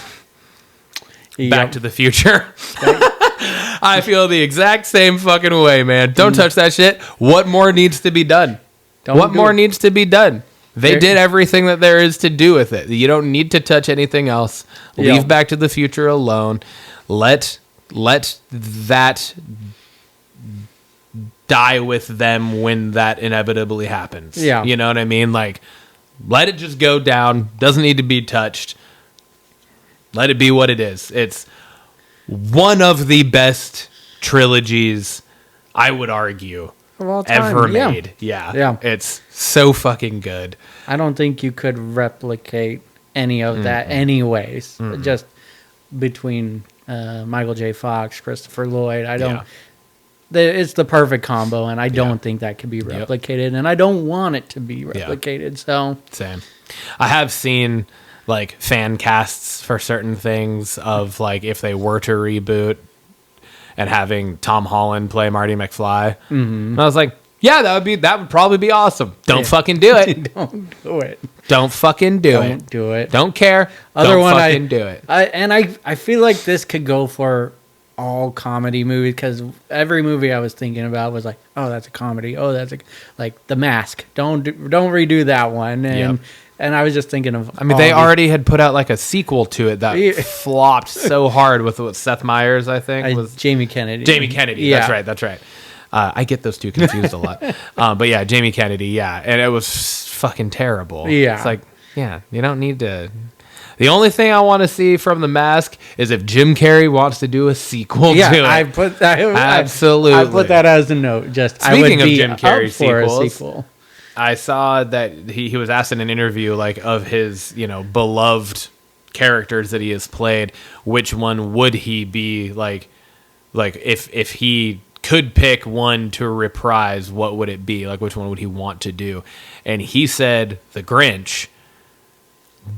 Back to the Future. I feel the exact same fucking way, man. Don't touch that shit. What more needs to be done? What more needs to be done? They did everything that there is to do with it. You don't need to touch anything else. Leave Back to the Future alone. Let that die with them when that inevitably happens. Yeah. You know what I mean? Like, let it just go down. Doesn't need to be touched. Let it be what it is. It's one of the best trilogies, I would argue, of all time. ever made. Yeah. It's so fucking good. I don't think you could replicate any of that anyways. Just between Michael J. Fox, Christopher Lloyd. I don't... It's the perfect combo, and I don't think that could be replicated, and I don't want it to be replicated. So same. I have seen like fan casts for certain things of like if they were to reboot and having Tom Holland play Marty McFly. And I was like, yeah, that would probably be awesome. Don't fucking do it. don't do it. Don't fucking do it. Don't do it. Don't care. Don't fucking do it. I feel like this could go for all comedy movies, because every movie I was thinking about was like, oh, that's a comedy. Oh, that's like The Mask. Don't redo that one. And I was just thinking of. I mean, they already had put out like a sequel to it that flopped so hard with what Seth Meyers, I think, was Jamie Kennedy. Jamie Kennedy. Yeah. That's right. I get those two confused a lot. But yeah, Jamie Kennedy. Yeah, and it was fucking terrible. Yeah, it's like, yeah, you don't need to. The only thing I want to see from The Mask is if Jim Carrey wants to do a sequel to it. Absolutely. I put that as a note. Just speaking I would be of Jim Carrey for sequels, a sequel. I saw that he was asked in an interview like of his, you know, beloved characters that he has played, which one would he be like if he could pick one to reprise, what would it be? Like which one would he want to do? And he said The Grinch,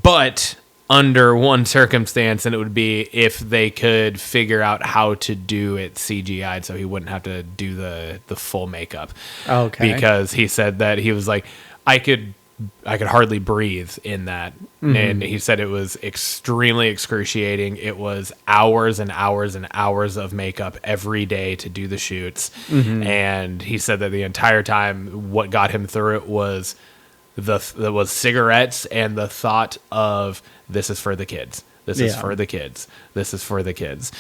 but under one circumstance, and it would be if they could figure out how to do it CGI'd so he wouldn't have to do the full makeup. Okay. Because he said that he was like, I could hardly breathe in that. And he said it was extremely excruciating. It was hours and hours and hours of makeup every day to do the shoots. And he said that the entire time what got him through it was that was cigarettes and the thought of this is for the kids. This is for the kids. This is for the kids.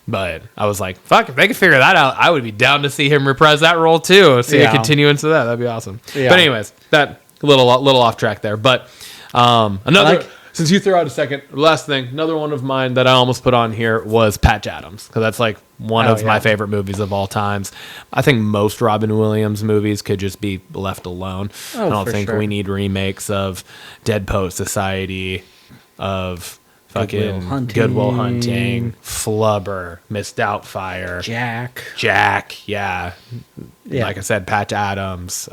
But I was like, fuck, if they could figure that out, I would be down to see him reprise that role too. See a continuance of that. That'd be awesome. Yeah. But anyways, that little off track there. But another, since you threw out a second, last thing, another one of mine that I almost put on here was Patch Adams, because that's like one of my favorite movies of all times. I think most Robin Williams movies could just be left alone. I don't think we need remakes of Dead Poet Society, of fucking Good Will Hunting, Flubber, Miss Doubtfire, Jack, yeah. Like I said, Patch Adams,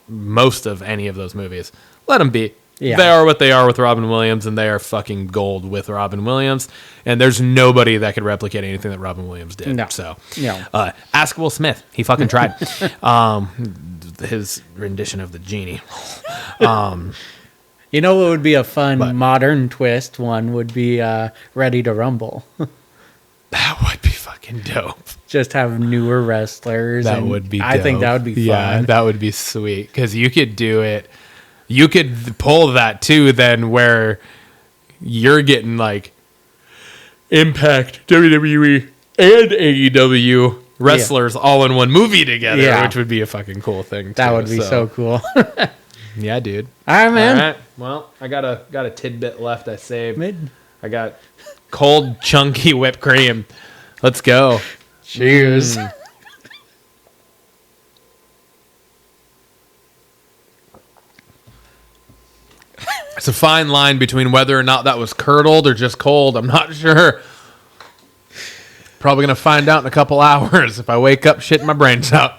most of any of those movies. Let them be. Yeah. They are what they are with Robin Williams, and they are fucking gold with Robin Williams. And there's nobody that could replicate anything that Robin Williams did. No. So, ask Will Smith. He fucking tried. His rendition of the genie. You know what would be a fun modern twist? One would be Ready to Rumble. That would be fucking dope. Just have newer wrestlers. That would be dope. I think that would be fun. Yeah, that would be sweet. Because you could do it. You could pull that too, then, where you're getting like Impact, WWE, and AEW wrestlers all in one movie together, which would be a fucking cool thing too. That would be so cool. Yeah, dude. All right, man. All right. Well, I got a tidbit left I saved. I got cold, chunky whipped cream. Let's go. Cheers. It's a fine line between whether or not that was curdled or just cold. I'm not sure. Probably going to find out in a couple hours if I wake up shitting my brains out.